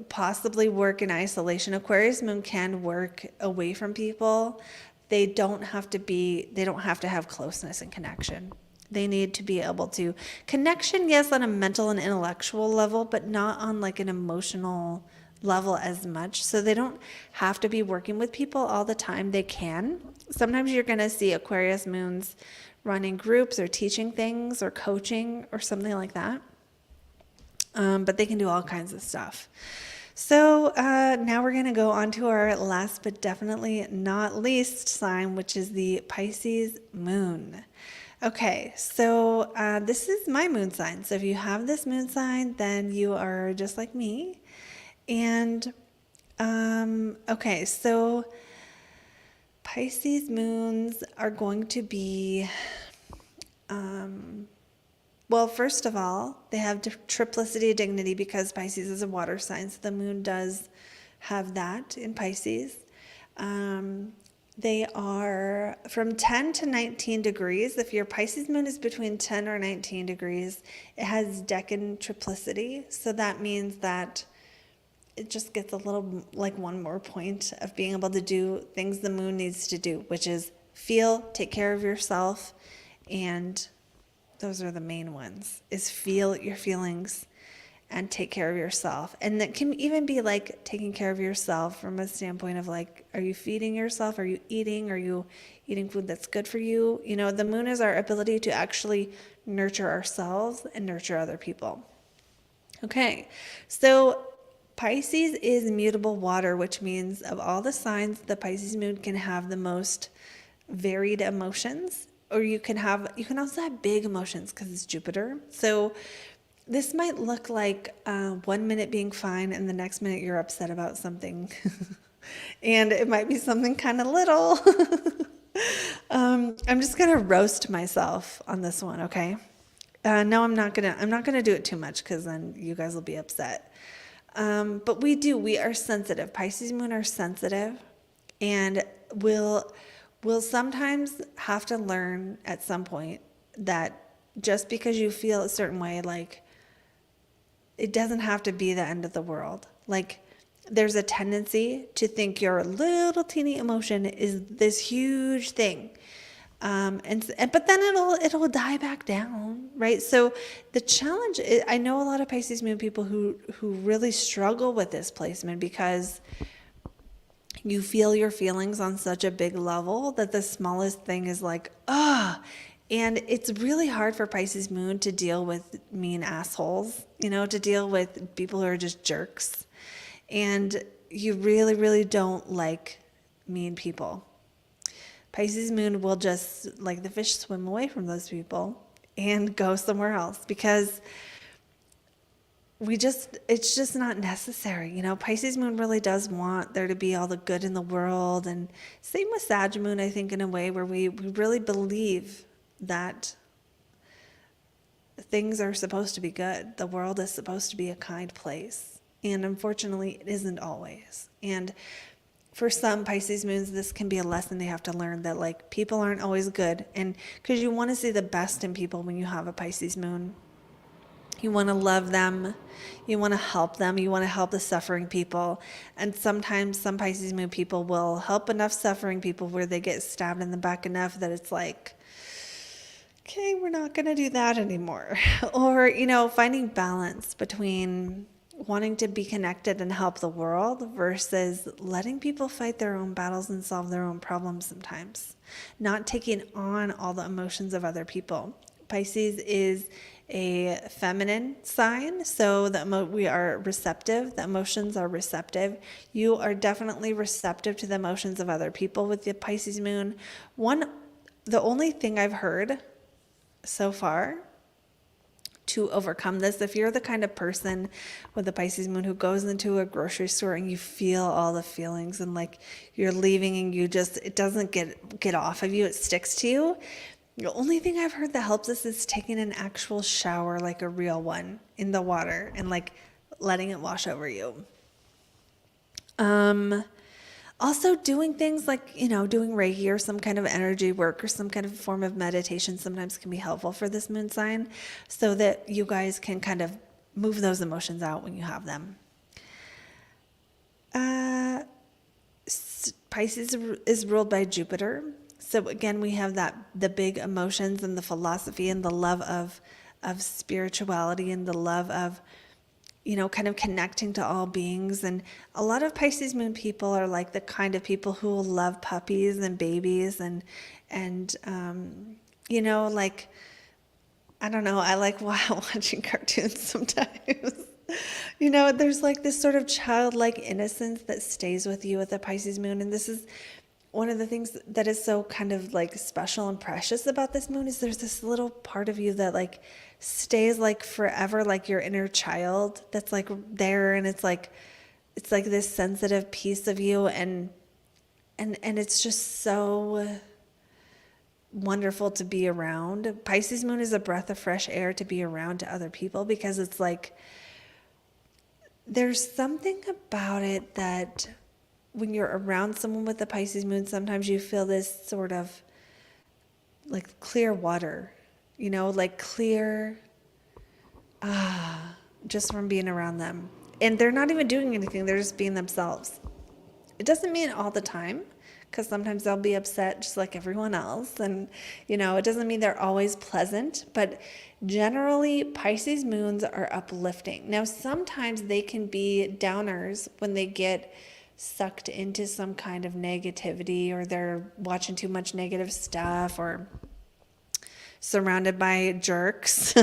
Possibly work in isolation. Aquarius Moon can work away from people. They don't have to have closeness and connection. They need to be able to connection, yes, on a mental and intellectual level, but not on like an emotional level as much. So they don't have to be working with people all the time. They can. Sometimes you're going to see Aquarius Moons running groups or teaching things or coaching or something like that. But they can do all kinds of stuff. So now we're going to go on to our last but definitely not least sign, which is the Pisces Moon. Okay, so this is my moon sign. So if you have this moon sign, then you are just like me. And okay, so Pisces moons are going to be... Well, first of all, they have triplicity of dignity because Pisces is a water sign, so the moon does have that in Pisces. They are from 10 to 19 degrees. If your Pisces moon is between 10 or 19 degrees, it has decan triplicity, so that means that it just gets a little, like one more point of being able to do things the moon needs to do, which is feel, take care of yourself, and those are the main ones, is feel your feelings and take care of yourself. And that can even be like taking care of yourself from a standpoint of like, are you feeding yourself? Are you eating? Are you eating food that's good for you? The moon is our ability to actually nurture ourselves and nurture other people. Okay, so Pisces is mutable water, which means of all the signs, the Pisces moon can have the most varied emotions. Or you can also have big emotions because it's Jupiter. So this might look like 1 minute being fine and the next minute you're upset about something. And it might be something kind of little. I'm just going to roast myself on this one, okay? No, I'm not gonna do it too much because then you guys will be upset. But we are sensitive. Pisces moon are sensitive, and we'll sometimes have to learn at some point that just because you feel a certain way, like, it doesn't have to be the end of the world. Like, there's a tendency to think your little teeny emotion is this huge thing. But then it'll die back down, right? So the challenge is, I know a lot of Pisces moon people who really struggle with this placement because You feel your feelings on such a big level that the smallest thing is like, ah. And it's really hard for Pisces Moon to deal with mean assholes, to deal with people who are just jerks. And you really, really don't like mean people. Pisces Moon will just, like the fish, swim away from those people and go somewhere else because it's just not necessary. Pisces Moon really does want there to be all the good in the world. And same with Sag Moon, I think, in a way where we really believe that things are supposed to be good. The world is supposed to be a kind place. And unfortunately, it isn't always. And for some Pisces Moons, this can be a lesson they have to learn, that like people aren't always good. And because you want to see the best in people when you have a Pisces Moon. You want to love them. You want to help them. You want to help the suffering people. And sometimes some Pisces Moon people will help enough suffering people where they get stabbed in the back enough that it's like, okay, we're not going to do that anymore. Or, finding balance between wanting to be connected and help the world versus letting people fight their own battles and solve their own problems sometimes. Not taking on all the emotions of other people. Pisces is a feminine sign, so we are receptive. The emotions are receptive. You are definitely receptive to the emotions of other people with the Pisces Moon. The only thing I've heard so far to overcome this, if you're the kind of person with the Pisces Moon who goes into a grocery store and you feel all the feelings and like you're leaving and it doesn't get off of you, it sticks to you. The only thing I've heard that helps us is taking an actual shower, like a real one, in the water and like letting it wash over you. Also doing things like, doing Reiki or some kind of energy work or some kind of form of meditation sometimes can be helpful for this moon sign so that you guys can kind of move those emotions out when you have them. Pisces is ruled by Jupiter. So again, we have the big emotions and the philosophy and the love of spirituality and the love of, kind of connecting to all beings. And a lot of Pisces Moon people are like the kind of people who will love puppies and babies and like, I don't know, I like watching cartoons sometimes. There's like this sort of childlike innocence that stays with you with the Pisces Moon. And this is one of the things that is so kind of like special and precious about this moon is there's this little part of you that like stays like forever, like your inner child that's like there. And it's like this sensitive piece of you. And it's just so wonderful to be around. Pisces Moon is a breath of fresh air to be around to other people because it's like, there's something about it that when you're around someone with the Pisces Moon, sometimes you feel this sort of like clear water, like clear, just from being around them. And they're not even doing anything. They're just being themselves. It doesn't mean all the time, because sometimes they'll be upset just like everyone else. And, it doesn't mean they're always pleasant, but generally Pisces Moons are uplifting. Now, sometimes they can be downers when they get sucked into some kind of negativity or they're watching too much negative stuff or surrounded by jerks.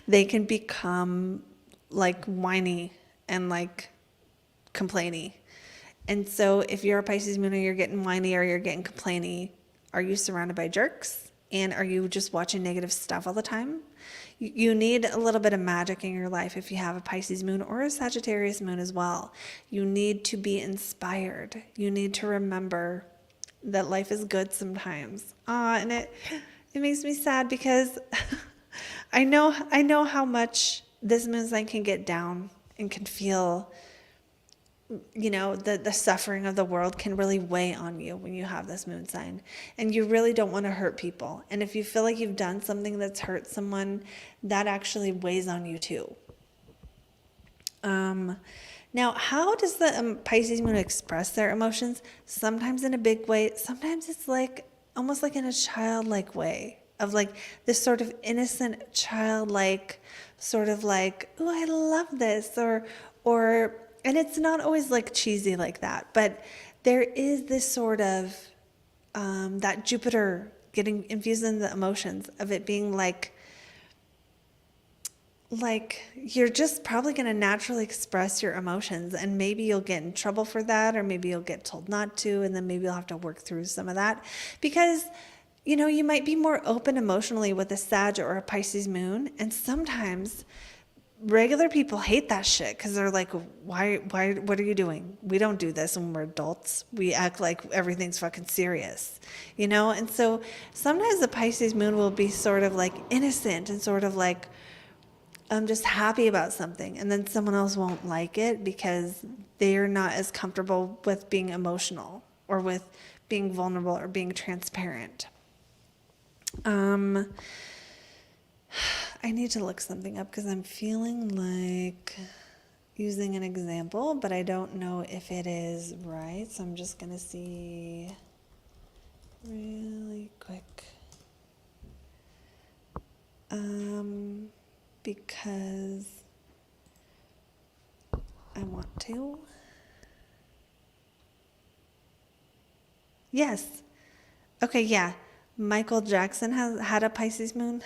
They can become like whiny and like complainy. And so if you're a Pisces Moon or you're getting whiny or you're getting complainy, are you surrounded by jerks? And are you just watching negative stuff all the time? You need a little bit of magic in your life if you have a Pisces Moon or a Sagittarius Moon as well. You need to be inspired. You need to remember that life is good sometimes. And it makes me sad because I know how much this moon sign can get down and can feel, the suffering of the world can really weigh on you when you have this moon sign. And you really don't want to hurt people. And if you feel like you've done something that's hurt someone, that actually weighs on you too. Now, how does the Pisces Moon express their emotions? Sometimes in a big way. Sometimes it's like almost like in a childlike way of like this sort of innocent childlike sort of like, oh, I love this, or and it's not always like cheesy like that, but there is this sort of, that Jupiter getting infused in the emotions of it being like you're just probably going to naturally express your emotions, and maybe you'll get in trouble for that, or maybe you'll get told not to, and then maybe you'll have to work through some of that because, you know, you might be more open emotionally with a Sag or a Pisces moon, and sometimes regular people hate that shit because they're like, why, what are you doing? We don't do this when we're adults. We act like everything's fucking serious, you know? And so sometimes the Pisces moon will be sort of like innocent and sort of like, I'm just happy about something, and then someone else won't like it because they're not as comfortable with being emotional or with being vulnerable or being transparent. I need to look something up because I'm feeling like using an example, but I don't know if it is right, so I'm just going to see really quick. Because I want to. Yes. Okay, yeah. Michael Jackson had a Pisces moon.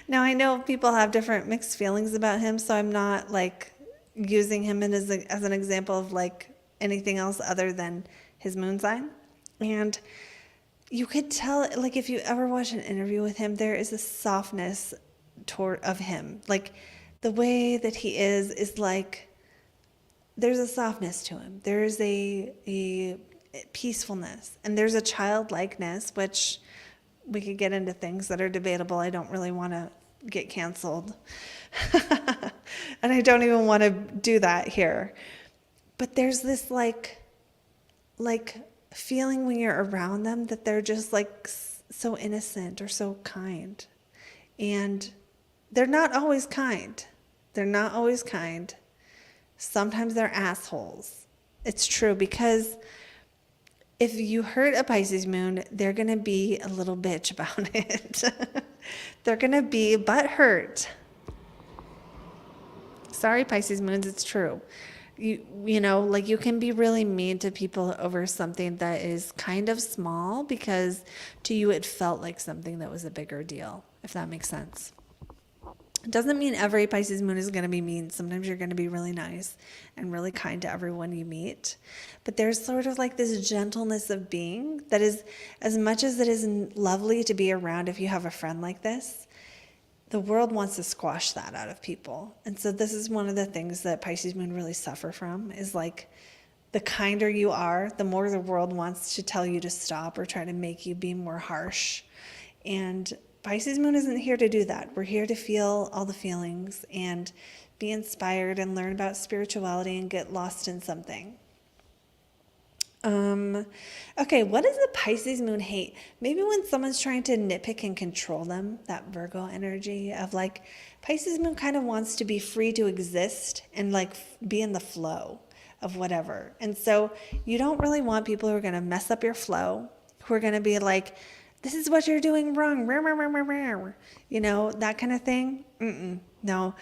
Now I know people have different mixed feelings about him, so I'm not like using him as an example of like anything else other than his moon sign. And you could tell, like if you ever watch an interview with him, there is a softness of him. Like the way that he is like, there's a softness to him. There's a peacefulness, and there's a childlikeness, which we could get into things that are debatable. I don't really want to get canceled. And I don't even want to do that here. But there's this like feeling when you're around them that they're just like so innocent or so kind. And they're not always kind. They're not always kind. Sometimes they're assholes. It's true, because if you hurt a Pisces moon, they're going to be a little bitch about it. They're going to be butthurt. Sorry, Pisces moons, it's true. You know, like you can be really mean to people over something that is kind of small because to you it felt like something that was a bigger deal, if that makes sense. It doesn't mean every Pisces moon is going to be mean. Sometimes you're going to be really nice and really kind to everyone you meet. But there's sort of like this gentleness of being that is, as much as it is lovely to be around if you have a friend like this, the world wants to squash that out of people. And so this is one of the things that Pisces moon really suffer from, is like the kinder you are, the more the world wants to tell you to stop or try to make you be more harsh. And Pisces moon isn't here to do that. We're here to feel all the feelings and be inspired and learn about spirituality and get lost in something. Okay, what does the Pisces moon hate? Maybe when someone's trying to nitpick and control them, that Virgo energy of like, Pisces moon kind of wants to be free to exist and like be in the flow of whatever. And so you don't really want people who are going to mess up your flow, who are going to be like, this is what you're doing wrong, you know, that kind of thing. No.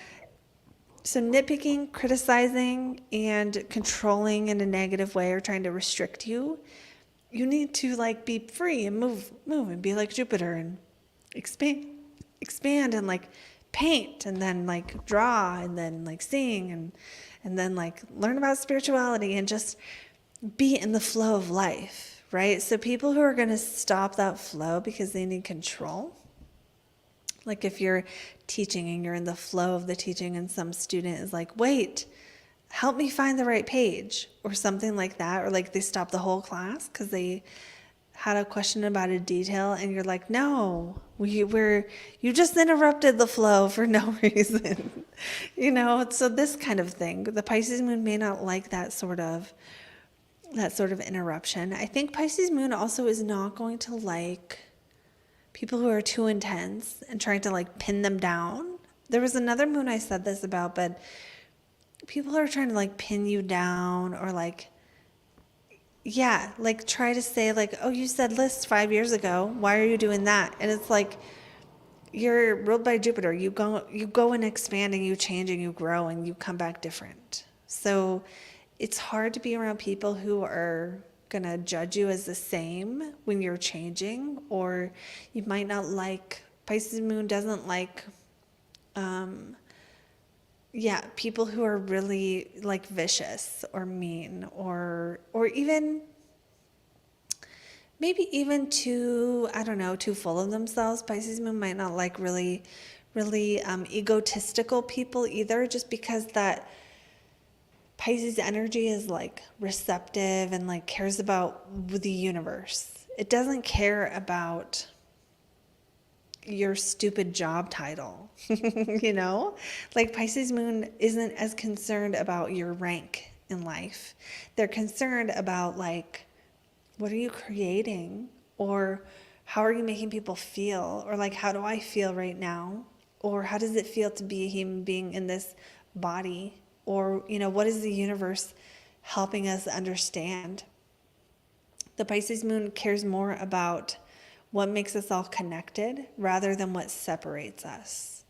So nitpicking, criticizing, and controlling in a negative way or trying to restrict you, you need to like be free and move and be like Jupiter and expand and like paint and then like draw and then like sing and then like learn about spirituality and just be in the flow of life, right? So people who are going to stop that flow because they need control, like if you're teaching and you're in the flow of the teaching and some student is like, wait, help me find the right page or something like that. Or like they stop the whole class because they had a question about a detail and you're like, no, you just interrupted the flow for no reason. You know, so this kind of thing. The Pisces moon may not like that sort of interruption. I think Pisces moon also is not going to like people who are too intense and trying to like pin them down. There was another moon I said this about, but people are trying to like pin you down or like, yeah, like try to say like, oh, you said list 5 years ago. Why are you doing that? And it's like, you're ruled by Jupiter. You go and expand and you change and you grow and you come back different. So it's hard to be around people who are gonna judge you as the same when you're changing, or you might not like, Pisces Moon doesn't like, people who are really like vicious or mean, or even maybe even too, I don't know, too full of themselves. Pisces Moon might not like really, really egotistical people either, just because that Pisces energy is like receptive and like cares about the universe. It doesn't care about your stupid job title, you know? Like Pisces Moon isn't as concerned about your rank in life. They're concerned about like, what are you creating? Or how are you making people feel? Or like, how do I feel right now? Or how does it feel to be a human being in this body? Or, you know, what is the universe helping us understand? The Pisces Moon cares more about what makes us all connected rather than what separates us.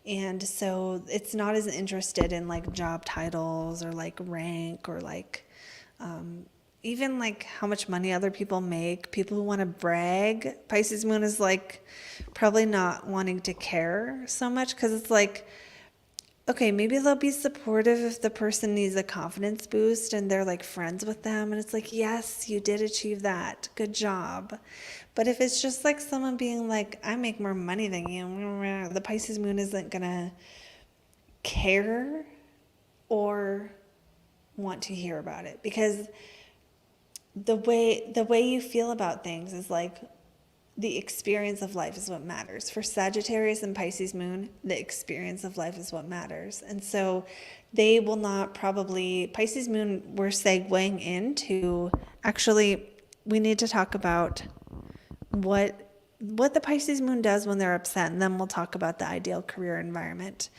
And so it's not as interested in like job titles or like rank or like even like how much money other people make. People who want to brag, Pisces Moon is like probably not wanting to care so much, because it's like, okay, maybe they'll be supportive if the person needs a confidence boost and they're like friends with them. And it's like, yes, you did achieve that. Good job. But if it's just like someone being like, I make more money than you, the Pisces Moon isn't going to care or want to hear about it, because the way you feel about things is like, the experience of life is what matters. For Sagittarius and Pisces Moon, the experience of life is what matters. And so they will not probably, Pisces Moon, we're segueing into, actually, we need to talk about what the Pisces Moon does when they're upset, and then we'll talk about the ideal career environment.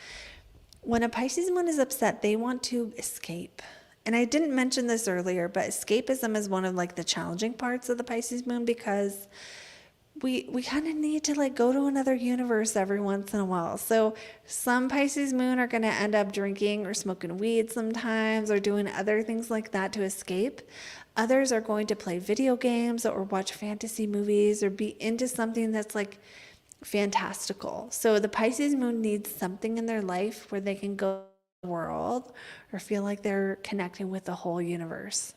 When a Pisces Moon is upset, they want to escape. And I didn't mention this earlier, but escapism is one of like the challenging parts of the Pisces Moon, because we kind of need to like go to another universe every once in a while. So some Pisces Moon are going to end up drinking or smoking weed sometimes, or doing other things like that to escape. Others are going to play video games or watch fantasy movies or be into something that's like fantastical. So the Pisces Moon needs something in their life where they can go to the world or feel like they're connecting with the whole universe.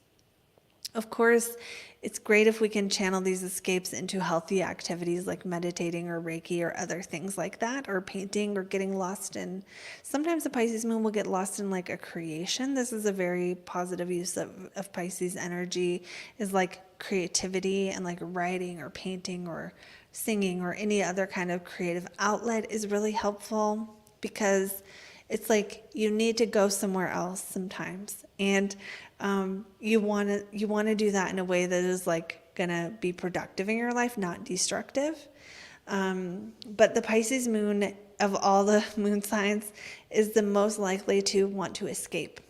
Of course, it's great if we can channel these escapes into healthy activities like meditating or Reiki or other things like that, or painting, or getting lost in, sometimes the Pisces Moon will get lost in like a creation. This is a very positive use of Pisces energy, is like creativity, and like writing or painting or singing or any other kind of creative outlet is really helpful, because it's like you need to go somewhere else sometimes, and you want to do that in a way that is like gonna be productive in your life, not destructive. But the Pisces Moon, of all the moon signs, is the most likely to want to escape,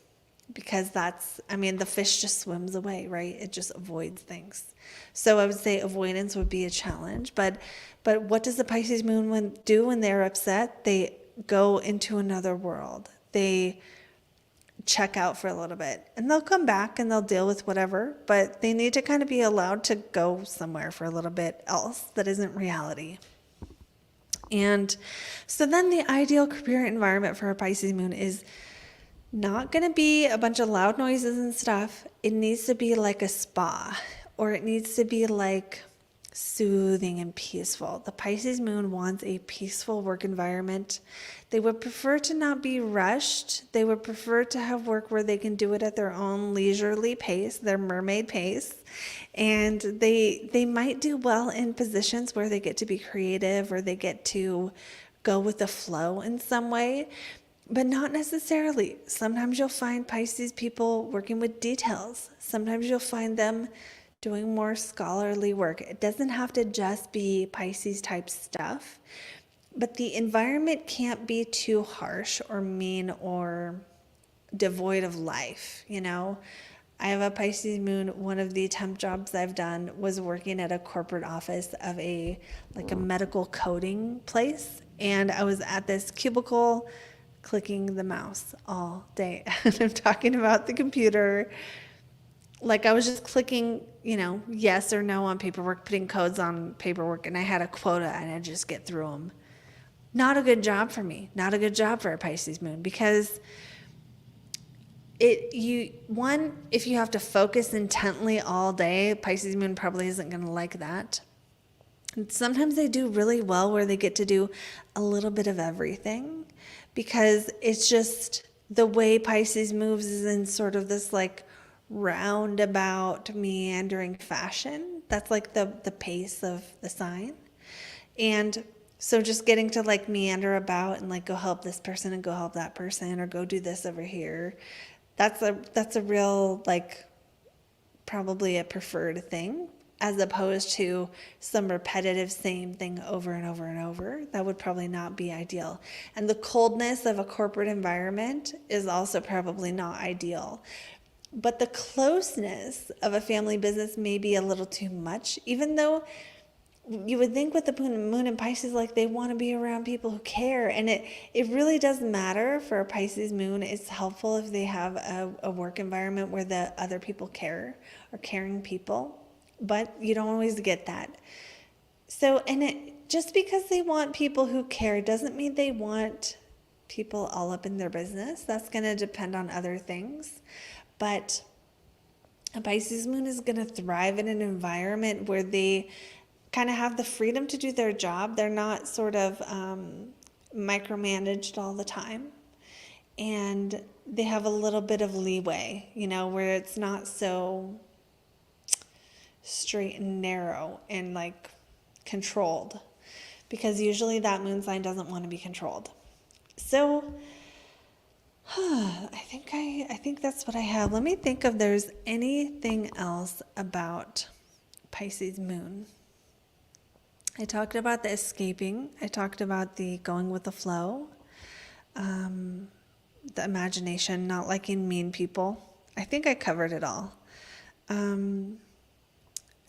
because the fish just swims away, right? It just avoids things. So I would say avoidance would be a challenge. But what does the Pisces Moon do when they're upset? They go into another world. They check out for a little bit, and they'll come back and they'll deal with whatever, but they need to kind of be allowed to go somewhere for a little bit else that isn't reality. And so then the ideal career environment for a Pisces Moon is not going to be a bunch of loud noises and stuff. It needs to be like a spa, or it needs to be like soothing and peaceful. The Pisces Moon wants a peaceful work environment. They would prefer to not be rushed. They would prefer to have work where they can do it at their own leisurely pace, their mermaid pace. And they might do well in positions where they get to be creative, or they get to go with the flow in some way, but not necessarily. Sometimes you'll find Pisces people working with details. Sometimes you'll find them doing more scholarly work. It doesn't have to just be Pisces type stuff, but the environment can't be too harsh or mean or devoid of life, you know? I have a Pisces Moon. One of the temp jobs I've done was working at a corporate office of a medical coding place, and I was at this cubicle clicking the mouse all day. And I'm talking about the computer, like I was just clicking, yes or no on paperwork, putting codes on paperwork, and I had a quota and I just get through them. Not a good job for me. Not a good job for a Pisces moon, because if you have to focus intently all day, Pisces moon probably isn't going to like that. And sometimes they do really well where they get to do a little bit of everything, because it's just the way Pisces moves is in sort of this like roundabout, meandering fashion. That's like the pace of the sign. And so just getting to like meander about and like go help this person and go help that person or go do this over here, that's a real, like, probably a preferred thing, as opposed to some repetitive same thing over and over and over. That would probably not be ideal. And the coldness of a corporate environment is also probably not ideal. But the closeness of a family business may be a little too much, even though you would think with the moon in Pisces, like they want to be around people who care. And it really does matter for a Pisces moon. It's helpful if they have a work environment where the other people care, or caring people. But you don't always get that. So, just because they want people who care doesn't mean they want people all up in their business. That's going to depend on other things. But a Pisces moon is going to thrive in an environment where they kind of have the freedom to do their job. They're not sort of micromanaged all the time. And they have a little bit of leeway, where it's not so straight and narrow and like controlled, because usually that moon sign doesn't want to be controlled. So I think that's what I have. Let me think if there's anything else about Pisces moon. I talked about the escaping. I talked about the going with the flow, the imagination, not liking mean people. I think I covered it all.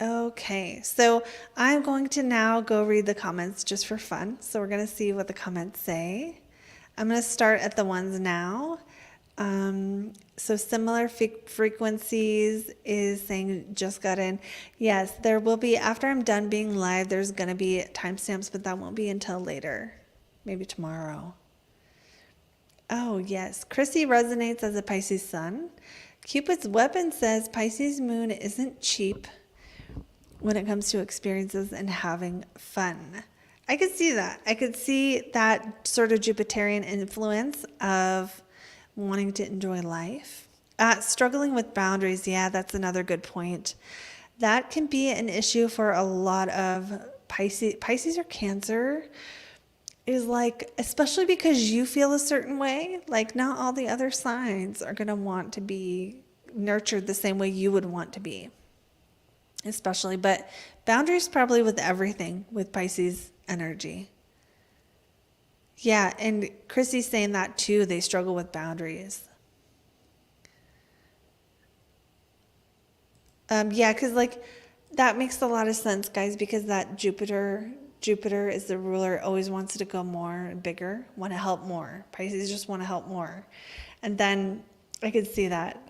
Okay, so I'm going to now go read the comments just for fun. So we're going to see what the comments say. I'm going to start at the ones now. So similar frequencies is saying just got in. Yes, there will be, after I'm done being live, there's going to be timestamps, but that won't be until later, maybe tomorrow. Oh, yes. Chrissy resonates as a Pisces sun. Cupid's weapon says Pisces moon isn't cheap when it comes to experiences and having fun. I could see that. I could see that sort of Jupiterian influence of wanting to enjoy life. Struggling with boundaries, yeah, that's another good point. That can be an issue for a lot of Pisces or Cancer, is like, especially because you feel a certain way, like not all the other signs are going to want to be nurtured the same way you would want to be, especially. But boundaries probably with everything with Pisces energy. Yeah, and Chrissy's saying that too. They struggle with boundaries. Yeah, because like that makes a lot of sense, guys, because that Jupiter is the ruler, always wants to go more and bigger, want to help more. Pisces just want to help more. And then I could see that.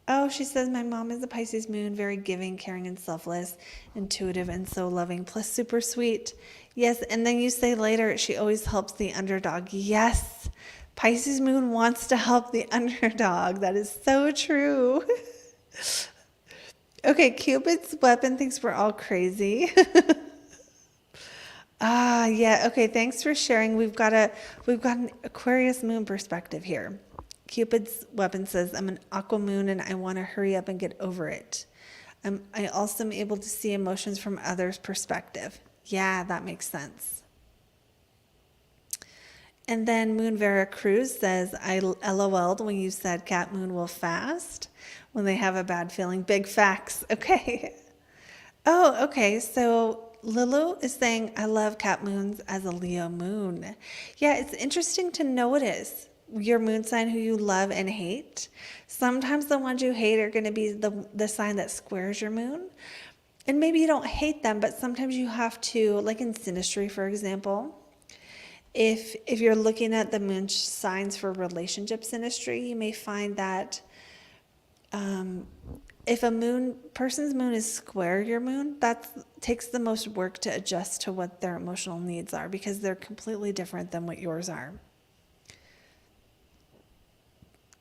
Oh, she says, my mom is a Pisces moon, very giving, caring, and selfless, intuitive, and so loving, plus super sweet. Yes, and then you say later, she always helps the underdog. Yes, Pisces moon wants to help the underdog. That is so true. Okay, Cupid's weapon thinks we're all crazy. Yeah, okay, thanks for sharing. We've got an Aquarius moon perspective here. Cupid's weapon says, I'm an aqua moon and I want to hurry up and get over it. I also am able to see emotions from others' perspective. Yeah, that makes sense. And then Moon Vera Cruz says, I LOL'd when you said Cat Moon will fast when they have a bad feeling. Big facts. Okay. Oh, okay. So Lulu is saying, I love Cat Moons as a Leo moon. Yeah, it's interesting to notice your moon sign who you love and hate. Sometimes the ones you hate are going to be the sign that squares your moon. And maybe you don't hate them, but sometimes you have to, like in synastry, for example, if you're looking at the moon signs for relationship synastry, you may find that If a person's moon is square your moon, that takes the most work to adjust to what their emotional needs are, because they're completely different than what yours are.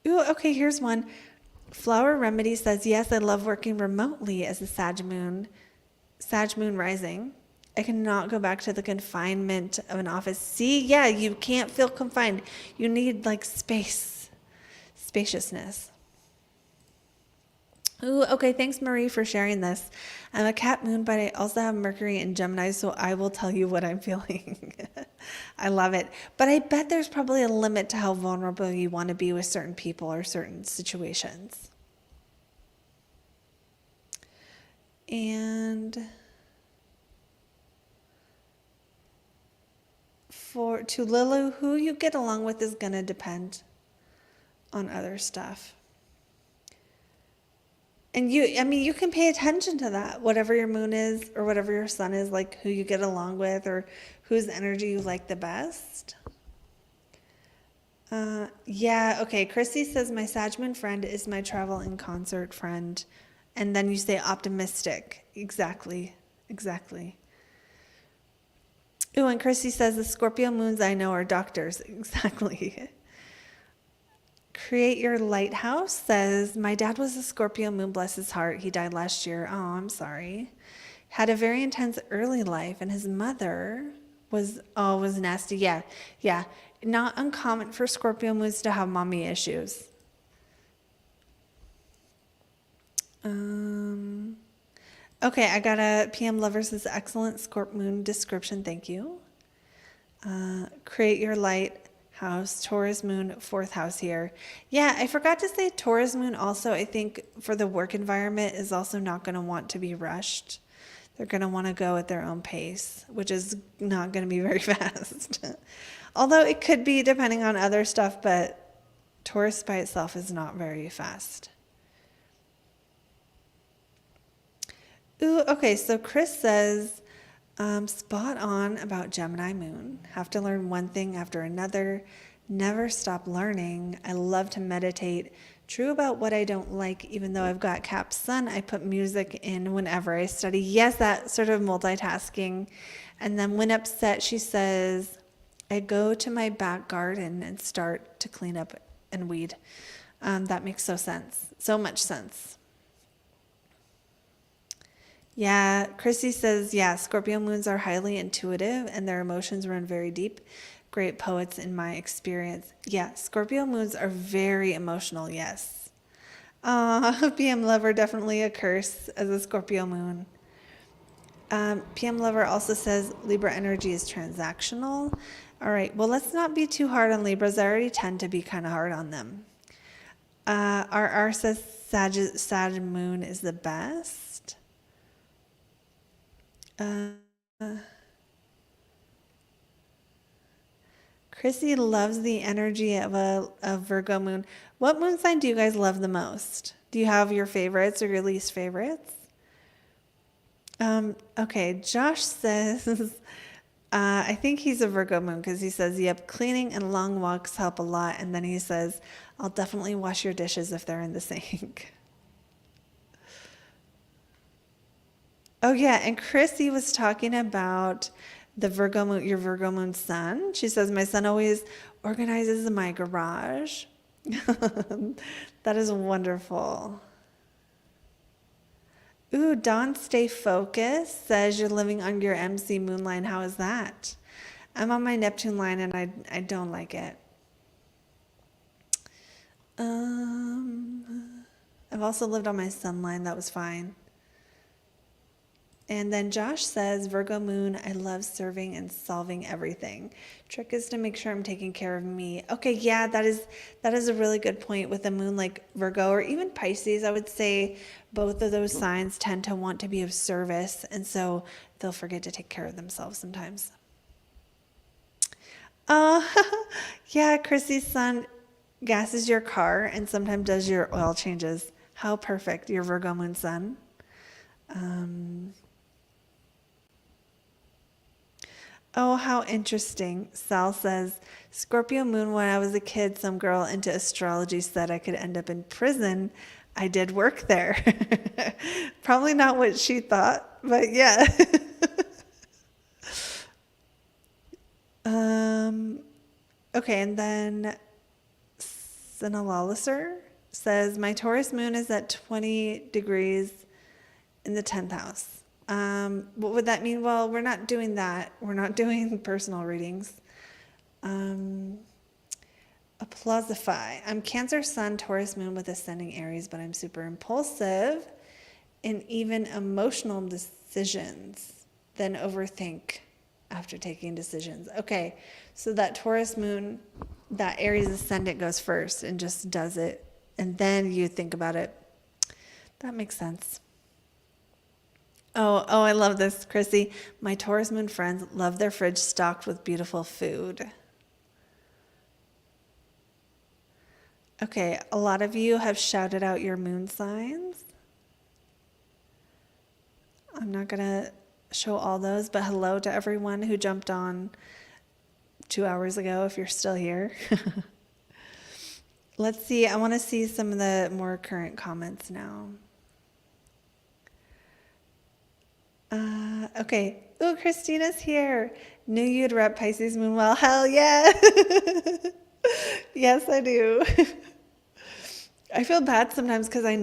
Ooh, okay, here's one. Flower Remedy says, yes, I love working remotely as a Sag Moon rising. I cannot go back to the confinement of an office. See, yeah, you can't feel confined. You need like spaciousness. Ooh, okay, thanks Marie for sharing this. I'm a Cat Moon, but I also have Mercury in Gemini, so I will tell you what I'm feeling. I love it. But I bet there's probably a limit to how vulnerable you want to be with certain people or certain situations. And to Lulu, who you get along with is going to depend on other stuff. And you can pay attention to that, whatever your moon is or whatever your sun is, like who you get along with or whose energy you like the best. Yeah, okay. Chrissy says, my Sag Moon friend is my travel and concert friend. And then you say optimistic. Exactly. Ooh, and Chrissy says, the Scorpio moons I know are doctors. Exactly. Create Your Lighthouse says, my dad was a Scorpio moon, bless his heart. He died last year. Oh, I'm sorry. Had a very intense early life, and his mother was nasty. Yeah. Not uncommon for Scorpio moons to have mommy issues. Okay, I got a PM Lover says, excellent Scorp moon description. Thank you. Create Your Lighthouse, Taurus Moon, 4th house here. Yeah, I forgot to say Taurus Moon also, I think, for the work environment is also not going to want to be rushed. They're going to want to go at their own pace, which is not going to be very fast. Although it could be depending on other stuff, but Taurus by itself is not very fast. Ooh, okay, so Chris says, spot on about Gemini Moon. Have to learn one thing after another. Never stop learning. I love to meditate. True about what I don't like, even though I've got Cap Sun, I put music in whenever I study. Yes, that sort of multitasking. And then when upset, she says, I go to my back garden and start to clean up and weed. That makes so much sense. Yeah, Chrissy says, yeah, Scorpio moons are highly intuitive and their emotions run very deep. Great poets in my experience. Yeah, Scorpio moons are very emotional, yes. PM Lover, definitely a curse as a Scorpio moon. PM Lover also says Libra energy is transactional. All right, well, let's not be too hard on Libras. I already tend to be kind of hard on them. RR says Sag Moon is the best. Chrissy loves the energy of a Virgo moon. What moon sign do you guys love the most? Do you have your favorites or your least favorites? Okay, Josh says, I think he's a Virgo moon because he says, yep, cleaning and long walks help a lot. And then he says, I'll definitely wash your dishes if they're in the sink. Oh yeah, and Chrissy was talking about the Virgo moon, your Virgo moon sun. She says, my son always organizes my garage. That is wonderful. Ooh, Dawn Stay Focused says you're living on your MC moon line. How is that? I'm on my Neptune line and I don't like it. I've also lived on my sun line. That was fine. And then Josh says, Virgo moon, I love serving and solving everything. Trick is to make sure I'm taking care of me. Okay, yeah, that is a really good point with a moon like Virgo or even Pisces. I would say both of those signs tend to want to be of service, and so they'll forget to take care of themselves sometimes. Yeah, Chrissy's son gasses your car and sometimes does your oil changes. How perfect, your Virgo moon son. Oh, how interesting. Sal says, Scorpio moon, when I was a kid, some girl into astrology said I could end up in prison. I did work there. Probably not what she thought, but yeah. Okay, and then Sinalaliser says, my Taurus moon is at 20 degrees in the 10th house. What would that mean? Well, we're not doing that. We're not doing personal readings. Applausify. I'm Cancer Sun, Taurus Moon with ascending Aries, but I'm super impulsive and even emotional decisions, then overthink after taking decisions. Okay, so that Taurus Moon, that Aries ascendant goes first and just does it, and then you think about it. That makes sense. Oh, I love this, Chrissy. My Taurus Moon friends love their fridge stocked with beautiful food. Okay, a lot of you have shouted out your moon signs. I'm not going to show all those, but hello to everyone who jumped on 2 hours ago if you're still here. Let's see. I want to see some of the more current comments now. Okay. Ooh, Christina's here. Knew you'd rep Pisces Moon well. Hell yeah. Yes, I do. I feel bad sometimes because I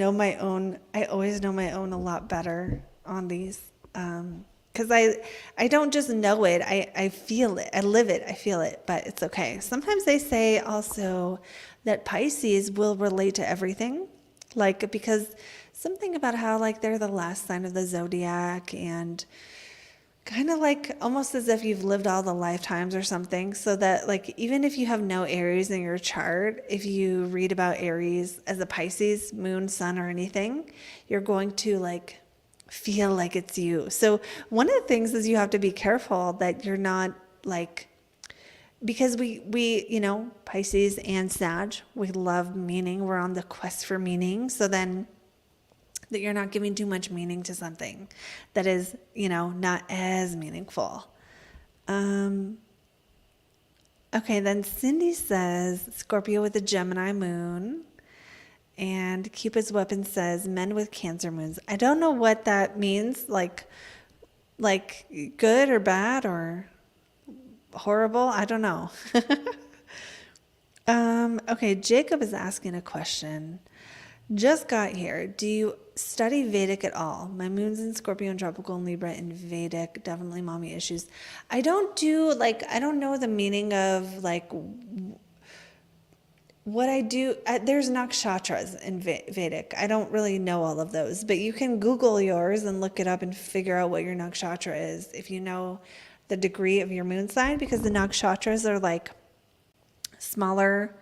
always know my own a lot better on these. Because I don't just know it, I feel it, I live it, I feel it, but it's okay. Sometimes they say also that Pisces will relate to everything, like, because something about how like they're the last sign of the zodiac, and kind of like almost as if you've lived all the lifetimes or something, so that like even if you have no Aries in your chart, if you read about Aries as a Pisces moon, sun, or anything, you're going to like feel like it's you. So one of the things is you have to be careful that you're not like, because we you know, Pisces and Sag, we love meaning, we're on the quest for meaning, so then that you're not giving too much meaning to something that is, you know, not as meaningful. Okay, then Cindy says Scorpio with a Gemini moon. And Cupid's weapon says men with Cancer moons. I don't know what that means, like good or bad or horrible. I don't know. Okay, Jacob is asking a question. Just got here. Do you study Vedic at all? My moon's in Scorpio and tropical and Libra in Vedic. Definitely mommy issues. I don't know the meaning of like what I do. There's nakshatras in Vedic. I don't really know all of those, but you can Google yours and look it up and figure out what your nakshatra is if you know the degree of your moon sign, because the nakshatras are like smaller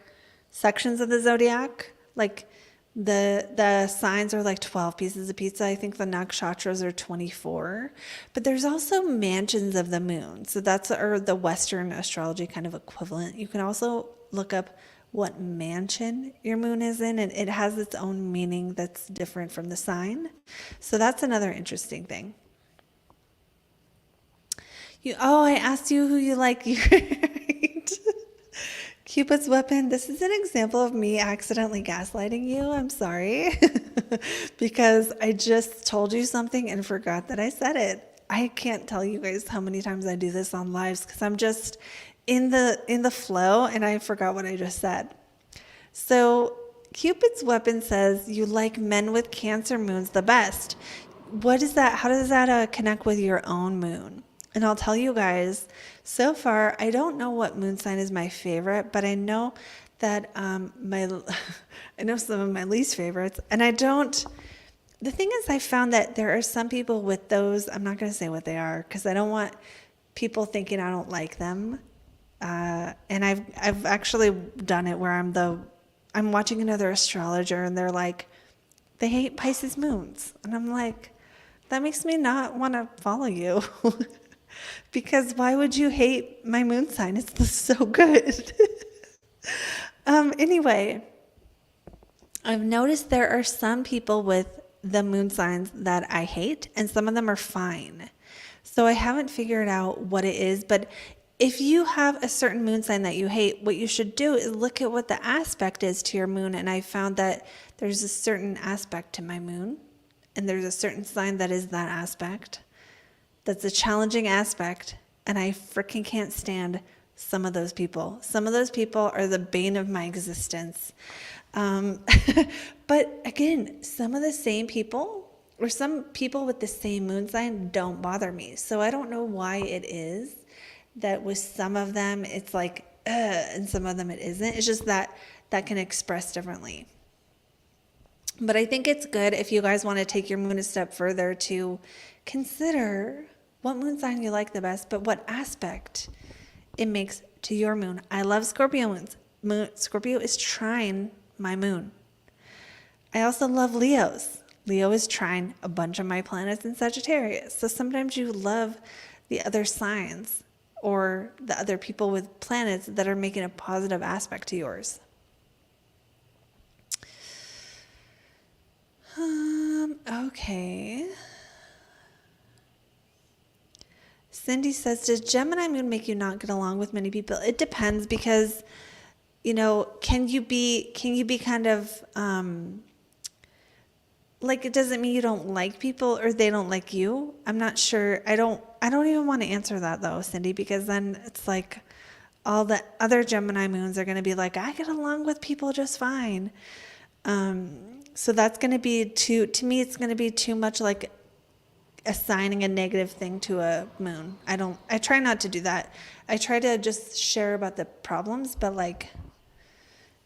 sections of the zodiac. Like the signs are like 12 pieces of pizza. I think the nakshatras are 24. But there's also mansions of the moon. So that's the Western astrology kind of equivalent. You can also look up what mansion your moon is in, and it has its own meaning that's different from the sign. So that's another interesting thing. I asked you who you like. Cupid's weapon. This is an example of me accidentally gaslighting you. I'm sorry. Because I just told you something and forgot that I said it. I can't tell you guys how many times I do this on lives because I'm just in the flow and I forgot what I just said. So Cupid's weapon says you like men with Cancer moons the best. What is that? How does that connect with your own moon? And I'll tell you guys, so far, I don't know what moon sign is my favorite, but I know that I know some of my least favorites. And the thing is, I found that there are some people with those, I'm not going to say what they are, because I don't want people thinking I don't like them. And I've actually done it where I'm watching another astrologer and they're like, they hate Pisces moons. And I'm like, that makes me not want to follow you. Because why would you hate my moon sign? It's so good. Anyway, I've noticed there are some people with the moon signs that I hate, and some of them are fine. So I haven't figured out what it is, but if you have a certain moon sign that you hate, what you should do is look at what the aspect is to your moon. And I found that there's a certain aspect to my moon, and there's a certain sign that is that aspect. That's a challenging aspect, and I freaking can't stand some of those people. Some of those people are the bane of my existence. But again, some of the same people, or some people with the same moon sign, don't bother me. So I don't know why it is that with some of them it's like, and some of them it isn't. It's just that can express differently. But I think it's good if you guys want to take your moon a step further to consider what moon sign you like the best, but what aspect it makes to your moon. I love Scorpio moons. Scorpio is trine my moon. I also love Leos. Leo is trine a bunch of my planets in Sagittarius. So sometimes you love the other signs or the other people with planets that are making a positive aspect to yours. Okay. Cindy says, does Gemini moon make you not get along with many people? It depends, because, can you be kind of, like, it doesn't mean you don't like people or they don't like you. I'm not sure. I don't even want to answer that though, Cindy, because then it's like all the other Gemini moons are going to be like, I get along with people just fine. So that's going to be to me, it's going to be too much like assigning a negative thing to a moon. I try not to do that. I try to just share about the problems, but like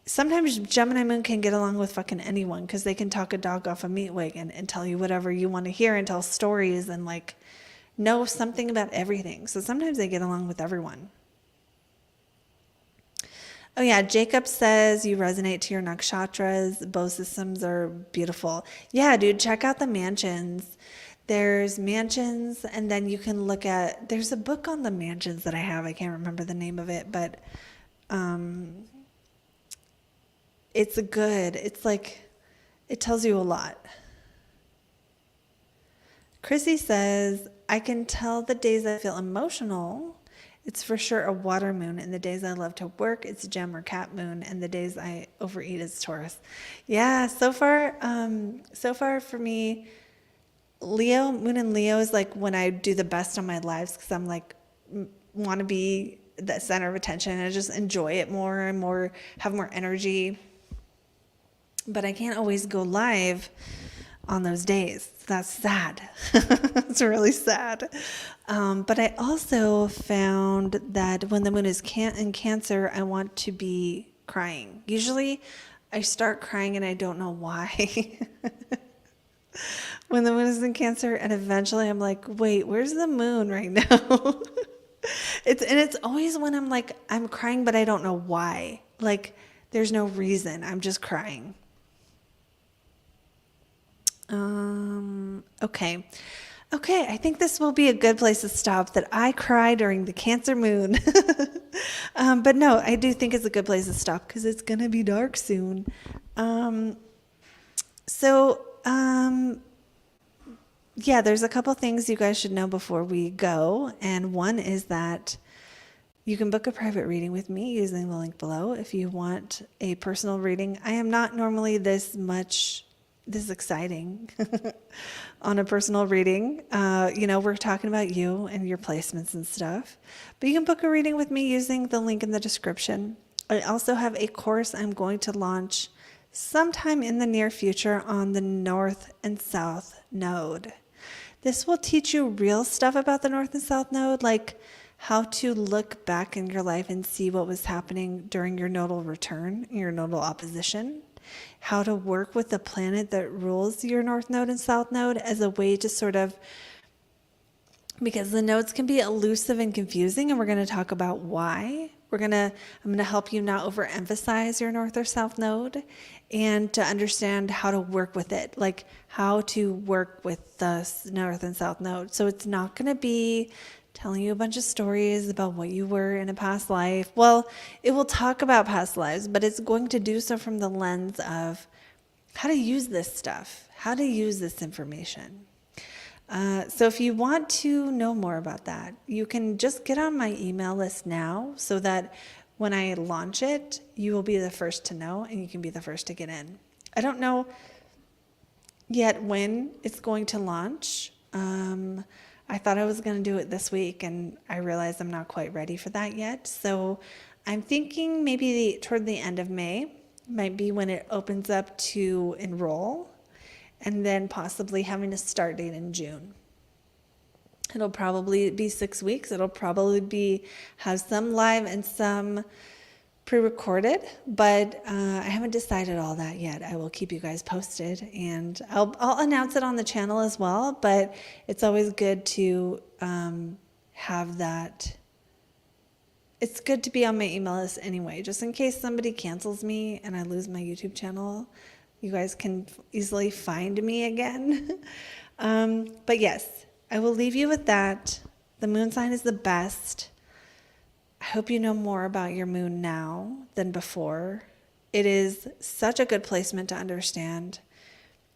sometimes Gemini moon can get along with fucking anyone because they can talk a dog off a meat wagon and tell you whatever you want to hear and tell stories and like know something about everything. So sometimes they get along with everyone. Oh yeah, Jacob says you resonate to your nakshatras. Both systems are beautiful. Yeah, dude, check out the mansions. There's mansions, and then you can look at, there's a book on the mansions that I have. I can't remember the name of it, but it's like, it tells you a lot. Chrissy says, I can tell the days I feel emotional, it's for sure a water moon, and the days I love to work, it's Gem or Cat moon, and the days I overeat is Taurus. Yeah, so far for me, Leo, moon in Leo is like when I do the best on my lives, because I'm like, want to be the center of attention. I just enjoy it more and more, have more energy. But I can't always go live on those days. That's sad. It's really sad. But I also found that when the moon is in Cancer, I want to be crying. Usually I start crying and I don't know why. When the moon is in Cancer, and eventually I'm like, wait, where's the moon right now? It's always when I'm like, I'm crying, but I don't know why. Like, there's no reason. I'm just crying. Okay. I think this will be a good place to stop, that I cry during the Cancer moon. But no, I do think it's a good place to stop because it's going to be dark soon. Yeah, there's a couple things you guys should know before we go. And one is that you can book a private reading with me using the link below if you want a personal reading. I am not normally this exciting on a personal reading. We're talking about you and your placements and stuff. But you can book a reading with me using the link in the description. I also have a course I'm going to launch sometime in the near future on the North and South Node. This will teach you real stuff about the North and South Node, like how to look back in your life and see what was happening during your nodal return, your nodal opposition, how to work with the planet that rules your North Node and South Node as a way to sort of, because the nodes can be elusive and confusing, and we're going to talk about why. I'm going to help you not overemphasize your North or South Node, and to understand how to work with it, like how to work with the North and South Node. So it's not going to be telling you a bunch of stories about what you were in a past life. Well, it will talk about past lives, but it's going to do so from the lens of how to use this stuff, how to use this information. So if you want to know more about that, you can just get on my email list now so that when I launch it, you will be the first to know and you can be the first to get in. I don't know yet when it's going to launch. I thought I was going to do it this week and I realized I'm not quite ready for that yet. So I'm thinking maybe toward the end of May might be when it opens up to enroll, and then possibly having a start date in June. It'll probably be 6 weeks. It'll probably have some live and some pre-recorded, but I haven't decided all that yet. I will keep you guys posted, and I'll announce it on the channel as well, but it's always good to have that. It's good to be on my email list anyway, just in case somebody cancels me and I lose my YouTube channel. You guys can easily find me again. But yes, I will leave you with that. The moon sign is the best. I hope you know more about your moon now than before. It is such a good placement to understand.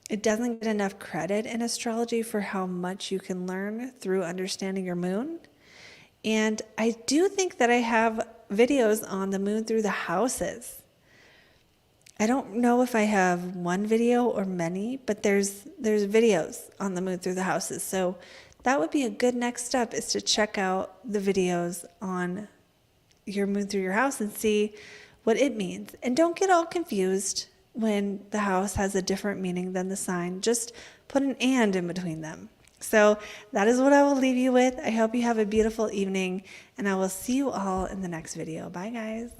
It doesn't get enough credit in astrology for how much you can learn through understanding your moon. And I do think that I have videos on the moon through the houses. I don't know if I have one video or many, but there's videos on the moon through the houses. So that would be a good next step, is to check out the videos on your moon through your house and see what it means. And don't get all confused when the house has a different meaning than the sign. Just put an and in between them. So that is what I will leave you with. I hope you have a beautiful evening, and I will see you all in the next video. Bye, guys.